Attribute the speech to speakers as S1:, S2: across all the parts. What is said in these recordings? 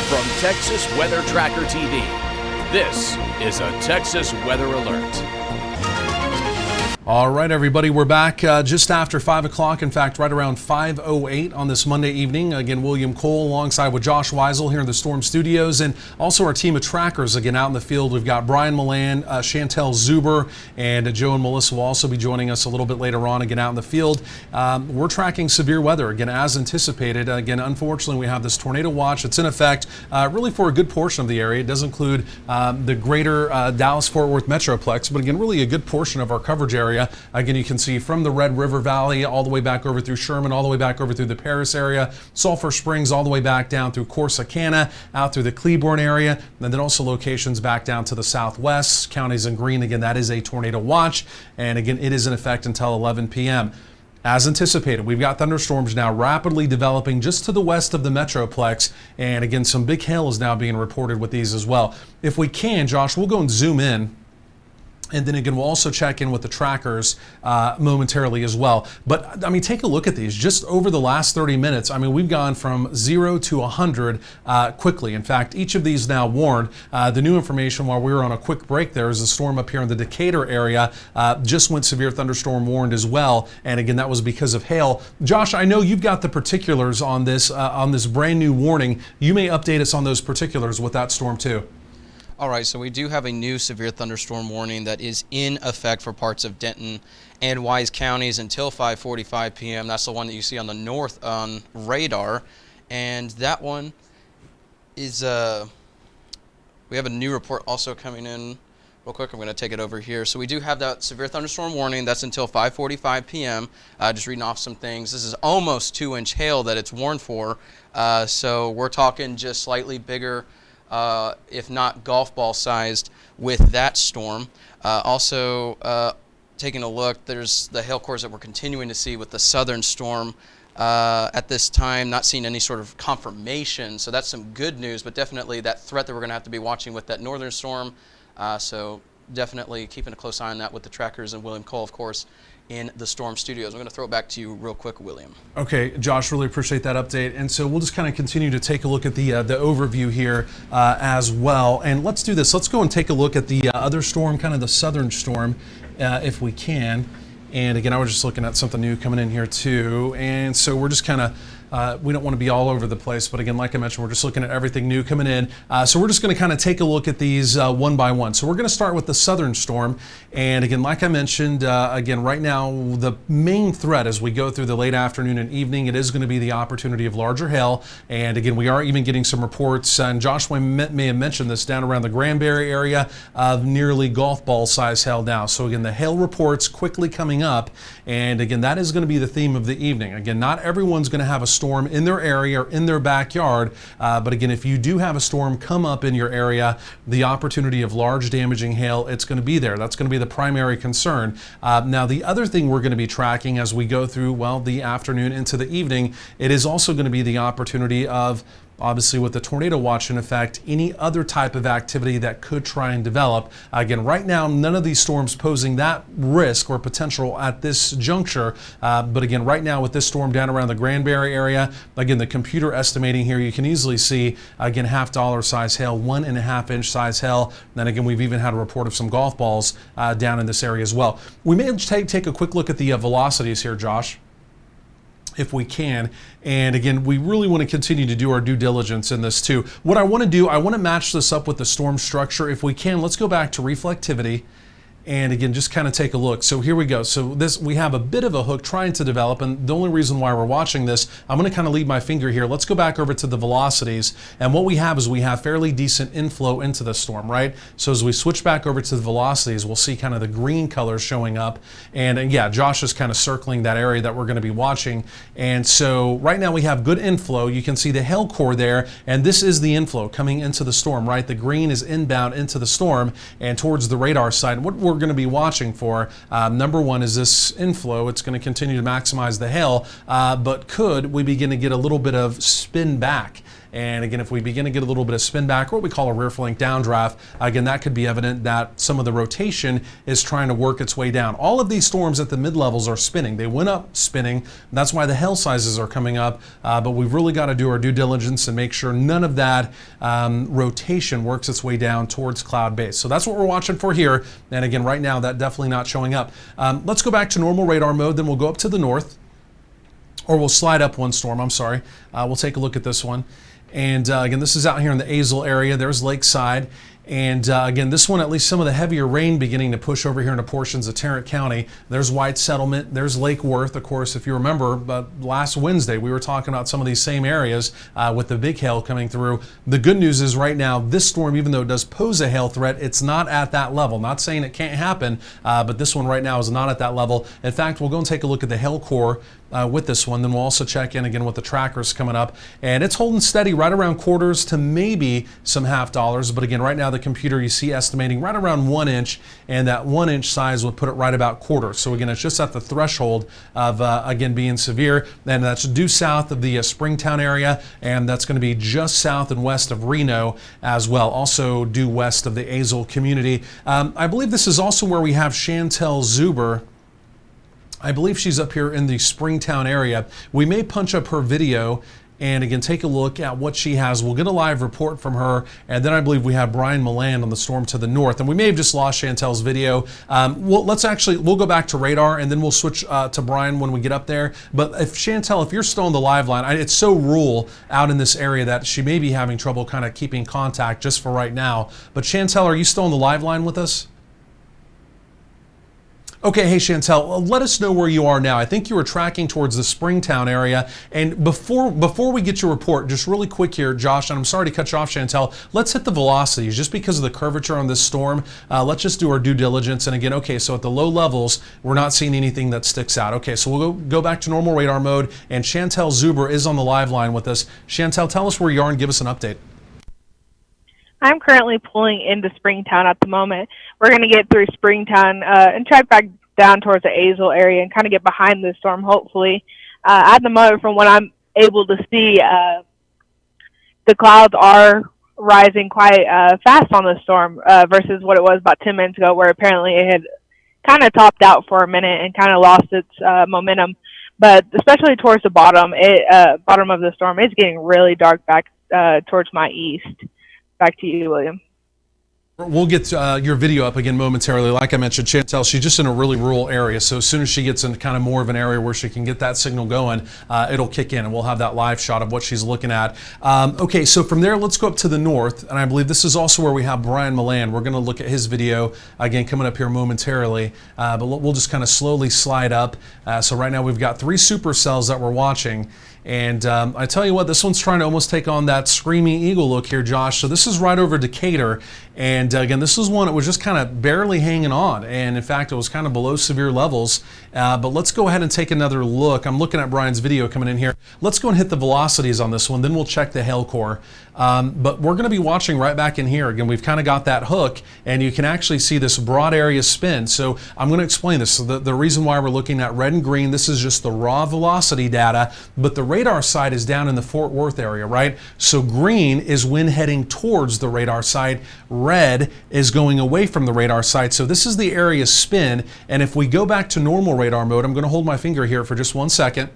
S1: From Texas Weather Tracker TV, this is a Texas Weather Alert.
S2: All right, everybody, we're back just after 5 o'clock. In fact, right around 5:08 on this Monday evening. Again, William Cole alongside with Josh Weisel here in the Storm Studios, and also our team of trackers again out in the field. We've got Brian Milan, Chantel Zuber, and Joe and Melissa will also be joining us a little bit later on again out in the field. We're tracking severe weather again as anticipated. Again, unfortunately, we have this tornado watch. It's in effect really for a good portion of the area. It does include the greater Dallas-Fort Worth Metroplex, but again, really a good portion of our coverage area. Again, you can see from the Red River Valley all the way back over through Sherman, all the way back over through the Paris area, Sulphur Springs, all the way back down through Corsicana, out through the Cleburne area, and then also locations back down to the southwest, counties in green. Again, that is a tornado watch, and again, it is in effect until 11 p.m. As anticipated, we've got thunderstorms now rapidly developing just to the west of the Metroplex, and again, some big hail is now being reported with these as well. If we can, Josh, we'll go and zoom in. And then again, we'll also check in with the trackers momentarily as well. But I mean, take a look at these. Just over the last 30 minutes, I mean, we've gone from 0 to 100 quickly. In fact, each of these now warned. The new information while we were on a quick break there is a storm up here in the Decatur area just went severe thunderstorm warned as well. And again, that was because of hail. Josh, I know you've got the particulars on this brand new warning. You may update us on those particulars with that storm too.
S3: All right, so we do have a new severe thunderstorm warning that is in effect for parts of Denton and Wise counties until 5:45 p.m. That's the one that you see on the north on radar, and that one is we have a new report also coming in real quick. I'm going to take it over here. So we do have that severe thunderstorm warning. That's until 5:45 p.m. Just reading off some things. This is almost 2-inch hail that it's warned for. So we're talking just slightly bigger, if not golf ball sized, with that storm. Also, taking a look, there's the hail cores that we're continuing to see with the southern storm at this time, not seeing any sort of confirmation. So that's some good news, but definitely that threat that we're going to have to be watching with that northern storm. So definitely keeping a close eye on that with the trackers and William Cole, of course, in the Storm Studios. I'm going to throw it back to you real quick, William. Okay, Josh, really appreciate that update. And so we'll just kind of continue to take a look at the overview here as well. And let's do this. Let's go and take a look at the other storm, kind of the southern storm, if we can. And again, I was just looking at something new coming in here too. And so we're just kind of we don't want to be all over the place, but again, like I mentioned, we're just looking at everything new coming in. So we're just going to kind of take a look at these one by one. So we're going to start with the southern storm. And again, like I mentioned, again, right now, the main threat as we go through the late afternoon and evening, it is going to be the opportunity of larger hail. And again, we are even getting some reports, and Josh may have mentioned this, down around the Granbury area of nearly golf ball size hail now. So again, the hail reports quickly coming up. And again, that is going to be the theme of the evening. Again, not everyone's going to have a storm in their area or in their backyard, but again, if you do have a storm come up in your area, the opportunity of large damaging hail, it's going to be there. That's going to be the primary concern. Now, the other thing we're going to be tracking as we go through, well, the afternoon into the evening, it is also going to be the opportunity of, obviously with the tornado watch in effect, any other type of activity that could try and develop. Again, right now, none of these storms posing that risk or potential at this juncture. But again, right now with this storm down around the Granbury area, again, the computer estimating here, you can easily see, again, $half size hail, 1.5-inch size hail. Then again, we've even had a report of some golf balls down in this area as well. We may take a quick look at the velocities here, Josh, if we can. And again, we really want to continue to do our due diligence in this too. What I want to do, I want to match this up with the storm structure. If we can, let's go back to reflectivity. And again, just kind of take a look. So here we go. So we have a bit of a hook trying to develop, and the only reason why we're watching this, I'm going to kind of leave my finger here. Let's go back over to the velocities. And what we have is we have fairly decent inflow into the storm, right? So as we switch back over to the velocities, we'll see kind of the green colors showing up. And yeah, Josh is kind of circling that area that we're going to be watching. And so right now we have good inflow. You can see the hail core there, and this is the inflow coming into the storm, right? The green is inbound into the storm and towards the radar side. What we're going to be watching for, number one, is this inflow. It's going to continue to maximize the hail, but could we begin to get a little bit of spin back?
S2: And again, if we begin to get a little bit of spin back, or what we call a rear flank downdraft, again, that could be evident that some of the rotation is trying to work its way down. All of these storms at the mid-levels are spinning. They went up spinning. That's why the hail sizes are coming up. But we've really got to do our due diligence and make sure none of that rotation works its way down towards cloud base. So that's what we're watching for here. And again, right now, that definitely not showing up. Let's go back to normal radar mode. Then we'll go up to the north. Or we'll slide up one storm, I'm sorry. We'll take a look at this one. And again, this is out here in the Azle area. There's Lakeside. And again, this one, at least some of the heavier rain beginning to push over here into portions of Tarrant County. There's White Settlement. There's Lake Worth. Of course, if you remember, last Wednesday, we were talking about some of these same areas with the big hail coming through. The good news is right now, this storm, even though it does pose a hail threat, it's not at that level. Not saying it can't happen, but this one right now is not at that level. In fact, we'll go and take a look at the hail core with this one. Then we'll also check in again with the trackers coming up. And it's holding steady right around quarters to maybe some half dollars. But again, right now the computer you see estimating right around 1 inch, and that 1 inch size would put it right about quarters. So again, it's just at the threshold of again being severe. And that's due south of the Springtown area, and that's going to be just south and west of Reno as well. Also due west of the Azle community. I believe this is also where we have Chantel Zuber. I believe she's up here in the Springtown area. We may punch up her video and again take a look at what she has. We'll get a live report from her, and then I believe we have Brian Milland on the storm to the north. And we may have just lost Chantel's video. We'll go back to radar, and then we'll switch to Brian when we get up there. But if Chantel, if you're still on the live line, it's so rural out in this area that she may be having trouble kind of keeping contact just for right now. But Chantel, are you still on the live line with us? Okay, hey Chantel, let us know where you are now. I think you were tracking towards the Springtown area. And before we get your report, just really quick here, Josh, and I'm sorry to cut you off, Chantel, let's hit the velocities. Just because of the curvature on this storm, let's just do our due diligence. And again, okay, so at the low levels, we're not seeing anything that sticks out. Okay, so we'll go back to normal radar mode, and Chantel Zuber is on the live line with us. Chantel, tell us where you are and give us an update.
S4: I'm currently pulling into Springtown at the moment. We're going to get through Springtown and track back down towards the Azle area and kind of get behind the storm, hopefully. At the moment, from what I'm able to see, the clouds are rising quite fast on the storm versus what it was about 10 minutes ago, where apparently it had kind of topped out for a minute and kind of lost its momentum. But especially towards the bottom of the storm, it's getting really dark back towards my east. Back to you, William.
S2: We'll get your video up again momentarily. Like I mentioned, Chantel, she's just in a really rural area. So as soon as she gets in kind of more of an area where she can get that signal going, it'll kick in and we'll have that live shot of what she's looking at. Okay, so from there, let's go up to the north. And I believe this is also where we have Brian Milland. We're going to look at his video again coming up here momentarily. But we'll just kind of slowly slide up. So right now we've got 3 supercells that we're watching. And I tell you what, this one's trying to almost take on that Screaming Eagle look here, Josh. So this is right over Decatur. And again, this is one that was just kind of barely hanging on. And in fact, it was kind of below severe levels. But let's go ahead and take another look. I'm looking at Brian's video coming in here. Let's go and hit the velocities on this one. Then we'll check the hail core. But we're going to be watching right back in here. Again, we've kind of got that hook, and you can actually see this broad area spin. So I'm going to explain this. So the reason why we're looking at red and green, this is just the raw velocity data, but the radar site is down in the Fort Worth area, right? So green is wind heading towards the radar site. Red is going away from the radar site. So this is the area spin. And if we go back to normal radar mode, I'm going to hold my finger here for just 1 second.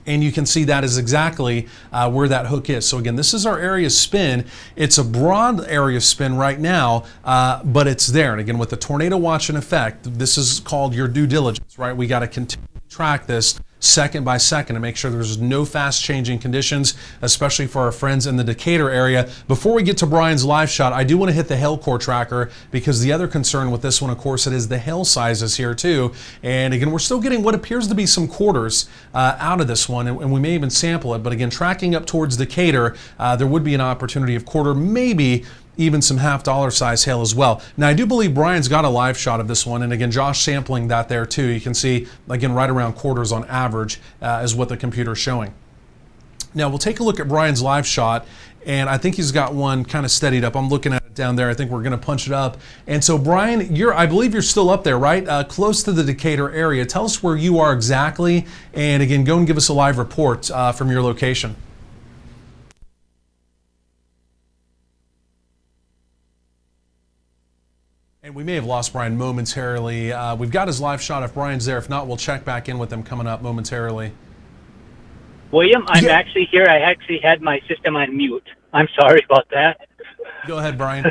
S2: And you can see that is exactly where that hook is. So again, this is our area spin. It's a broad area spin right now, but it's there. And again, with the tornado watch in effect, this is called your due diligence, right? We got to continue to track this second by second to make sure there's no fast changing conditions, especially for our friends in the Decatur area. Before we get to Brian's live shot, I do want to hit the hail core tracker, because the other concern with this one, of course, it is the hail sizes here too. And again, we're still getting what appears to be some quarters out of this one, and we may even sample it. But again, tracking up towards Decatur, there would be an opportunity of quarter, maybe even some $half size hail as well. Now, I do believe Brian's got a live shot of this one, and again, Josh sampling that there too. You can see, again, right around quarters on average is what the computer's showing. Now, we'll take a look at Brian's live shot, and I think he's got one kind of steadied up. I'm looking at it down there. I think we're going to punch it up. And so, Brian, I believe you're still up there, right? Close to the Decatur area. Tell us where you are exactly, and again, go and give us a live report from your location. And we may have lost Brian momentarily. We've got his live shot if Brian's there. If not, we'll check back in with him coming up momentarily.
S5: William, I'm actually here. I actually had my system on mute. I'm sorry about that.
S2: Go ahead, Brian.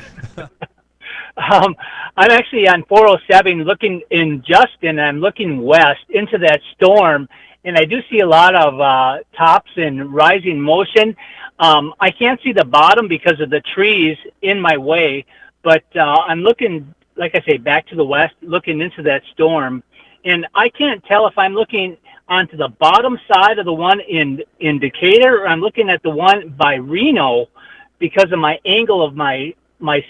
S5: I'm actually on 407 looking in Justin. I'm looking west into that storm, and I do see a lot of tops in rising motion. I can't see the bottom because of the trees in my way, but I'm looking, like I say, back to the west, looking into that storm, and I can't tell if I'm looking onto the bottom side of the one in Decatur, or I'm looking at the one by Reno because of my angle of my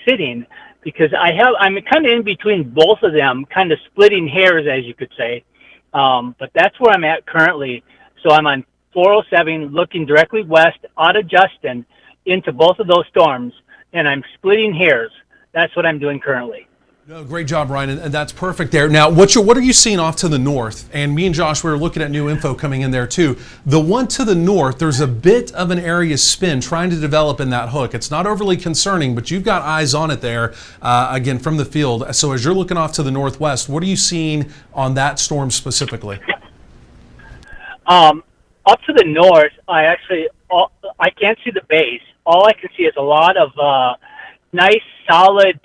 S5: sitting, because I'm kind of in between both of them, kind of splitting hairs, as you could say. But that's where I'm at currently. So I'm on 407 looking directly west out of Justin into both of those storms, and I'm splitting hairs. That's what I'm doing currently.
S2: No, great job, Ryan, and that's perfect there. Now, what are you seeing off to the north? And me and Josh, we were looking at new info coming in there too. The one to the north, there's a bit of an area spin trying to develop in that hook. It's not overly concerning, but you've got eyes on it there, again, from the field. So as you're looking off to the northwest, what are you seeing on that storm specifically?
S5: Up to the north, I can't see the base. All I can see is a lot of nice, solid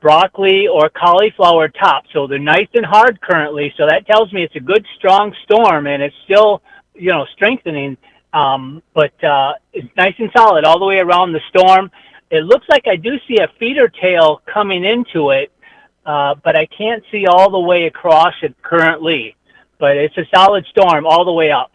S5: broccoli or cauliflower tops. So they're nice and hard currently. So that tells me it's a good, strong storm, and it's still, strengthening. But it's nice and solid all the way around the storm. It looks like I do see a feeder tail coming into it, but I can't see all the way across it currently. But it's a solid storm all the way up.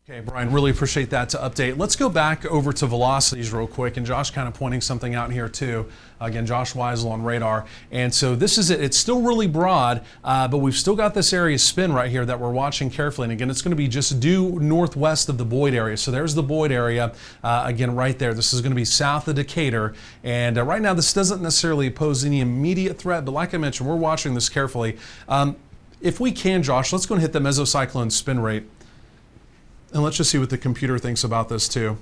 S2: Okay, Brian, really appreciate that to update. Let's go back over to velocities real quick, and Josh kind of pointing something out here too. Again, Josh Weisel on radar. And so this is it. It's still really broad, but we've still got this area spin right here that we're watching carefully. And again, it's going to be just due northwest of the Boyd area. So there's the Boyd area, again, right there. This is going to be south of Decatur. And right now, this doesn't necessarily pose any immediate threat, but like I mentioned, we're watching this carefully. If we can, Josh, let's go and hit the mesocyclone spin rate. And let's just see what the computer thinks about this too.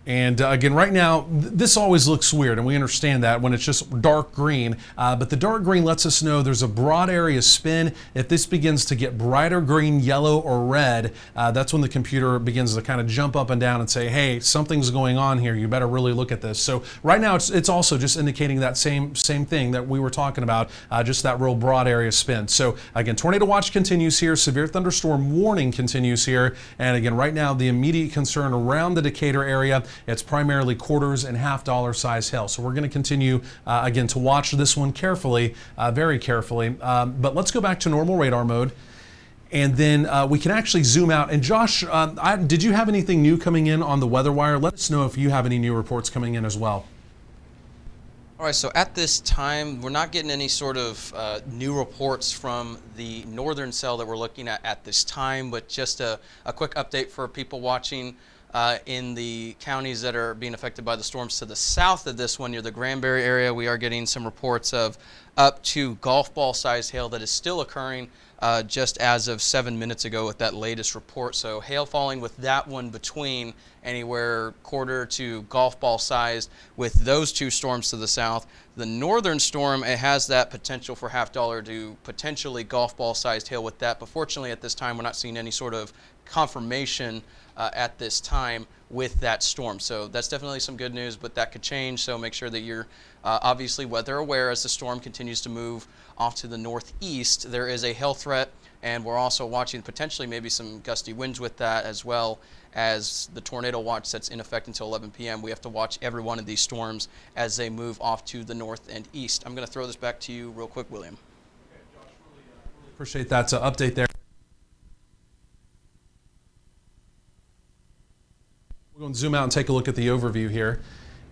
S2: And again, right now, this always looks weird, and we understand that when it's just dark green. But the dark green lets us know there's a broad area spin. If this begins to get brighter green, yellow, or red, that's when the computer begins to kind of jump up and down and say, hey, something's going on here. You better really look at this. So right now, it's also just indicating that same thing that we were talking about, just that real broad area spin. So again, tornado watch continues here. Severe thunderstorm warning continues here. And again, right now, the immediate concern around the Decatur area, it's primarily quarters and $half size hail. So we're going to continue, again, to watch this one carefully, very carefully. But let's go back to normal radar mode. And then we can actually zoom out. And Josh, did you have anything new coming in on the weather wire? Let us know if you have any new reports coming in as well.
S3: All right, so at this time, we're not getting any sort of new reports from the northern cell that we're looking at this time, but just a quick update for people watching in the counties that are being affected by the storms to the south of this one near the Granbury area. We are getting some reports of up to golf ball size hail that is still occurring just as of 7 minutes ago with that latest report. So hail falling with that one between anywhere quarter to golf ball sized with those two storms to the south. The northern storm, it has that potential for $half to potentially golf ball sized hail with that. But fortunately at this time, we're not seeing any sort of confirmation at this time with that storm. So that's definitely some good news, but that could change. So make sure that you're obviously weather aware as the storm continues to move off to the northeast. There is a hail threat, and we're also watching potentially maybe some gusty winds with that, as well as the tornado watch that's in effect until 11 p.m. We have to watch every one of these storms as they move off to the north and east. I'm going to throw this back to you real quick, William.
S2: Okay, Josh, really appreciate that update there. We're going to zoom out and take a look at the overview here.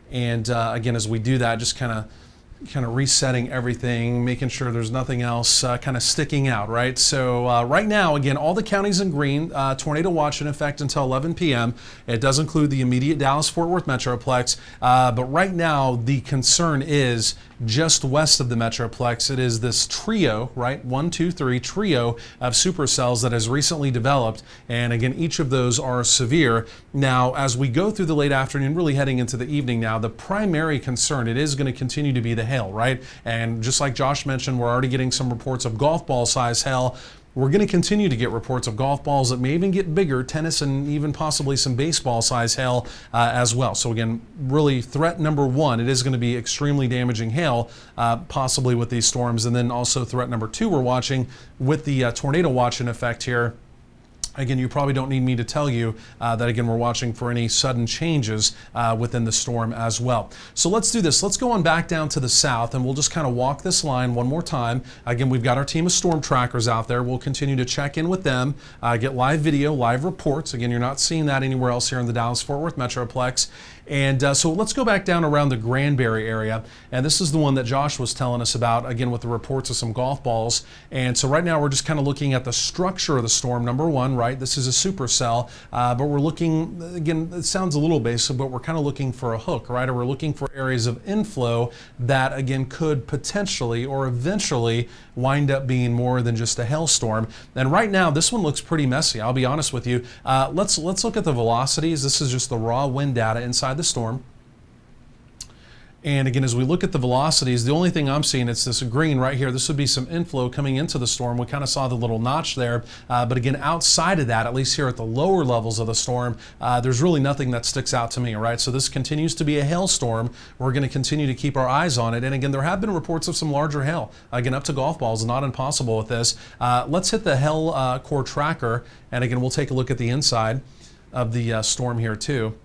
S2: And again, as we do that, just kind of resetting everything, making sure there's nothing else kind of sticking out, right? So right now, again, all the counties in green, tornado watch in effect until 11 p.m. It does include the immediate Dallas-Fort Worth Metroplex. But right now, the concern is just west of the Metroplex. It is this trio, right? 1, 2, 3 trio of supercells that has recently developed. And again, each of those are severe. Now, as we go through the late afternoon, really heading into the evening now, the primary concern, it is going to continue to be the hail, right? And just like Josh mentioned, we're already getting some reports of golf ball size hail. We're going to continue to get reports of golf balls that may even get bigger, tennis, and even possibly some baseball size hail as well. So again, really threat number one, it is going to be extremely damaging hail, possibly with these storms. And then also threat number two, we're watching with the tornado watch in effect here. Again, you probably don't need me to tell you that, again, we're watching for any sudden changes within the storm as well. So let's do this. Let's go on back down to the south, and we'll just kind of walk this line one more time. Again, we've got our team of storm trackers out there. We'll continue to check in with them, get live video, live reports. Again, you're not seeing that anywhere else here in the Dallas-Fort Worth Metroplex. And so let's go back down around the Granbury area. And this is the one that Josh was telling us about, again, with the reports of some golf balls. And so right now we're just kind of looking at the structure of the storm, number one, right? This is a supercell, but we're looking, again, it sounds a little basic, but we're kind of looking for a hook, right? Or we're looking for areas of inflow that, again, could potentially or eventually wind up being more than just a hailstorm. And right now, this one looks pretty messy. I'll be honest with you. Let's look at the velocities. This is just the raw wind data inside the storm. And again, as we look at the velocities, the only thing I'm seeing, it's this green right here. This would be some inflow coming into the storm. We kind of saw the little notch there. But again, outside of that, at least here at the lower levels of the storm, there's really nothing that sticks out to me, right? So this continues to be a hailstorm. We're going to continue to keep our eyes on it. And again, there have been reports of some larger hail. Again, up to golf balls, not impossible with this. Let's hit the hail core tracker. And again, we'll take a look at the inside of the storm here too.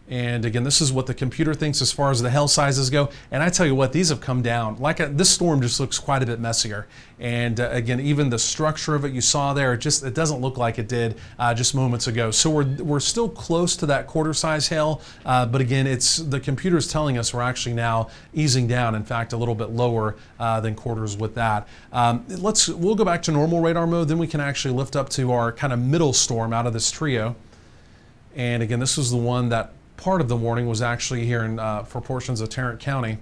S2: And again, this is what the computer thinks as far as the hail sizes go. And I tell you what, these have come down. This storm just looks quite a bit messier. And again, even the structure of it you saw there, it doesn't look like it did just moments ago. So we're still close to that quarter size hail. But again, the computer's telling us we're actually now easing down. In fact, a little bit lower than quarters with that. We'll go back to normal radar mode. Then we can actually lift up to our kind of middle storm out of this trio. And again, this was the one that part of the warning was actually here for portions of Tarrant County.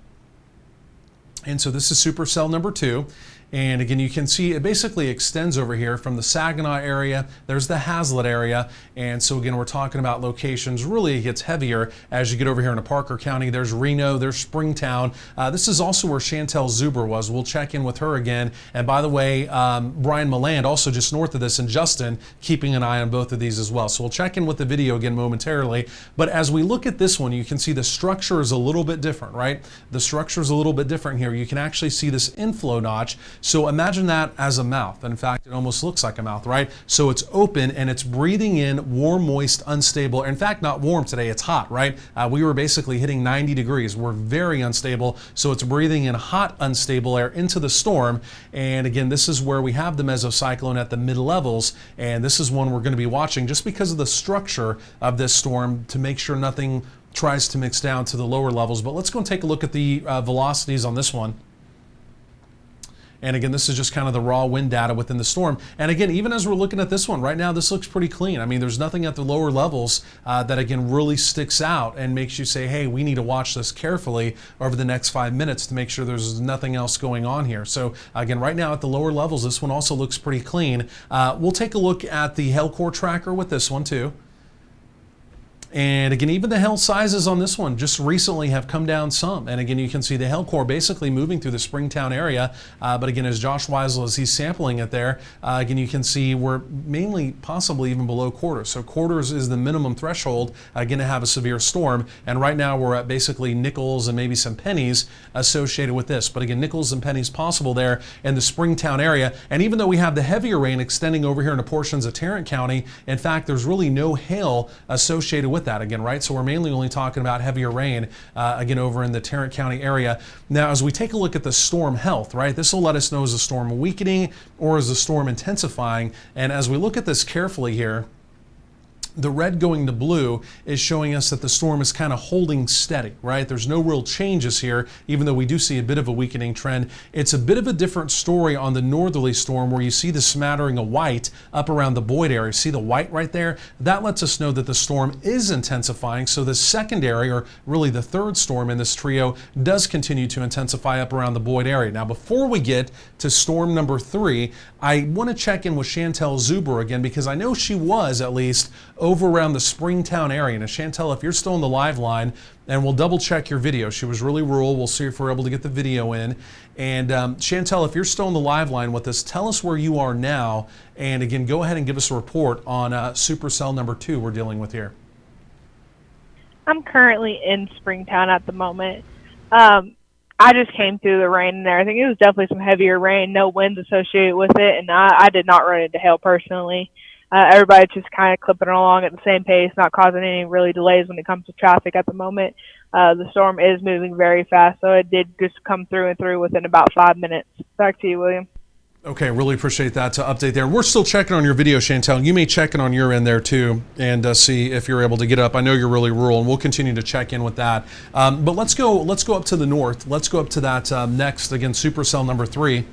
S2: And so this is supercell number 2. And again, you can see it basically extends over here from the Saginaw area. There's the Hazlet area. And so again, we're talking about locations. Really, it gets heavier as you get over here into Parker County. There's Reno, there's Springtown. This is also where Chantel Zuber was. We'll check in with her again. And by the way, Brian Milland, also just north of this, and Justin, keeping an eye on both of these as well. So we'll check in with the video again momentarily. But as we look at this one, you can see the structure is a little bit different, right? The structure is a little bit different here. You can actually see this inflow notch. So imagine that as a mouth. In fact, it almost looks like a mouth, right? So it's open and it's breathing in warm, moist, unstable. In fact, not warm today, it's hot, right? We were basically hitting 90 degrees. We're very unstable. So it's breathing in hot, unstable air into the storm. And again, this is where we have the mesocyclone at the mid levels. And this is one we're going to be watching just because of the structure of this storm to make sure nothing tries to mix down to the lower levels. But let's go and take a look at the velocities on this one. And again, this is just kind of the raw wind data within the storm. And again, even as we're looking at this one right now, this looks pretty clean. I mean, there's nothing at the lower levels that again really sticks out and makes you say, hey, we need to watch this carefully over the next 5 minutes to make sure there's nothing else going on here. So again, right now at the lower levels, this one also looks pretty clean. We'll take a look at the hail core tracker with this one too. And again, even the hail sizes on this one just recently have come down some. And again, you can see the hail core basically moving through the Springtown area. But again, as Josh Weisel, as he's sampling it there, again, you can see we're mainly possibly even below quarters. So quarters is the minimum threshold, again, to have a severe storm. And right now we're at basically nickels and maybe some pennies associated with this. But again, nickels and pennies possible there in the Springtown area. And even though we have the heavier rain extending over here into portions of Tarrant County, in fact, there's really no hail associated with that again, right? So we're mainly only talking about heavier rain again over in the Tarrant County area. Now, as we take a look at the storm health, right, this will let us know is the storm weakening or is the storm intensifying. And as we look at this carefully here, The red going to blue is showing us that the storm is kind of holding steady, right? There's no real changes here, even though we do see a bit of a weakening trend. It's a bit of a different story on the northerly storm where you see the smattering of white up around the Boyd area. See the white right there? That lets us know that the storm is intensifying. So the secondary, or really the third storm in this trio, does continue to intensify up around the Boyd area. Now, before we get to storm number 3, I want to check in with Chantel Zuber again, because I know she was at least over around the Springtown area. Now, Chantel, if you're still on the live line, and we'll double check your video. She was really rural. We'll see if we're able to get the video in. And Chantel, if you're still on the live line with us, tell us where you are now. And again, go ahead and give us a report on supercell number 2 we're dealing with here.
S4: I'm currently in Springtown at the moment. I just came through the rain and everything. It was definitely some heavier rain, no winds associated with it, and I did not run into hail personally. Everybody's just kind of clipping along at the same pace, not causing any really delays when it comes to traffic at the moment. The storm is moving very fast, so it did just come through and through within about 5 minutes. Back to you, William.
S2: Okay, really appreciate that update there. We're still checking on your video, Chantel. You may check in on your end there too, and see if you're able to get up. I know you're really rural, and we'll continue to check in with that. But let's go up to the north. Let's go up to that next, again, supercell number 3.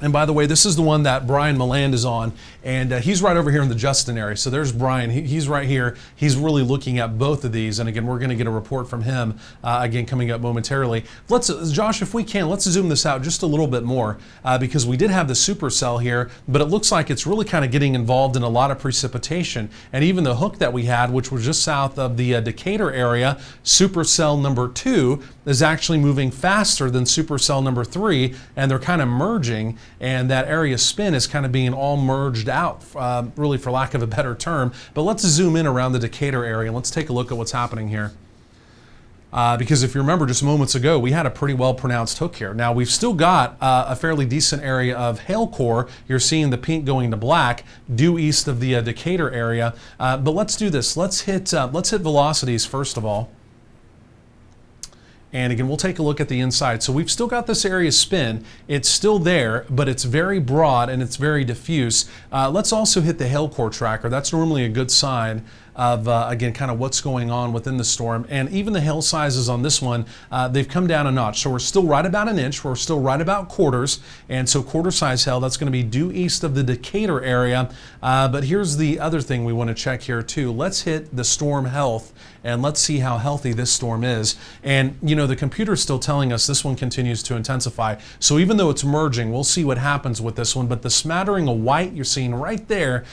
S2: And by the way, this is the one that Brian Milland is on, and he's right over here in the Justin area. So there's Brian. He's right here. He's really looking at both of these. And again, we're going to get a report from him again coming up momentarily. Josh, if we can, let's zoom this out just a little bit more because we did have the supercell here, but it looks like it's really kind of getting involved in a lot of precipitation. And even the hook that we had, which was just south of the Decatur area, supercell number 2 is actually moving faster than supercell number 3, and they're kind of merging. And that area spin is kind of being all merged out, really for lack of a better term. But let's zoom in around the Decatur area and let's take a look at what's happening here. Because if you remember just moments ago, we had a pretty well pronounced hook here. Now we've still got a fairly decent area of hail core. You're seeing the pink going to black due east of the Decatur area. But let's do this. Let's hit velocities first of all. And again, we'll take a look at the inside. So we've still got this area spin. It's still there, but it's very broad and it's very diffuse. Let's also hit the hail core tracker. That's normally a good sign of, again, kind of what's going on within the storm. And even the hail sizes on this one, they've come down a notch. So we're still right about an inch. We're still right about quarters. And so quarter size hail, that's going to be due east of the Decatur area. But here's the other thing we want to check here too. Let's hit the storm health and let's see how healthy this storm is. And you know, the computer's still telling us this one continues to intensify. So even though it's merging, we'll see what happens with this one. But the smattering of white you're seeing right there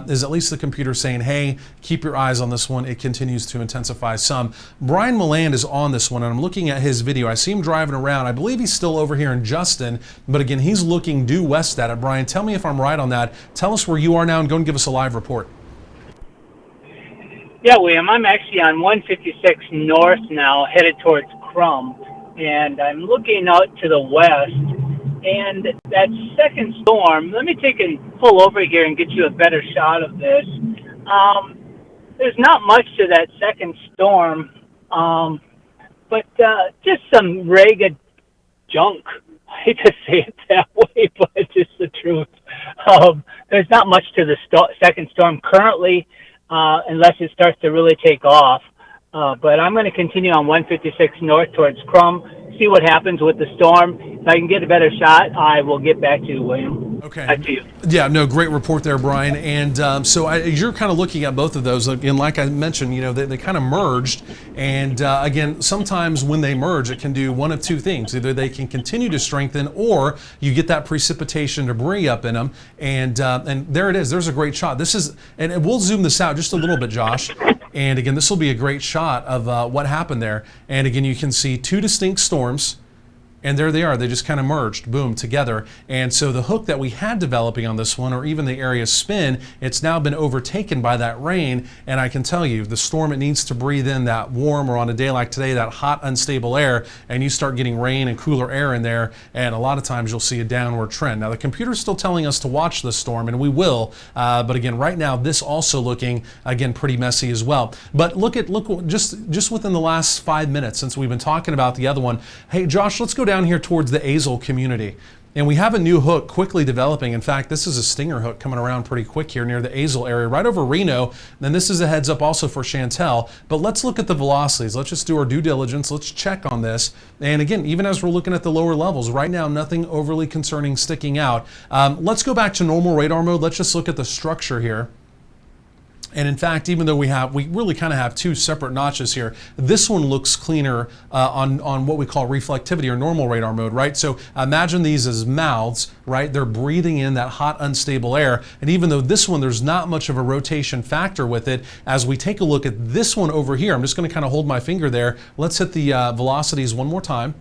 S2: is at least the computer saying, hey, keep your eyes on this one. It continues to intensify some. Brian Milland is on this one, and I'm looking at his video. I see him driving around. I believe he's still over here in Justin, but again, he's looking due west at it. Brian, tell me if I'm right on that. Tell us where you are now and go and give us a live report.
S5: Yeah, William, I'm actually on 156 north now, headed towards Crum, and I'm looking out to the west, and that second storm, let me take and pull over here and get you a better shot of this. There's not much to that second storm, but just some ragged junk. I hate to say it that way, but it's just the truth. There's not much to the second storm currently, unless it starts to really take off. But I'm going to continue on 156 north towards Crum, see what happens with the storm. If I can get a better shot, I will get back to you, William.
S2: Okay.
S5: Back to you.
S2: Yeah, no, great report there, Brian. And so you're kind of looking at both of those. Again, like I mentioned, you know, they kind of merged. And again, sometimes when they merge, it can do one of two things. Either they can continue to strengthen, or you get that precipitation debris up in them. And there it is. There's a great shot. This is, and we'll zoom this out just a little bit, Josh. And again, this will be a great shot of what happened there. And again, you can see two distinct storms. And there they are. They just kind of merged, boom, together. And so the hook that we had developing on this one, or even the area spin, it's now been overtaken by that rain. And I can tell you, the storm, it needs to breathe in that warm, or on a day like today, that hot, unstable air. And you start getting rain and cooler air in there. And a lot of times you'll see a downward trend. Now, the computer's still telling us to watch this storm, and we will. But again, right now, this also looking, again, pretty messy as well. But look just within the last 5 minutes since we've been talking about the other one. Hey, Josh, let's go down here towards the Azle community. And we have a new hook quickly developing. In fact, this is a stinger hook coming around pretty quick here near the Azle area, right over Reno. Then this is a heads up also for Chantel. But let's look at the velocities. Let's just do our due diligence. Let's check on this. And again, even as we're looking at the lower levels, right now, nothing overly concerning sticking out. Let's go back to normal radar mode. Let's just look at the structure here. And in fact, even though we really kind of have two separate notches here, this one looks cleaner on what we call reflectivity or normal radar mode, right? So imagine these as mouths, right? They're breathing in that hot, unstable air. And even though this one, there's not much of a rotation factor with it, as we take a look at this one over here, I'm just going to kind of hold my finger there. Let's hit the velocities one more time.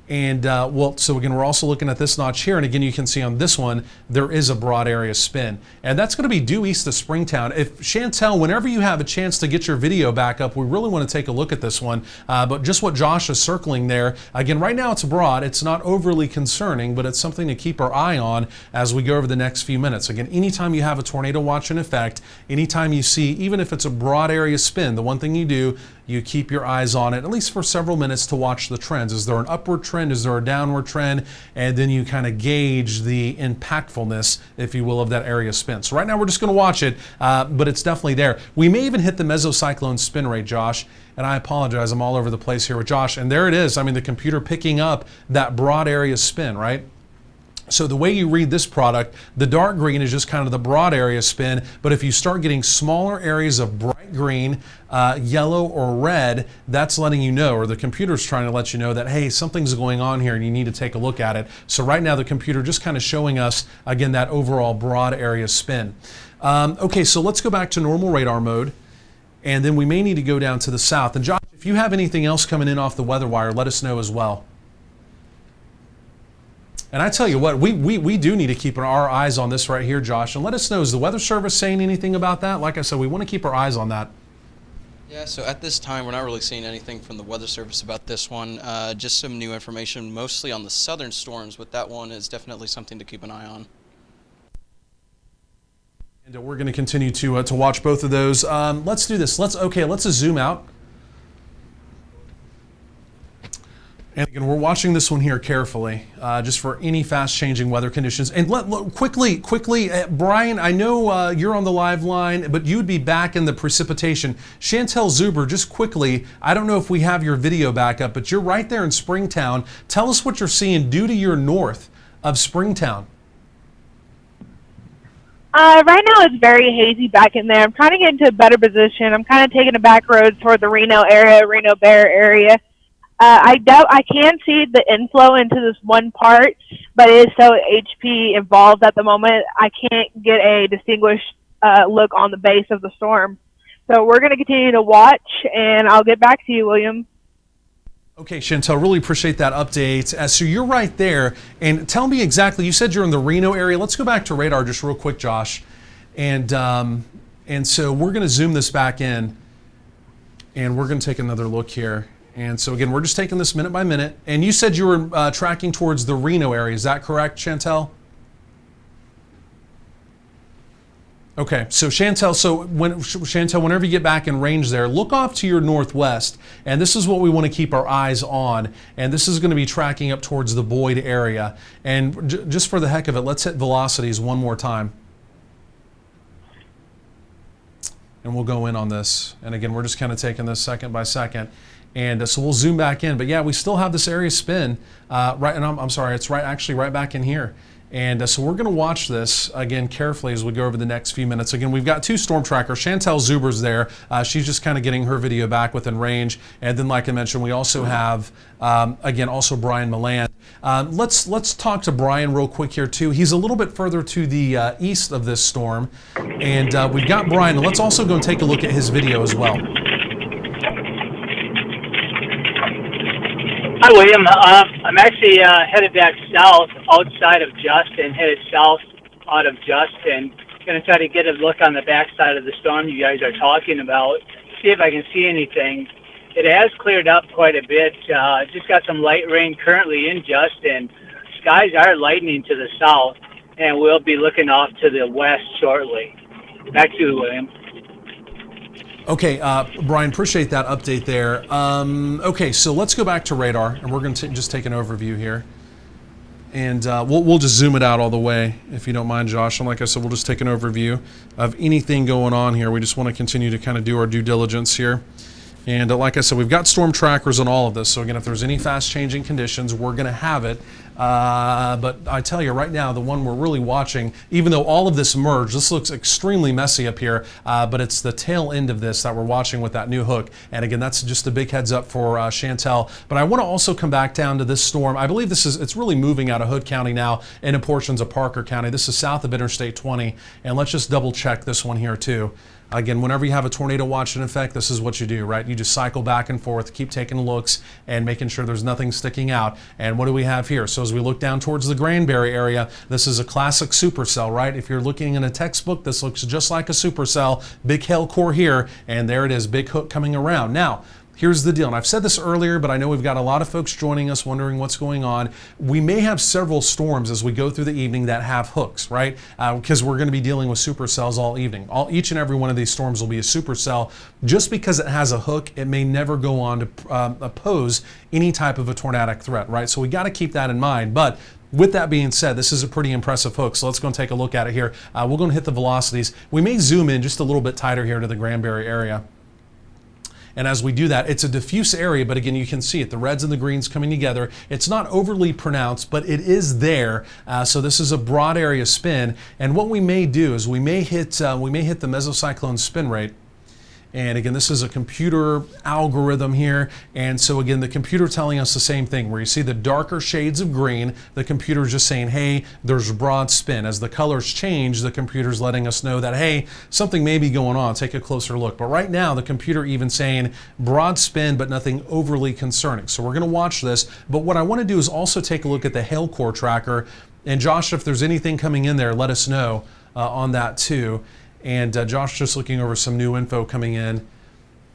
S2: And so again, we're also looking at this notch here, and again, you can see on this one, there is a broad area spin. And that's going to be due east of Springtown. If Chantel, whenever you have a chance to get your video back up, we really want to take a look at this one. But just what Josh is circling there, again, right now it's broad. It's not overly concerning, but it's something to keep our eye on as we go over the next few minutes. Again, anytime you have a tornado watch in effect, anytime you see, even if it's a broad area spin, the one thing you do, you keep your eyes on it, at least for several minutes, to watch the trends. Is there an upward trend? Is there a downward trend? And then you kind of gauge the impactfulness, if you will, of that area spin. So right now we're just going to watch it, but it's definitely there. We may even hit the mesocyclone spin rate, Josh, and I apologize, I'm all over the place here with Josh. And there it is. I mean, the computer picking up that broad area spin, right? So the way you read this product, the dark green is just kind of the broad area spin, but if you start getting smaller areas of bright green, yellow, or red, that's letting you know, or the computer's trying to let you know that, hey, something's going on here and you need to take a look at it. So right now the computer just kind of showing us, again, that overall broad area spin. Okay, so let's go back to normal radar mode, and then we may need to go down to the south. And Josh, if you have anything else coming in off the weather wire, let us know as well. And I tell you what, we do need to keep our eyes on this right here, Josh. And let us know, is the Weather Service saying anything about that? Like I said, we want to keep our eyes on that.
S3: Yeah, so at this time, we're not really seeing anything from the Weather Service about this one. Just some new information, mostly on the southern storms, but that one is definitely something to keep an eye on.
S2: And we're going to continue to watch both of those. Let's do this. Let's zoom out. And again, we're watching this one here carefully, just for any fast-changing weather conditions. And quickly, Brian, I know you're on the live line, but you would be back in the precipitation. Chantel Zuber, just quickly, I don't know if we have your video back up, but you're right there in Springtown. Tell us what you're seeing due to your north of Springtown.
S4: Right now it's very hazy back in there. I'm trying to get into a better position. I'm kind of taking the back roads toward the Reno area, Reno Bear area. I can see the inflow into this one part, but it is so HP involved at the moment, I can't get a distinguished look on the base of the storm. So we're going to continue to watch, and I'll get back to you, William.
S2: Okay, Chantel, really appreciate that update. So you're right there, and tell me exactly, you said you're in the Reno area. Let's go back to radar just real quick, Josh. And so we're going to zoom this back in, and we're going to take another look here. And so again, we're just taking this minute by minute. And you said you were tracking towards the Reno area. Is that correct, Chantel? Okay, so Chantel, whenever you get back in range there, look off to your northwest. And this is what we want to keep our eyes on. And this is going to be tracking up towards the Boyd area. And just for the heck of it, let's hit velocities one more time. And we'll go in on this. And again, we're just kind of taking this second by second. And so we'll zoom back in, but yeah, we still have this area spin, right, and I'm sorry, it's actually right back in here. And so we're going to watch this, again, carefully as we go over the next few minutes. Again, we've got two storm trackers. Chantel Zuber's there. She's just kind of getting her video back within range. And then, like I mentioned, we also have, again, also Brian Milland. Let's talk to Brian real quick here, too. He's a little bit further to the east of this storm. And we've got Brian. And let's also go and take a look at his video as well.
S5: Hi, William. I'm actually headed back south outside of Justin, headed south out of Justin. Going to try to get a look on the backside of the storm you guys are talking about, see if I can see anything. It has cleared up quite a bit. Just got some light rain currently in Justin. Skies are lightening to the south, and we'll be looking off to the west shortly. Back to you, William.
S2: Okay, Brian, appreciate that update there. Okay, so let's go back to radar, and we're going to just take an overview here. And we'll just zoom it out all the way, if you don't mind, Josh. And like I said, we'll just take an overview of anything going on here. We just want to continue to kind of do our due diligence here. And like I said, we've got storm trackers on all of this. So again, if there's any fast changing conditions, we're going to have it. But I tell you right now, the one we're really watching, even though all of this merged, this looks extremely messy up here, but it's the tail end of this that we're watching with that new hook. And again, that's just a big heads up for Chantel. But I want to also come back down to this storm. I believe it's really moving out of Hood County now into portions of Parker County. This is south of Interstate 20. And let's just double check this one here too. Again, whenever you have a tornado watch in effect, this is what you do, right? You just cycle back and forth, keep taking looks and making sure there's nothing sticking out. And what do we have here? So as we look down towards the Granbury area, this is a classic supercell, right? If you're looking in a textbook, this looks just like a supercell. Big hail core here, and there it is, big hook coming around. Now, here's the deal, and I've said this earlier, but I know we've got a lot of folks joining us wondering what's going on. We may have several storms as we go through the evening that have hooks, right? Because we're going to be dealing with supercells all evening. Each and every one of these storms will be a supercell. Just because it has a hook, it may never go on to pose any type of a tornadic threat, right? So we got to keep that in mind. But with that being said, this is a pretty impressive hook, so let's go and take a look at it here. We're going to hit the velocities. We may zoom in just a little bit tighter here to the Granbury area. And as we do that, it's a diffuse area, but again, you can see it, the reds and the greens coming together. It's not overly pronounced, but it is there. So this is a broad area spin. And what we may do is we may hit the mesocyclone spin rate. And again, this is a computer algorithm here. And so again, the computer telling us the same thing, where you see the darker shades of green, the computer is just saying, hey, there's broad spin. As the colors change, the computer's letting us know that, hey, something may be going on, take a closer look. But right now, the computer even saying broad spin, but nothing overly concerning. So we're gonna watch this. But what I wanna do is also take a look at the hail core tracker. And Josh, if there's anything coming in there, let us know on that too. And Josh just looking over some new info coming in.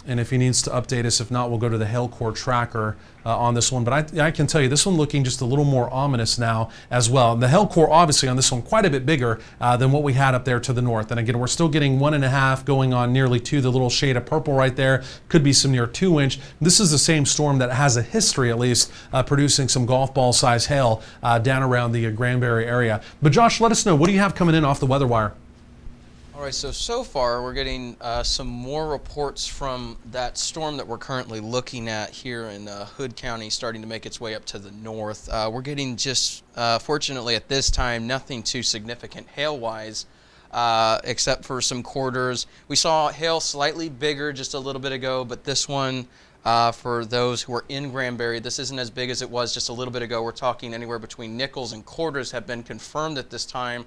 S2: And if he needs to update us, if not, we'll go to the hail core tracker on this one. But I can tell you, this one looking just a little more ominous now as well. And the hail core, obviously, on this one, quite a bit bigger than what we had up there to the north. And again, we're still getting 1.5 going on nearly 2. The little shade of purple right there could be some near 2 inch. This is the same storm that has a history, at least, producing some golf ball size hail down around the Granbury area. But Josh, let us know, what do you have coming in off the weather wire?
S3: All right, so far we're getting some more reports from that storm that we're currently looking at here in Hood County, starting to make its way up to the north. We're getting just, fortunately at this time, nothing too significant hail-wise, except for some quarters. We saw hail slightly bigger just a little bit ago, but this one, for those who are in Granbury, this isn't as big as it was just a little bit ago. We're talking anywhere between nickels and quarters have been confirmed at this time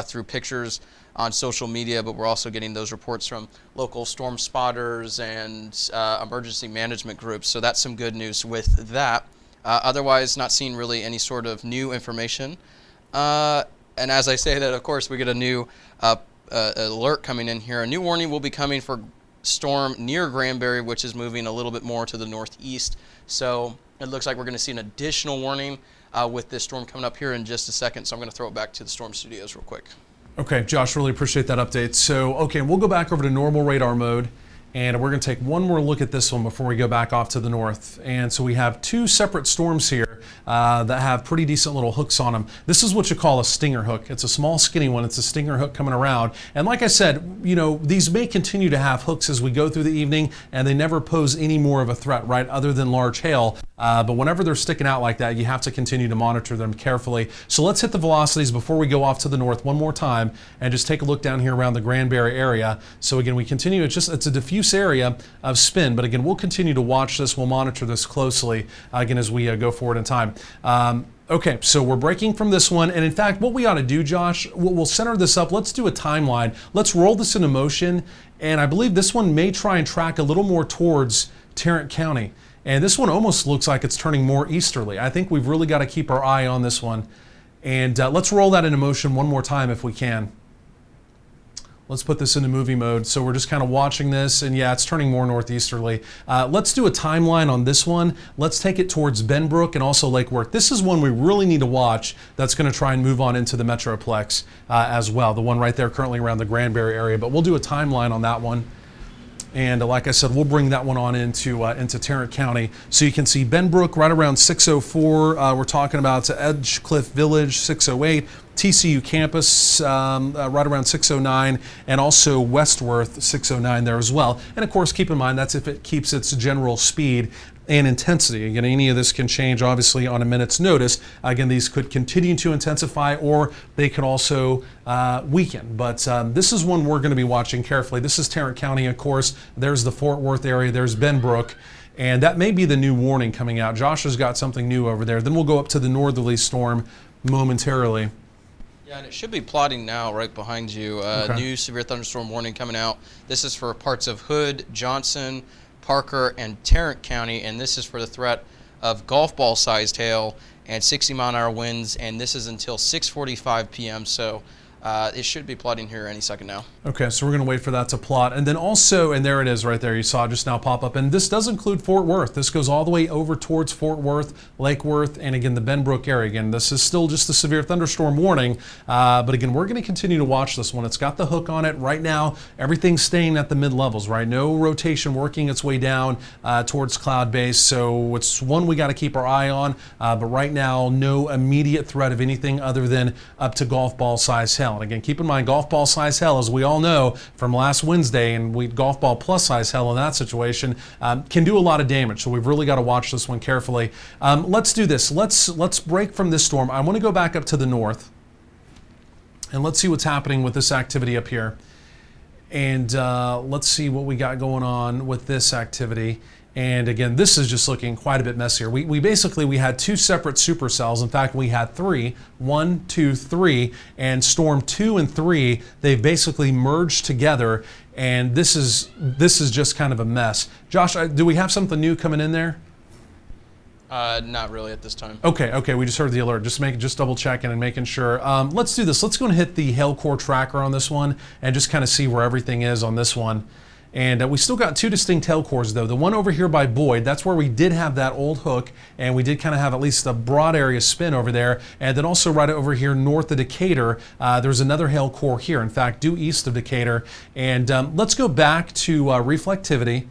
S3: through pictures on social media, but we're also getting those reports from local storm spotters and emergency management groups. So that's some good news with that. Otherwise, not seeing really any sort of new information. And as I say that, of course, we get a new alert coming in here. A new warning will be coming for storm near Granbury, which is moving a little bit more to the northeast. So it looks like we're going to see an additional warning with this storm coming up here in just a second. So I'm going to throw it back to the storm studios real quick.
S2: Okay, Josh, really appreciate that update. So, okay, we'll go back over to normal radar mode, and we're going to take one more look at this one before we go back off to the north. And so we have 2 separate storms here that have pretty decent little hooks on them. This is what you call a stinger hook. It's a small, skinny one. It's a stinger hook coming around. And like I said, you know, these may continue to have hooks as we go through the evening, and they never pose any more of a threat, right, other than large hail. But whenever they're sticking out like that, you have to continue to monitor them carefully. So let's hit the velocities before we go off to the north one more time and just take a look down here around the Granbury area. So again, we continue, it's a diffuse area of spin, but again, we'll continue to watch this, we'll monitor this closely again as we go forward in time. Okay, so we're breaking from this one, and in fact, what we ought to do, Josh, we'll center this up. Let's do a timeline. Let's roll this into motion, and I believe this one may try and track a little more towards Tarrant County. And this one almost looks like it's turning more easterly. I think we've really got to keep our eye on this one. And let's roll that into motion one more time if we can. Let's put this into movie mode. So we're just kind of watching this, and yeah, it's turning more northeasterly. Let's do a timeline on this one. Let's take it towards Benbrook and also Lake Worth. This is one we really need to watch that's going to try and move on into the Metroplex as well. The one right there currently around the Granbury area, but we'll do a timeline on that one. And like I said, we'll bring that one on into Tarrant County. So you can see Benbrook right around 604. We're talking about Edgecliff Village, 608. TCU campus right around 609, and also Westworth 609 there as well. And of course, keep in mind that's if it keeps its general speed and intensity. Again, any of this can change obviously on a minute's notice. Again, these could continue to intensify or they could also weaken. But this is one we're going to be watching carefully. This is Tarrant County, of course. There's the Fort Worth area. There's Benbrook. And that may be the new warning coming out. Josh has got something new over there. Then we'll go up to the northerly storm momentarily.
S3: Yeah, and it should be plotting now right behind you.
S2: Okay.
S3: New severe thunderstorm warning coming out. This is for parts of Hood, Johnson, Parker, and Tarrant County, and this is for the threat of golf ball sized hail and 60-mile-an-hour winds, and this is until 6:45 p.m. So it should be plotting here any second now.
S2: Okay, so we're going to wait for that to plot. And then also, and there it is right there, you saw just now pop up. And this does include Fort Worth. This goes all the way over towards Fort Worth, Lake Worth, and again, the Benbrook area. Again, this is still just a severe thunderstorm warning. But again, we're going to continue to watch this one. It's got the hook on it. Right now, everything's staying at the mid-levels, right? No rotation working its way down towards cloud base. So it's one we got to keep our eye on. But right now, no immediate threat of anything other than up to golf ball size hail. And again, keep in mind, golf ball size hail, as we all know from last Wednesday, and we golf ball plus size hail in that situation, can do a lot of damage. So we've really got to watch this one carefully. Let's do this. Let's break from this storm. I want to go back up to the north, and let's see what's happening with this activity up here. And let's see what we got going on with this activity. And again, this is just looking quite a bit messier. We basically had two separate supercells. In fact, we had three, 1, 2, 3, and storm 2 and 3, they've basically merged together. And this is just kind of a mess. Josh, do we have something new coming in there?
S3: Not really at this time.
S2: Okay, we just heard the alert. Just double checking and making sure. Let's do this. Let's go and hit the hail core tracker on this one and just kind of see where everything is on this one. And we still got two distinct hail cores though. The one over here by Boyd, that's where we did have that old hook, and we did kind of have at least a broad area spin over there. And then also right over here north of Decatur, there's another hail core here, in fact due east of Decatur. And let's go back to reflectivity.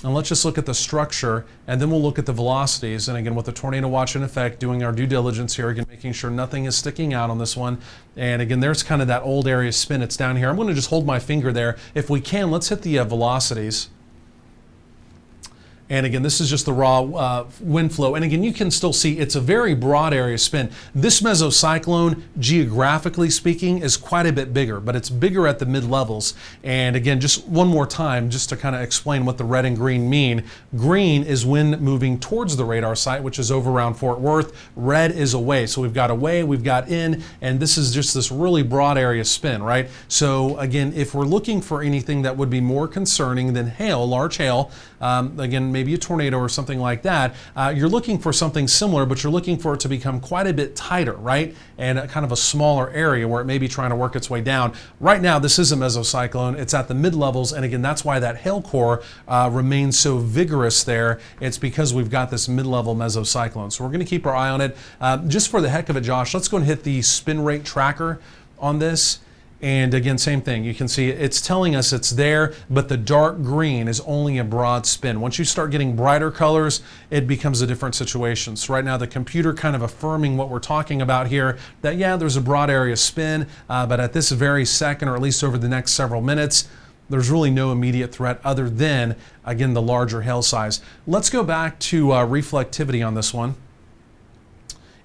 S2: And let's just look at the structure, and then we'll look at the velocities. And again, with the tornado watch in effect, doing our due diligence here, again, making sure nothing is sticking out on this one. And again, there's kind of that old area spin. It's down here. I'm going to just hold my finger there. If we can, let's hit the velocities. And again, this is just the raw wind flow. And again, you can still see it's a very broad area spin. This mesocyclone, geographically speaking, is quite a bit bigger, but it's bigger at the mid-levels. And again, just one more time, just to kind of explain what the red and green mean. Green is wind moving towards the radar site, which is over around Fort Worth. Red is away. So we've got away, we've got in, and this is just this really broad area spin, right? So again, if we're looking for anything that would be more concerning than hail, large hail, again, maybe a tornado or something like that, you're looking for something similar, but you're looking for it to become quite a bit tighter, right? And a kind of a smaller area where it may be trying to work its way down. Right now, this is a mesocyclone. It's at the mid-levels, and again, that's why that hail core remains so vigorous there. It's because we've got this mid-level mesocyclone. So we're going to keep our eye on it. Just for the heck of it, Josh, let's go and hit the spin rate tracker on this. And again, same thing. You can see it's telling us it's there, but the dark green is only a broad spin. Once you start getting brighter colors, it becomes a different situation. So right now, the computer kind of affirming what we're talking about here, that yeah, there's a broad area spin, but at this very second, or at least over the next several minutes, there's really no immediate threat other than, again, the larger hail size. Let's go back to reflectivity on this one.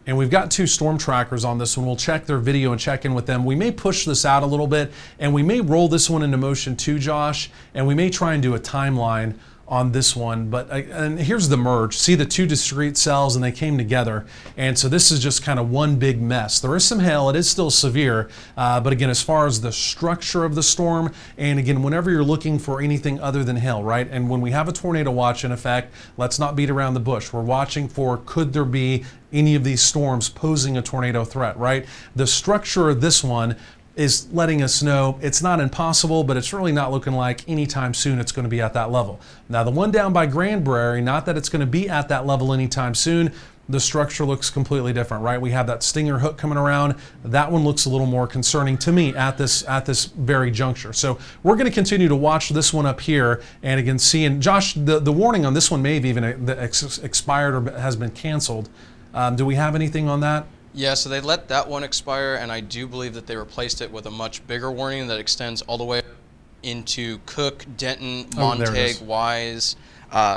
S2: And we've got two storm trackers on this one. We'll check their video and check in with them. We may push this out a little bit, and we may roll this one into motion too, Josh, and we may try and do a timeline on this one. But and here's the merge. See the two discrete cells, and they came together. And so this is just kind of one big mess. There is some hail. It is still severe. But again, as far as the structure of the storm, and again, whenever you're looking for anything other than hail, right? And when we have a tornado watch in effect, let's not beat around the bush. We're watching for, could there be any of these storms posing a tornado threat, right? The structure of this one is letting us know it's not impossible, but it's really not looking like anytime soon it's going to be at that level. Now, the one down by Granbury, not that it's going to be at that level anytime soon, the structure looks completely different, right? We have that stinger hook coming around. That one looks a little more concerning to me at this very juncture. So we're going to continue to watch this one up here, and again see. And Josh, the warning on this one may have even expired or has been canceled. Do we have anything on that?
S3: Yeah, so they let that one expire, and I do believe that they replaced it with a much bigger warning that extends all the way into Cook, Denton, Montague, Wise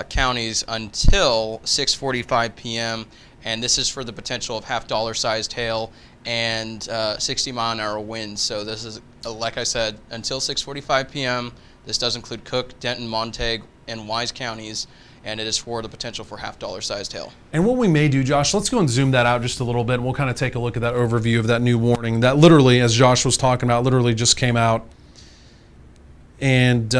S3: counties until 6:45 p.m. And this is for the potential of half-dollar sized hail and 60-mile-an-hour winds. So this is, like I said, until 6:45 p.m. This does include Cook, Denton, Montague, and Wise counties, and it is for the potential for half-dollar sized hail. And
S2: what we may do, Josh, let's go and zoom that out just a little bit, and we'll kind of take a look at that overview of that new warning that literally, as Josh was talking about, literally just came out. And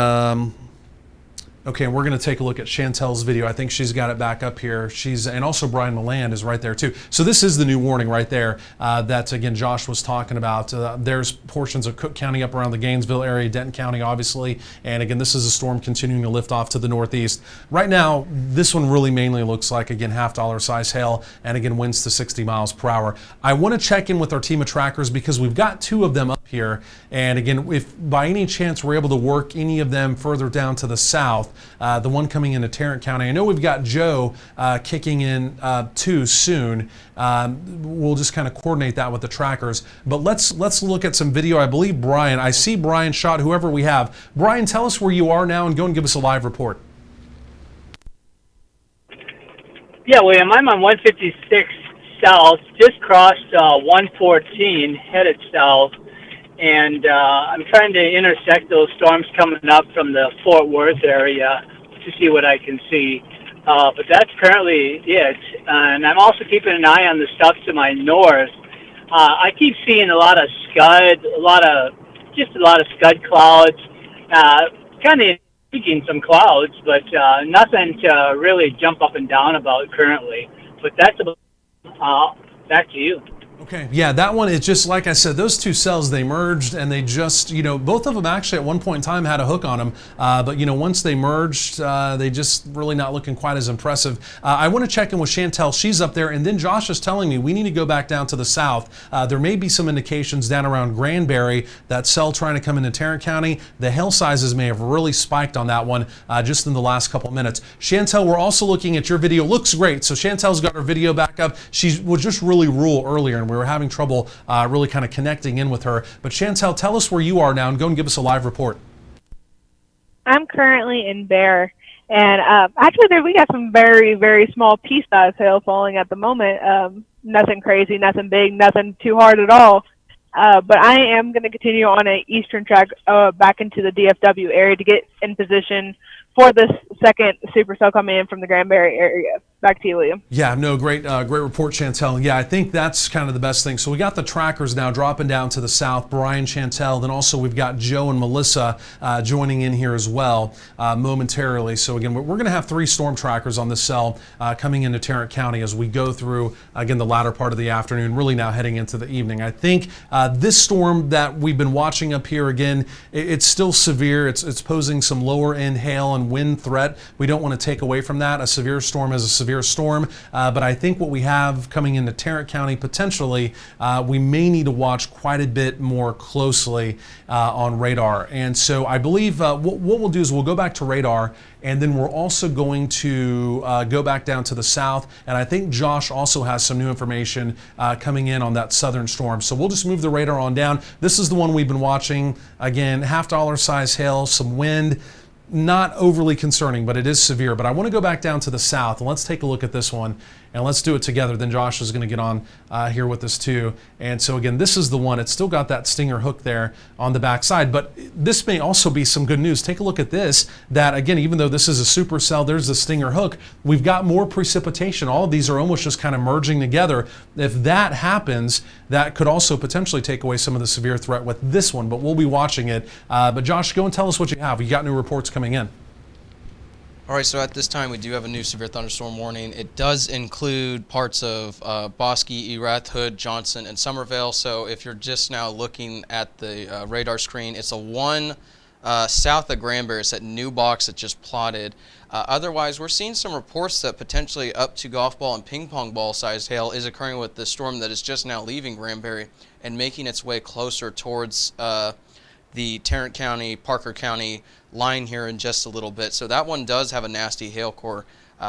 S2: okay, we're going to take a look at Chantel's video. I think she's got it back up here. And also Brian Milland is right there too. So this is the new warning right there that, again, Josh was talking about. There's portions of Cook County up around the Gainesville area, Denton County, obviously. And again, this is a storm continuing to lift off to the northeast. Right now, this one really mainly looks like, again, half-dollar size hail, and again, winds to 60 miles per hour. I want to check in with our team of trackers because we've got two of them up here. And again, if by any chance we're able to work any of them further down to the south, the one coming into Tarrant County. I know we've got Joe kicking in too soon. We'll just kind of coordinate that with the trackers. But let's look at some video. I believe Brian, I see Brian shot whoever we have. Brian, tell us where you are now and go and give us a live report.
S5: Yeah, William, I'm on 156 south, just crossed 114, headed south. And I'm trying to intersect those storms coming up from the Fort Worth area to see what I can see. But that's currently it. And I'm also keeping an eye on the stuff to my north. I keep seeing a lot of scud, a lot of scud clouds, kind of peaking some clouds, but nothing to really jump up and down about currently. But that's about, back to you.
S2: Okay, yeah, that one is just, like I said, those two cells, they merged and they just, both of them actually at one point in time had a hook on them. But, once they merged, they just really not looking quite as impressive. I want to check in with Chantel. She's up there. And then Josh is telling me we need to go back down to the south. There may be some indications down around Granbury, that cell trying to come into Tarrant County. The hail sizes may have really spiked on that one just in the last couple minutes. Chantel, we're also looking at your video. Looks great. So Chantel's got her video back up. She was just really rural earlier, and we were having trouble really kind of connecting in with her. But Chantel, tell us where you are now and go and give us a live report.
S4: I'm currently in Bear, and actually we got some very, very small pea-sized hail falling at the moment. Nothing crazy, nothing big, nothing too hard at all. But I am going to continue on an eastern track back into the DFW area to get in position for this second supercell coming in from the Granbury area. Back to you, William.
S2: Yeah, no, great report, Chantel. Yeah, I think that's kind of the best thing. So we got the trackers now dropping down to the south, Brian, Chantel, then also we've got Joe and Melissa joining in here as well momentarily. So again, we're going to have 3 storm trackers on this cell coming into Tarrant County as we go through, again, the latter part of the afternoon, really now heading into the evening. I think this storm that we've been watching up here, again, it's still severe. It's posing some lower end hail and wind threat. We don't want to take away from that. A severe storm is a severe storm, but I think what we have coming into Tarrant County potentially, we may need to watch quite a bit more closely on radar. And so I believe what we'll do is we'll go back to radar, and then we're also going to go back down to the south. And I think Josh also has some new information coming in on that southern storm. So we'll just move the radar on down. This is the one we've been watching. Again, half-dollar size hail, some wind. Not overly concerning, but it is severe. But I want to go back down to the south, and let's take a look at this one, and let's do it together. Then Josh is going to get on here with us too. And so again, this is the one. It's still got that stinger hook there on the back side, but this may also be some good news. Take a look at this, that again, even though this is a supercell, there's the stinger hook, we've got more precipitation. All of these are almost just kind of merging together. If that happens, that could also potentially take away some of the severe threat with this one, but we'll be watching it. But Josh, go and tell us what you have. You got new reports coming in.
S3: All right, so at this time we do have a new severe thunderstorm warning. It does include parts of Bosque, Erath, Hood, Johnson, and Somerville. So if you're just now looking at the radar screen, it's a 1 south of Granbury. It's that new box that just plotted. Otherwise, we're seeing some reports that potentially up to golf ball and ping pong ball sized hail is occurring with the storm that is just now leaving Granbury and making its way closer towards the Tarrant County, Parker County line here in just a little bit. So that one does have a nasty hail core.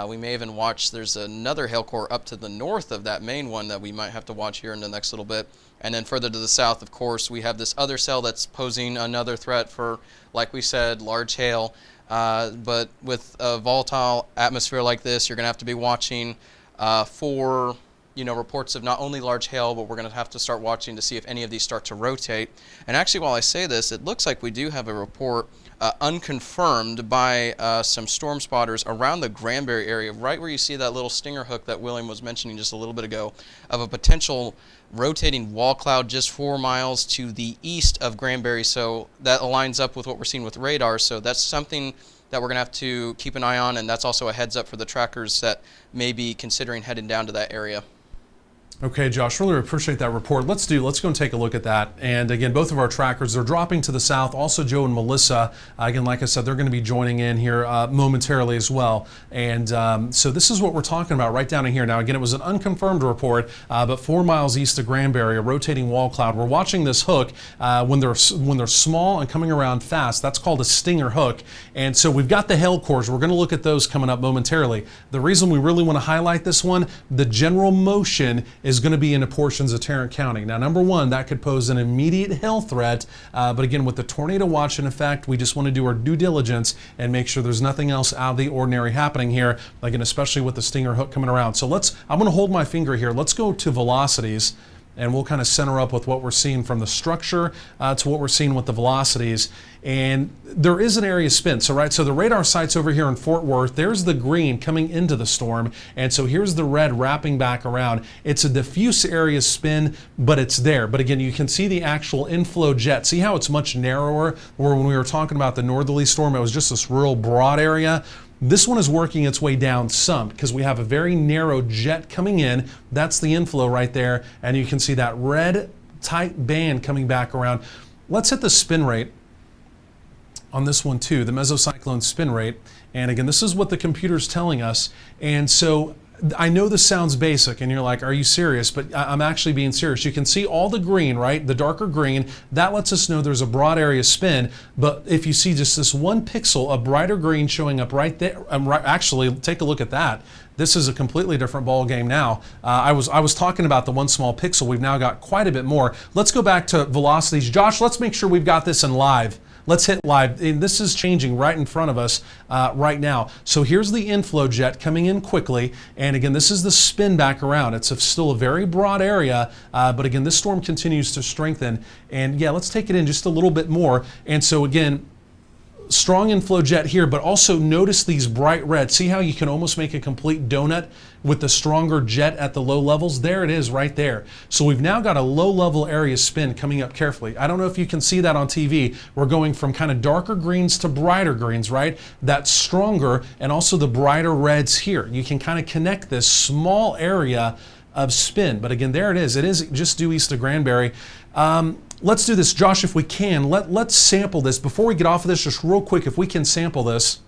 S3: We may even watch, there's another hail core up to the north of that main one that we might have to watch here in the next little bit. And then further to the south, of course, we have this other cell that's posing another threat for, like we said, large hail. But with a volatile atmosphere like this, you're going to have to be watching for reports of not only large hail, but we're going to have to start watching to see if any of these start to rotate. And actually, while I say this, it looks like we do have a report unconfirmed by some storm spotters around the Granbury area, right where you see that little stinger hook that William was mentioning just a little bit ago, of a potential rotating wall cloud just 4 miles to the east of Granbury. So that aligns up with what we're seeing with radar. So that's something that we're going to have to keep an eye on, and that's also a heads up for the trackers that may be considering heading down to that area.
S2: Okay, Josh, really appreciate that report. Let's go and take a look at that. And again, both of our trackers, they're dropping to the south. Also, Joe and Melissa, again, like I said, they're going to be joining in here momentarily as well. And so this is what we're talking about right down in here. Now, again, it was an unconfirmed report, but 4 miles east of Granbury, a rotating wall cloud. We're watching this hook when they're small and coming around fast. That's called a stinger hook. And so we've got the hail cores. We're going to look at those coming up momentarily. The reason we really want to highlight this one, the general motion is going to be into portions of Tarrant County. Now, number one, that could pose an immediate hail threat, but again, with the tornado watch in effect, we just want to do our due diligence and make sure there's nothing else out of the ordinary happening here, again, especially with the stinger hook coming around. So I'm going to hold my finger here. Let's go to velocities, and we'll kind of center up with what we're seeing from the structure to what we're seeing with the velocities. And there is an area spin. So the radar site's over here in Fort Worth. There's the green coming into the storm. And so here's the red wrapping back around. It's a diffuse area spin, but it's there. But again, you can see the actual inflow jet. See how it's much narrower, where when we were talking about the northerly storm, it was just this real broad area. This one is working its way down some because we have a very narrow jet coming in. That's the inflow right there. And you can see that red tight band coming back around. Let's hit the spin rate on this one too, the mesocyclone spin rate. And again, this is what the computer's telling us. And so I know this sounds basic and you're like, are you serious? But I'm actually being serious. You can see all the green, right? The darker green, that lets us know there's a broad area spin. But if you see just this one pixel of brighter green showing up right there, actually take a look at that. This is a completely different ball game now. I was talking about the one small pixel. We've now got quite a bit more. Let's go back to velocities. Josh, let's make sure we've got this in live. Let's hit live. And this is changing right in front of us right now. So here's the inflow jet coming in quickly. And again, this is the spin back around. It's still a very broad area, but again, this storm continues to strengthen. And yeah, let's take it in just a little bit more. And so again, strong inflow jet here, but also notice these bright reds. See how you can almost make a complete donut with the stronger jet at the low levels? There it is right there. So we've now got a low level area spin coming up carefully. I don't know if you can see that on TV. We're going from kind of darker greens to brighter greens, right? That's stronger, and also the brighter reds here. You can kind of connect this small area of spin. But again, there it is. It is just due east of Granbury. Let's do this, Josh, if we can. Let's sample this. Before we get off of this, just real quick, if we can sample this.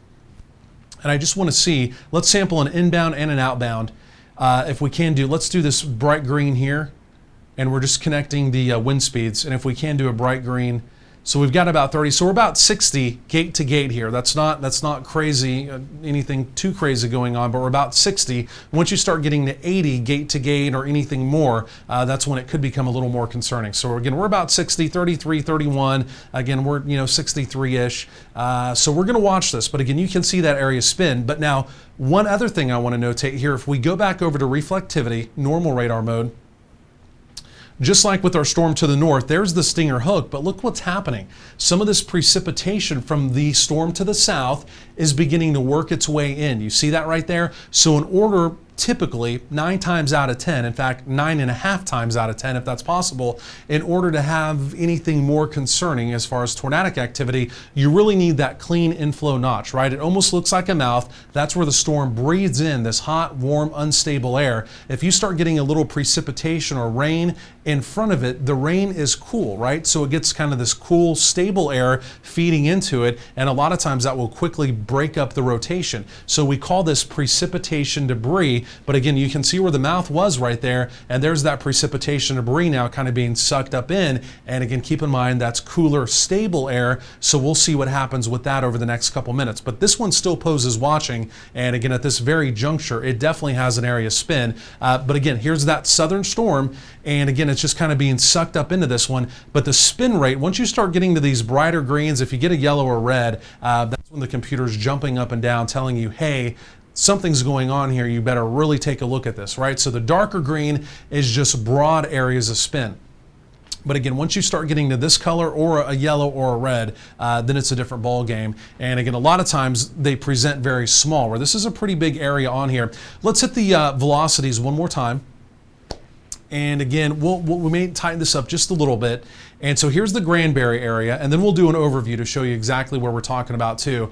S2: And I just want to see, let's sample an inbound and an outbound. If we can let's do this bright green here. And we're just connecting the wind speeds. And if we can do a bright green, so we've got about 30. So we're about 60 gate to gate here. That's not crazy, anything too crazy going on, but we're about 60. Once you start getting to 80 gate to gate or anything more, that's when it could become a little more concerning. So again, we're about 60, 33, 31. Again, we're 63-ish. So we're going to watch this. But again, you can see that area spin. But now, one other thing I want to notate here, if we go back over to reflectivity, normal radar mode, just like with our storm to the north, there's the stinger hook, but look what's happening. Some of this precipitation from the storm to the south is beginning to work its way in. You see that right there? So in order typically 9 times out of 10, in fact 9.5 times out of 10 if that's possible, in order to have anything more concerning as far as tornadic activity, you really need that clean inflow notch, right? It almost looks like a mouth. That's where the storm breathes in this hot, warm, unstable air. If you start getting a little precipitation or rain in front of it, the rain is cool, right? So it gets kind of this cool, stable air feeding into it, and a lot of times that will quickly break up the rotation. So we call this precipitation debris. But again, you can see where the mouth was right there, and there's that precipitation debris now kind of being sucked up in. And again, keep in mind that's cooler, stable air, so we'll see what happens with that over the next couple minutes. But this one still poses watching, and again, at this very juncture, it definitely has an area spin. But again, here's that southern storm, and again, it's just kind of being sucked up into this one. But the spin rate, once you start getting to these brighter greens, if you get a yellow or red, that's when the computer's jumping up and down telling you, hey, something's going on here, you better really take a look at this, right? So the darker green is just broad areas of spin. But again, once you start getting to this color or a yellow or a red, then it's a different ball game. And again, a lot of times they present very small, where this is a pretty big area on here. Let's hit the velocities one more time. And again, we may tighten this up just a little bit. And so here's the Granbury area, and then we'll do an overview to show you exactly where we're talking about too.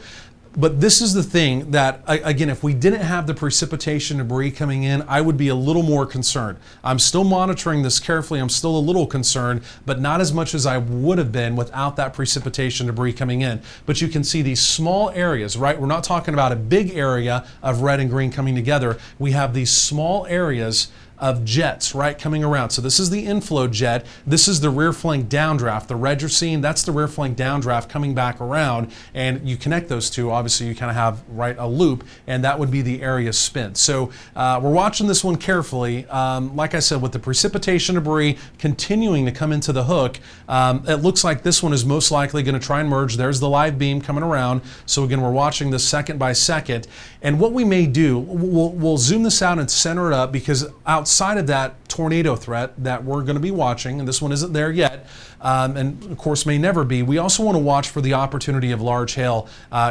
S2: But this is the thing that, again, if we didn't have the precipitation debris coming in, I would be a little more concerned. I'm still monitoring this carefully. I'm still a little concerned, but not as much as I would have been without that precipitation debris coming in. But you can see these small areas, right? We're not talking about a big area of red and green coming together. We have these small areas of jets, right, coming around. So this is the inflow jet. This is the rear flank downdraft. The red you're seeing, that's the rear flank downdraft coming back around, and you connect those two. Obviously, you kind of have, right, a loop, and that would be the area spin. So we're watching this one carefully. Like I said, with the precipitation debris continuing to come into the hook, it looks like this one is most likely going to try and merge. There's the live beam coming around. So again, we're watching this second by second. And what we may do, we'll zoom this out and center it up, because outside of that tornado threat that we're going to be watching, and this one isn't there yet, and of course may never be, we also want to watch for the opportunity of large hail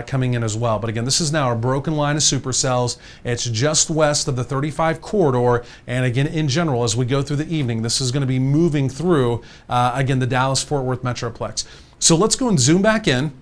S2: coming in as well. But again, this is now a broken line of supercells. It's just west of the 35 corridor, and again, in general, as we go through the evening, this is going to be moving through, again, the Dallas-Fort Worth Metroplex. So let's go and zoom back in.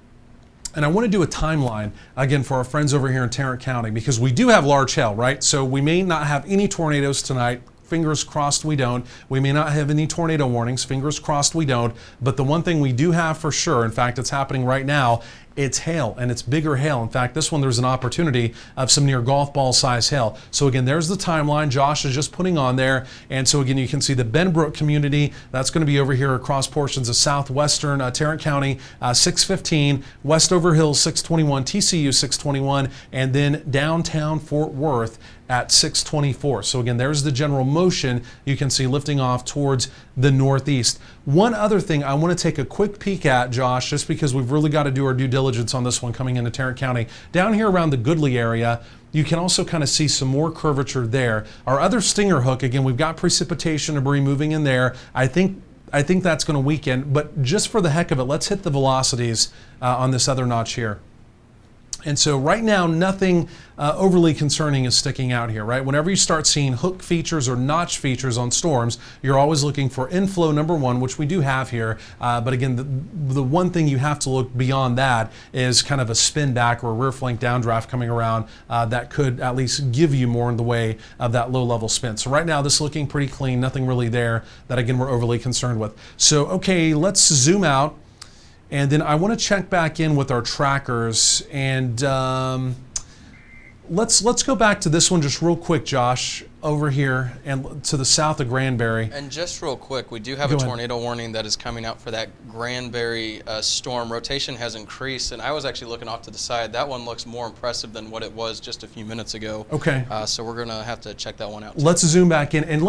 S2: And I want to do a timeline, again, for our friends over here in Tarrant County, because we do have large hail, right? So we may not have any tornadoes tonight. Fingers crossed we don't. We may not have any tornado warnings. Fingers crossed we don't. But the one thing we do have for sure, in fact, it's happening right now, it's hail, and it's bigger hail. In fact, this one, there's an opportunity of some near golf ball size hail. So again, there's the timeline Josh is just putting on there. And so again, you can see the Benbrook community. That's going to be over here across portions of southwestern Tarrant County, 615, Westover Hills 621, TCU 621, and then downtown Fort Worth at 624. So again, there's the general motion you can see lifting off towards the northeast. One other thing I want to take a quick peek at, Josh, just because we've really got to do our due diligence on this one coming into Tarrant County. Down here around the Goodley area, you can also kind of see some more curvature there. Our other stinger hook, again, we've got precipitation debris moving in there. I think that's going to weaken, but just for the heck of it, let's hit the velocities on this other notch here. And so right now, nothing overly concerning is sticking out here, right? Whenever you start seeing hook features or notch features on storms, you're always looking for inflow number one, which we do have here. But again, the one thing you have to look beyond that is kind of a spin back or a rear flank downdraft coming around that could at least give you more in the way of that low level spin. So right now, this is looking pretty clean, nothing really there that, again, we're overly concerned with. So, okay, let's zoom out. And then I want to check back in with our trackers, and let's go back to this one just real quick, Josh, over here and to the south of Granbury.
S3: And just real quick, we do have a tornado warning that is coming out for that Granbury storm. Rotation has increased, and I was actually looking off to the side. That one looks more impressive than what it was just a few minutes ago.
S2: Okay.
S3: So we're going to have to check that one out too.
S2: Let's zoom back in, and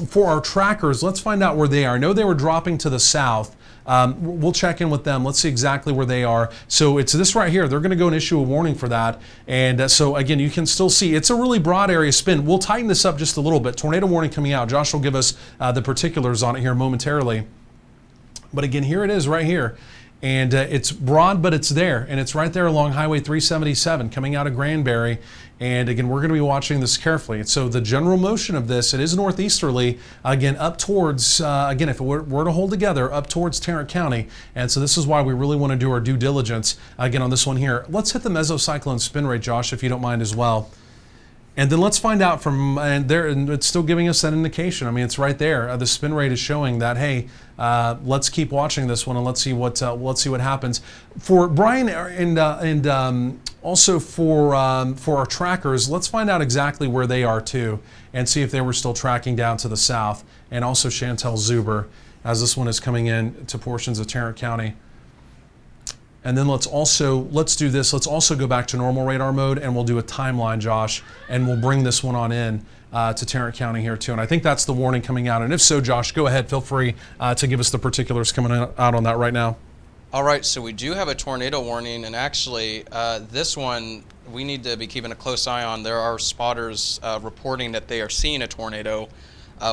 S2: for our trackers, let's find out where they are. I know they were dropping to the south. We'll check in with them. Let's see exactly where they are. So it's this right here. They're going to go and issue a warning for that. And so again, you can still see it's a really broad area spin. We'll tighten this up just a little bit. Tornado warning coming out. Josh will give us the particulars on it here momentarily. But again, here it is right here. And it's broad, but it's there, and it's right there along Highway 377 coming out of Granbury. And again, we're going to be watching this carefully. And so the general motion of this, it is northeasterly, again, up towards, again, if it were to hold together, up towards Tarrant County. And so this is why we really want to do our due diligence, again, on this one here. Let's hit the mesocyclone spin rate, Josh, if you don't mind as well. And then let's find out from, and it's still giving us that indication. I mean, it's right there. The spin rate is showing that, hey, let's keep watching this one and let's see what happens. For Brian and also for our trackers, let's find out exactly where they are too, and see if they were still tracking down to the south. And also Chantel Zuber, as this one is coming in to portions of Tarrant County. And then let's do this. Let's also go back to normal radar mode, and we'll do a timeline, Josh, and we'll bring this one on in to Tarrant County here too. And I think that's the warning coming out. And if so, Josh, go ahead. Feel free to give us the particulars coming out on that right now.
S3: All right, so we do have a tornado warning, and actually this one we need to be keeping a close eye on. There are spotters reporting that they are seeing a tornado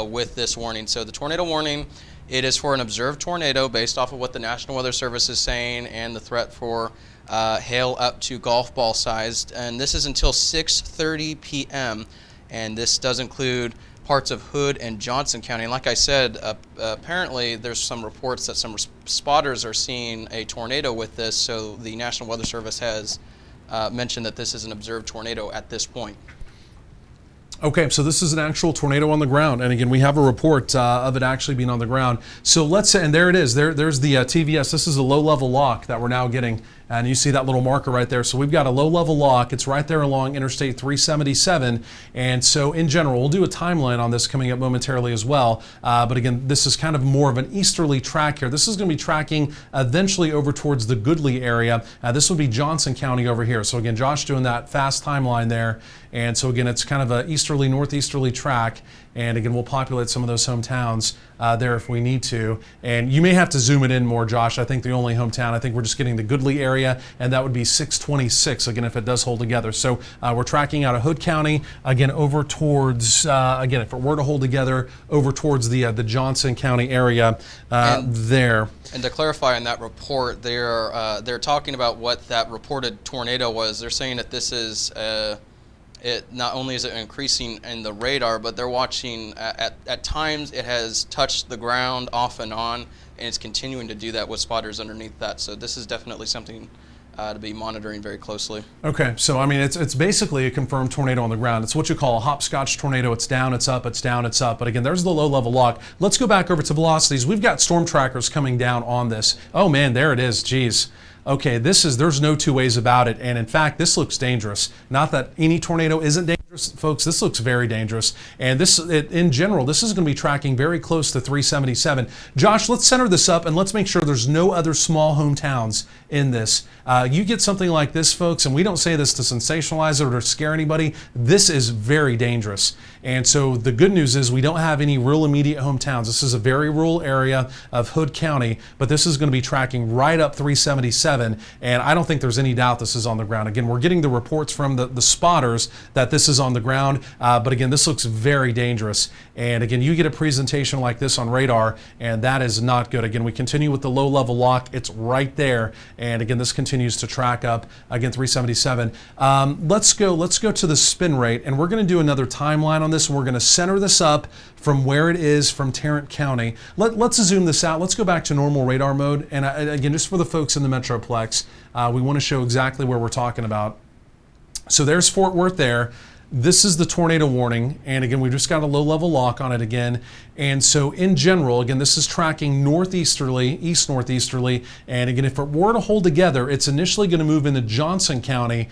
S3: with this warning. So the tornado warning, it is for an observed tornado based off of what the National Weather Service is saying and the threat for hail up to golf ball sized. And this is until 6:30 p.m. And this does include parts of Hood and Johnson County. And like I said, apparently there's some reports that some spotters are seeing a tornado with this. So the National Weather Service has mentioned that this is an observed tornado at this point.
S2: Okay, so this is an actual tornado on the ground, and again, we have a report of it actually being on the ground. So let's say, and there it is. There's the TVS. This is a low-level lock that we're now getting, and you see that little marker right there. So we've got a low-level lock. It's right there along Interstate 377, and so in general, we'll do a timeline on this coming up momentarily as well. But again, this is kind of more of an easterly track here. This is going to be tracking eventually over towards the Goodley area. This would be Johnson County over here. So again, Josh doing that fast timeline there. And so again, it's kind of a easterly, northeasterly track. And again, we'll populate some of those hometowns there if we need to. And you may have to zoom it in more, Josh. I think the only hometown, I think we're just getting the Goodley area, and that would be 626, again, if it does hold together. So we're tracking out of Hood County, again, over towards, again, if it were to hold together, over towards the Johnson County area there.
S3: And to clarify on that report, they're talking about what that reported tornado was. They're saying that this is it not only is it increasing in the radar, but they're watching at times it has touched the ground off and on, and it's continuing to do that with spotters underneath that. So this is definitely something to be monitoring very closely.
S2: Okay, so I mean it's basically a confirmed tornado on the ground. It's what you call a hopscotch tornado. It's down, it's up, it's down, it's up. But again, there's the low level lock. Let's go back over to velocities. We've got storm trackers coming down on this. Oh man, there it is. Geez. Okay, there's no two ways about it. And in fact, this looks dangerous. Not that any tornado isn't dangerous, folks. This looks very dangerous. And in general, this is going to be tracking very close to 377. Josh, let's center this up and let's make sure there's no other small hometowns in this. You get something like this, folks, and we don't say this to sensationalize it or to scare anybody. This is very dangerous. And so the good news is we don't have any real immediate hometowns. This is a very rural area of Hood County, but this is going to be tracking right up 377, and I don't think there's any doubt this is on the ground. Again, we're getting the reports from the spotters that this is on the ground, but again, this looks very dangerous. And again, you get a presentation like this on radar, and that is not good. Again, we continue with the low-level lock. It's right there, and again, this continues to track up, again, 377. Let's go to the spin rate, and we're going to do another timeline on this, and we're going to center this up from where it is from Tarrant County. Let's zoom this out. Let's go back to normal radar mode. And again, just for the folks in the Metroplex, we want to show exactly where we're talking about. So there's Fort Worth there. This is the tornado warning. And again, we've just got a low level lock on it again. And so in general, again, this is tracking northeasterly, east northeasterly. And again, if it were to hold together, it's initially going to move into Johnson County.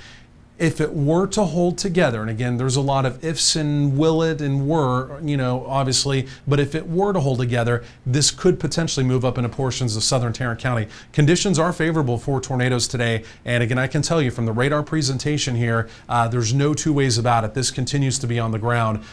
S2: If it were to hold together, and again, there's a lot of ifs and will it and were, obviously, but if it were to hold together, this could potentially move up into portions of southern Tarrant County. Conditions are favorable for tornadoes today, and again, I can tell you from the radar presentation here, there's no two ways about it. This continues to be on the ground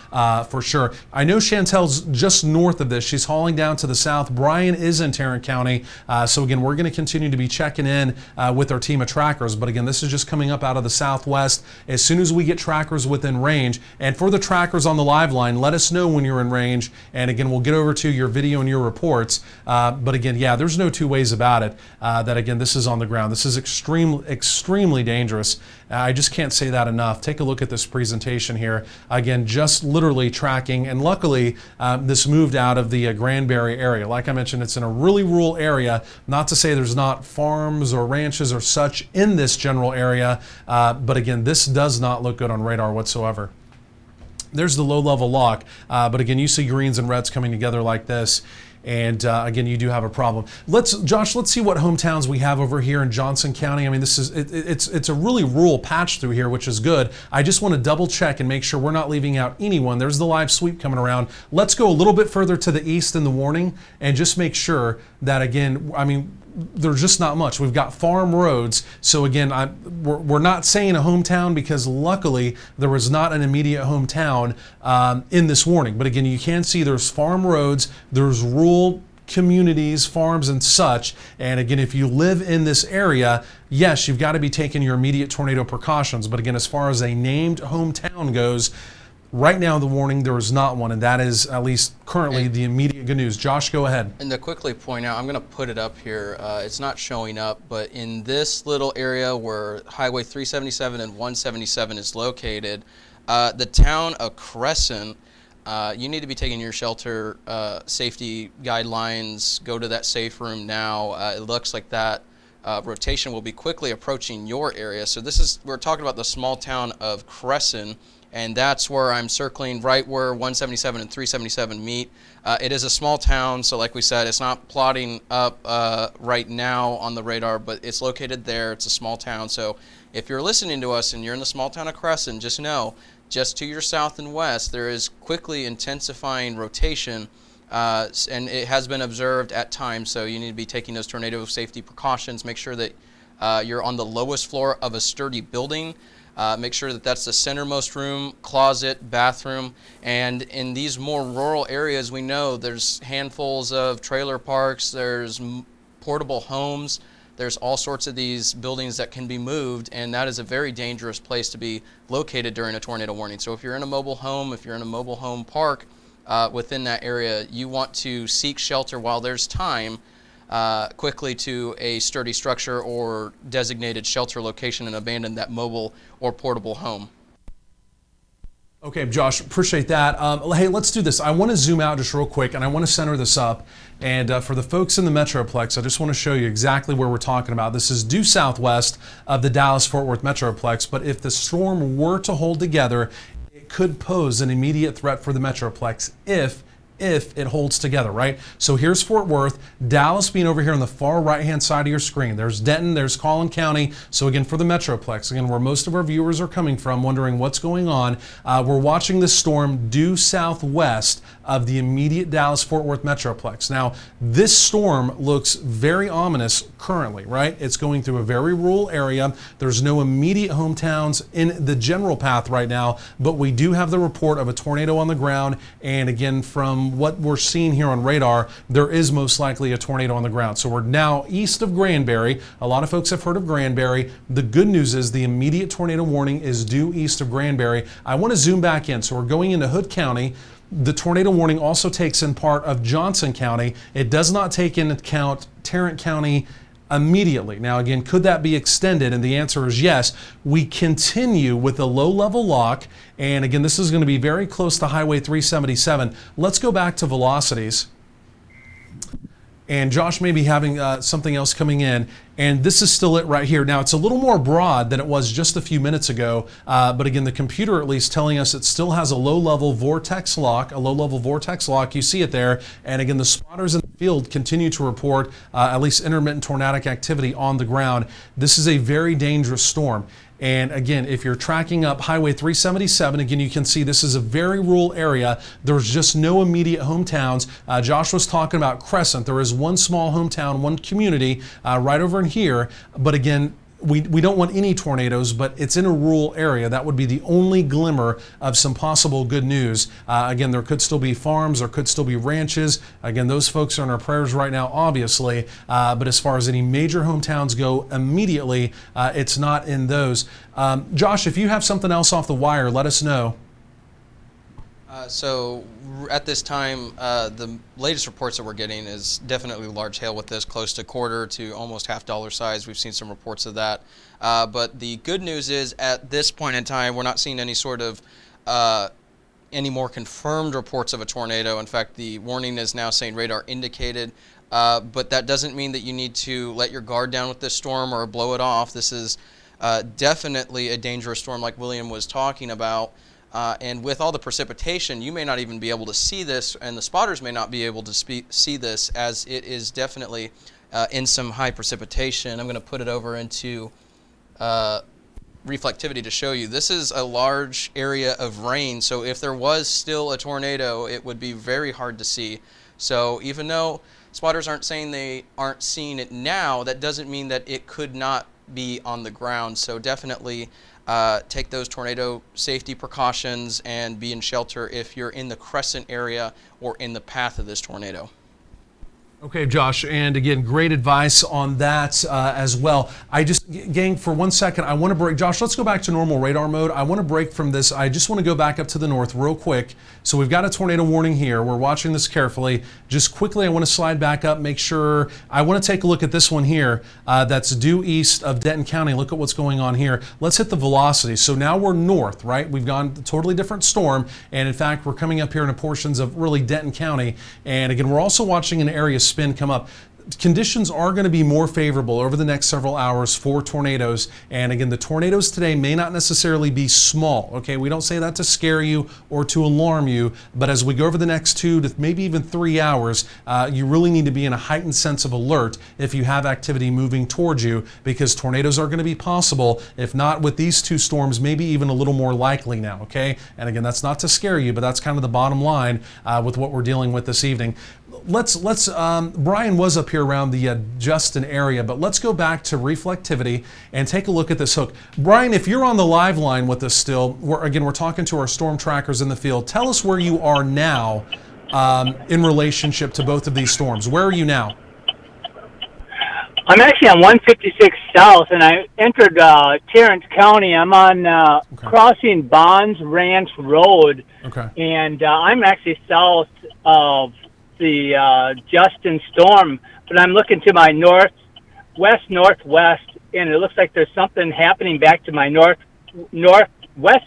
S2: for sure. I know Chantel's just north of this. She's hauling down to the south. Brian is in Tarrant County, so again, we're going to continue to be checking in with our team of trackers, but again, this is just coming up out of the southwest. west. As soon as we get trackers within range, and for the trackers on the live line, let us know when you're in range. And again, we'll get over to your video and your reports. But again, yeah, there's no two ways about it. That again, this is on the ground. This is extremely dangerous. I just can't say that enough. Take a look at this presentation here. Again, just literally tracking, and luckily this moved out of the Granbury area. Like I mentioned, it's in a really rural area. Not to say there's not farms or ranches or such in this general area, but again, this does not look good on radar whatsoever. There's the low-level lock, but again, you see greens and reds coming together like this. And again, you do have a problem. Josh, let's see what hometowns we have over here in Johnson County. I mean, this is it's a really rural patch through here, which is good. I just want to double check and make sure we're not leaving out anyone. There's the live sweep coming around. Let's go a little bit further to the east in the warning and just make sure that, again, I mean, there's just not much. We've got farm roads. So again, we're not saying a hometown because luckily there was not an immediate hometown in this warning. But again, you can see there's farm roads, there's rural communities, farms and such. And again, if you live in this area, yes, you've got to be taking your immediate tornado precautions. But again, as far as a named hometown goes, right now, the warning, there is not one, and that is at least currently the immediate good news. Josh, go ahead.
S3: And to quickly point out, I'm going to put it up here. It's not showing up, but in this little area where Highway 377 and 177 is located, the town of Crescent, you need to be taking your shelter safety guidelines. Go to that safe room now. It looks like that rotation will be quickly approaching your area. So we're talking about the small town of Crescent. And that's where I'm circling, right where 177 and 377 meet. It is a small town, so like we said, it's not plotting up right now on the radar, but it's located there. It's a small town. So if you're listening to us and you're in the small town of Crescent, just know, just to your south and west, there is quickly intensifying rotation, and it has been observed at times. So you need to be taking those tornado safety precautions. Make sure that you're on the lowest floor of a sturdy building. Make sure that that's the centermost room, closet, bathroom. And in these more rural areas, we know there's handfuls of trailer parks, there's portable homes, there's all sorts of these buildings that can be moved, and that is a very dangerous place to be located during a tornado warning. So if you're in a mobile home, if you're in a mobile home park within that area, you want to seek shelter while there's time, quickly to a sturdy structure or designated shelter location and abandon that mobile or portable home.
S2: Okay, Josh, appreciate that. Hey, let's do this. I want to zoom out just real quick, and I want to center this up. And for the folks in the Metroplex, I just want to show you exactly where we're talking about. This is due southwest of the Dallas-Fort Worth Metroplex, but if the storm were to hold together, it could pose an immediate threat for the Metroplex if it holds together, right? So here's Fort Worth, Dallas being over here on the far right-hand side of your screen. There's Denton, there's Collin County. So again, for the Metroplex, again, where most of our viewers are coming from, wondering what's going on, we're watching this storm due southwest of the immediate Dallas-Fort Worth Metroplex. Now, this storm looks very ominous currently, right? It's going through a very rural area. There's no immediate hometowns in the general path right now, but we do have the report of a tornado on the ground. And again, from what we're seeing here on radar, there is most likely a tornado on the ground. So we're now east of Granbury. A lot of folks have heard of Granbury. The good news is the immediate tornado warning is due east of Granbury. I want to zoom back in. So we're going into Hood County. The tornado warning also takes in part of Johnson County. It does not take into account Tarrant County immediately. Now again, could that be extended? And the answer is yes. We continue with a low-level lock, and again, this is going to be very close to Highway 377. Let's go back to velocities. And Josh may be having something else coming in, and this is still it right here. Now, it's a little more broad than it was just a few minutes ago, but again, the computer at least telling us it still has a low-level vortex lock, You see it there, and again, the spotters in the field continue to report at least intermittent tornadic activity on the ground. This is a very dangerous storm. And again, if you're tracking up Highway 377, again, you can see this is a very rural area. There's just no immediate hometowns. Josh was talking about Crescent. There is one small hometown, one community right over in here. But again, we don't want any tornadoes, but it's in a rural area. That would be the only glimmer of some possible good news. Again, there could still be farms, there could still be ranches. Again, those folks are in our prayers right now, obviously. But as far as any major hometowns go immediately, it's not in those. Josh, if you have something else off the wire, let us know.
S3: So at this time, the latest reports that we're getting is definitely large hail with this, close to quarter to almost $half size. We've seen some reports of that. But the good news is at this point in time, we're not seeing any sort of any more confirmed reports of a tornado. In fact, the warning is now saying radar indicated. But that doesn't mean that you need to let your guard down with this storm or blow it off. This is definitely a dangerous storm like William was talking about. And with all the precipitation, you may not even be able to see this, and the spotters may not be able to see this, as it is definitely in some high precipitation. I'm going to put it over into reflectivity to show you. This is a large area of rain, so if there was still a tornado, it would be very hard to see. So even though spotters aren't saying they aren't seeing it now, that doesn't mean that it could not be on the ground. So definitely take those tornado safety precautions and be in shelter if you're in the crescent area or in the path of this tornado.
S2: Okay, Josh, and again, great advice on that as well. Gang, for 1 second, I want to break. Josh, let's go back to normal radar mode. I want to break from this. I just want to go back up to the north real quick. So we've got a tornado warning here. We're watching this carefully. Just quickly, I want to slide back up, make sure. I want to take a look at this one here that's due east of Denton County. Look at what's going on here. Let's hit the velocity. So now we're north, right? We've gone a totally different storm. And in fact, we're coming up here into portions of really Denton County. And again, we're also watching an area spin come up. Conditions are going to be more favorable over the next several hours for tornadoes. And again, the tornadoes today may not necessarily be small. Okay, we don't say that to scare you or to alarm you, but as we go over the next 2 to maybe even 3 hours, you really need to be in a heightened sense of alert if you have activity moving towards you, because tornadoes are going to be possible. If not with these 2 storms, maybe even a little more likely now. Okay, and again, that's not to scare you, but that's kind of the bottom line with what we're dealing with this evening. Brian was up here around the Justin area, but let's go back to reflectivity and take a look at this hook. Brian, if you're on the live line with us still, we're talking to our storm trackers in the field. Tell us where you are now in relationship to both of these storms. Where are you now?
S5: I'm actually on 156 South, and I entered Tarrant County. I'm on crossing Bonds Ranch Road, and I'm actually south of the Justin storm, but I'm looking to my northwest, and it looks like there's something happening back to my northwest.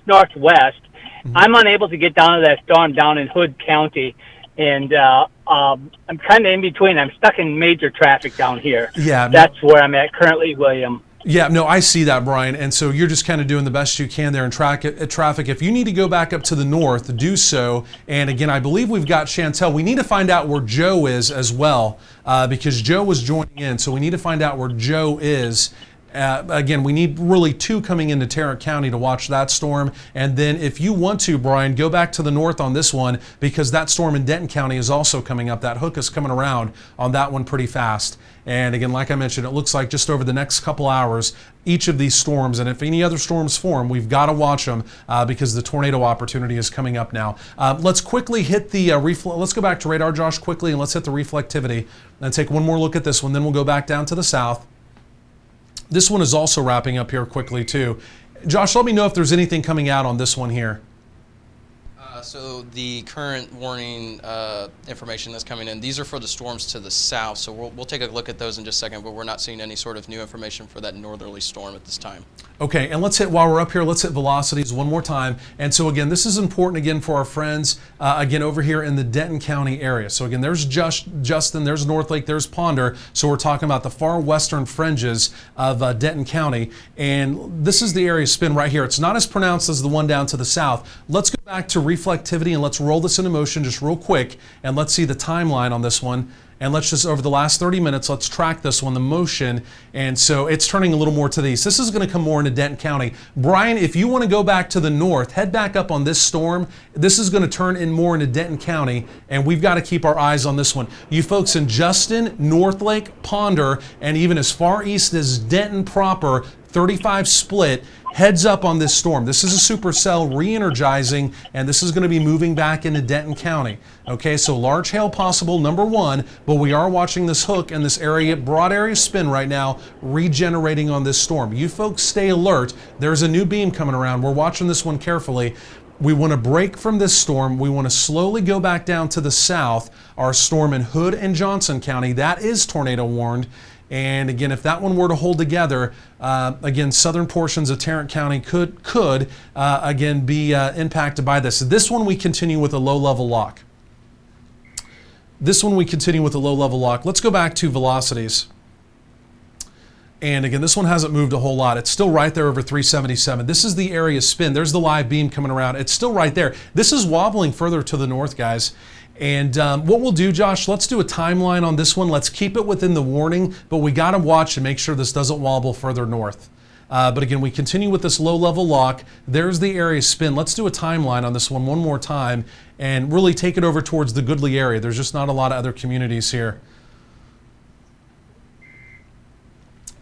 S5: Mm-hmm. I'm unable to get down to that storm down in Hood County, and I'm kind of in between. I'm stuck in major traffic down here.
S2: Yeah,
S5: that's where I'm at currently, William.
S2: Yeah, no, I see that, Brian. And so you're just kind of doing the best you can there in traffic. If you need to go back up to the north, do so. And again, I believe we've got Chantel. We need to find out where Joe is as well, because Joe was joining in. So we need to find out where Joe is. Again, we need really 2 coming into Tarrant County to watch that storm. And then if you want to, Brian, go back to the north on this one, because that storm in Denton County is also coming up. That hook is coming around on that one pretty fast. And again, like I mentioned, it looks like just over the next couple hours, each of these storms, and if any other storms form, we've got to watch them because the tornado opportunity is coming up now. Let's quickly hit the let's go back to radar, Josh, quickly, and let's hit the reflectivity and take one more look at this one. Then we'll go back down to the south. This one is also wrapping up here quickly too. Josh, let me know if there's anything coming out on this one here.
S3: So the current warning information that's coming in, these are for the storms to the south, so we'll take a look at those in just a second, but we're not seeing any sort of new information for that northerly storm at this time. Okay, and while we're up here, let's hit velocities one more time. And so again, this is important again for our friends, again, over here in the Denton County area. So again, there's Justin, there's Northlake, there's Ponder. So we're talking about the far western fringes of Denton County. And this is the area spin right here. It's not as pronounced as the one down to the south. Let's go back to reflectivity and let's roll this into motion just real quick. And let's see the timeline on this one. And let's just, over the last 30 minutes, let's track this one, the motion. And so it's turning a little more to the east. This is going to come more into Denton County. Brian, if you want to go back to the north, head back up on this storm. This is going to turn in more into Denton County, and we've got to keep our eyes on this one. You folks in Justin, Northlake, Ponder, and even as far east as Denton proper,
S2: 35 split, heads up on this storm. This is a supercell re-energizing, and this is going to be moving back into Denton County. Okay, so large hail possible, number one, but we are watching this hook and this area, broad area spin right now, regenerating on this storm. You folks stay alert. There's a new beam coming around. We're watching this one carefully. We want to break from this storm. We want to slowly go back down to the south. Our storm in Hood and Johnson County, that is tornado warned. And again, if that one were to hold together, again, southern portions of Tarrant County could again be impacted by this. This one we continue with a low-level lock. This one we continue with a low-level lock. Let's go back to velocities. And again, this one hasn't moved a whole lot. It's still right there over 377. This is the area spin. There's the live beam coming around. It's still right there. This is wobbling further to the north, guys. And what we'll do, Josh, let's do a timeline on this one. Let's keep it within the warning, but we got to watch and make sure this doesn't wobble further north. But again, we continue with this low-level lock. There's the area spin. Let's do a timeline on this one more time and really take it over towards the Goodley area. There's just not a lot of other communities here.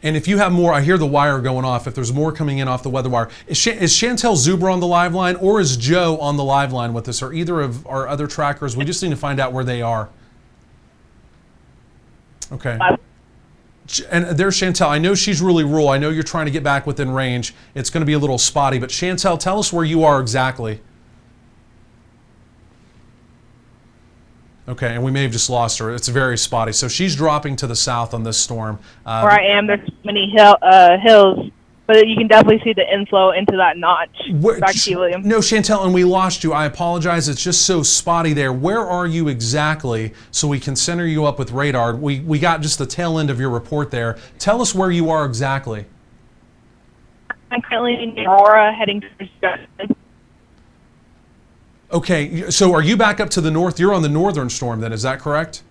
S2: And if you have more, I hear the wire going off. If there's more coming in off the weather wire. Is Chantel Zuber on the live line, or is Joe on the live line with us, or either of our other trackers? We just need to find out where they are. Okay. And there's Chantel. I know she's really rural. I know you're trying to get back within range. It's going to be a little spotty, but Chantel, tell us where you are exactly. Okay, and we may have just lost her. It's very spotty. So she's dropping to the south on this storm.
S4: Where I am, there's many hills, but you can definitely see the inflow into that notch. Back to you, William.
S2: No, Chantel, and we lost you. I apologize. It's just so spotty there. Where are you exactly so we can center you up with radar? We got just the tail end of your report there. Tell us where you are exactly.
S4: I'm currently in Aurora, heading towards Justin.
S2: Okay, so are you back up to the north? You're on the northern storm then, is that correct?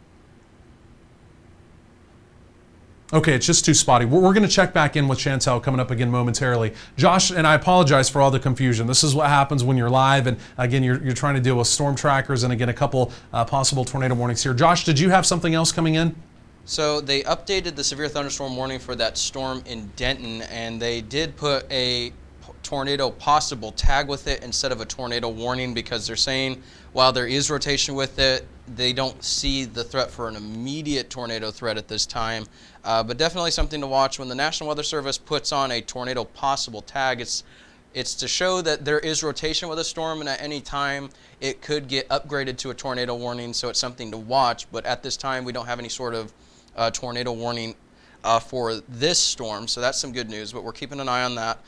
S2: Okay, it's just too spotty. We're going to check back in with Chantel coming up again momentarily. Josh, and I apologize for all the confusion. This is what happens when you're live, and again, you're trying to deal with storm trackers, and again, a couple possible tornado warnings here. Josh, did you have something else coming in?
S3: So they updated the severe thunderstorm warning for that storm in Denton, and they did put a tornado possible tag with it instead of a tornado warning, because they're saying while there is rotation with it, they don't see the threat for an immediate tornado threat at this time. But definitely something to watch. When the National Weather Service puts on a tornado possible tag, it's to show that there is rotation with a storm, and at any time it could get upgraded to a tornado warning, so it's something to watch. But at this time, we don't have any sort of tornado warning for this storm, so that's some good news, but we're keeping an eye on that.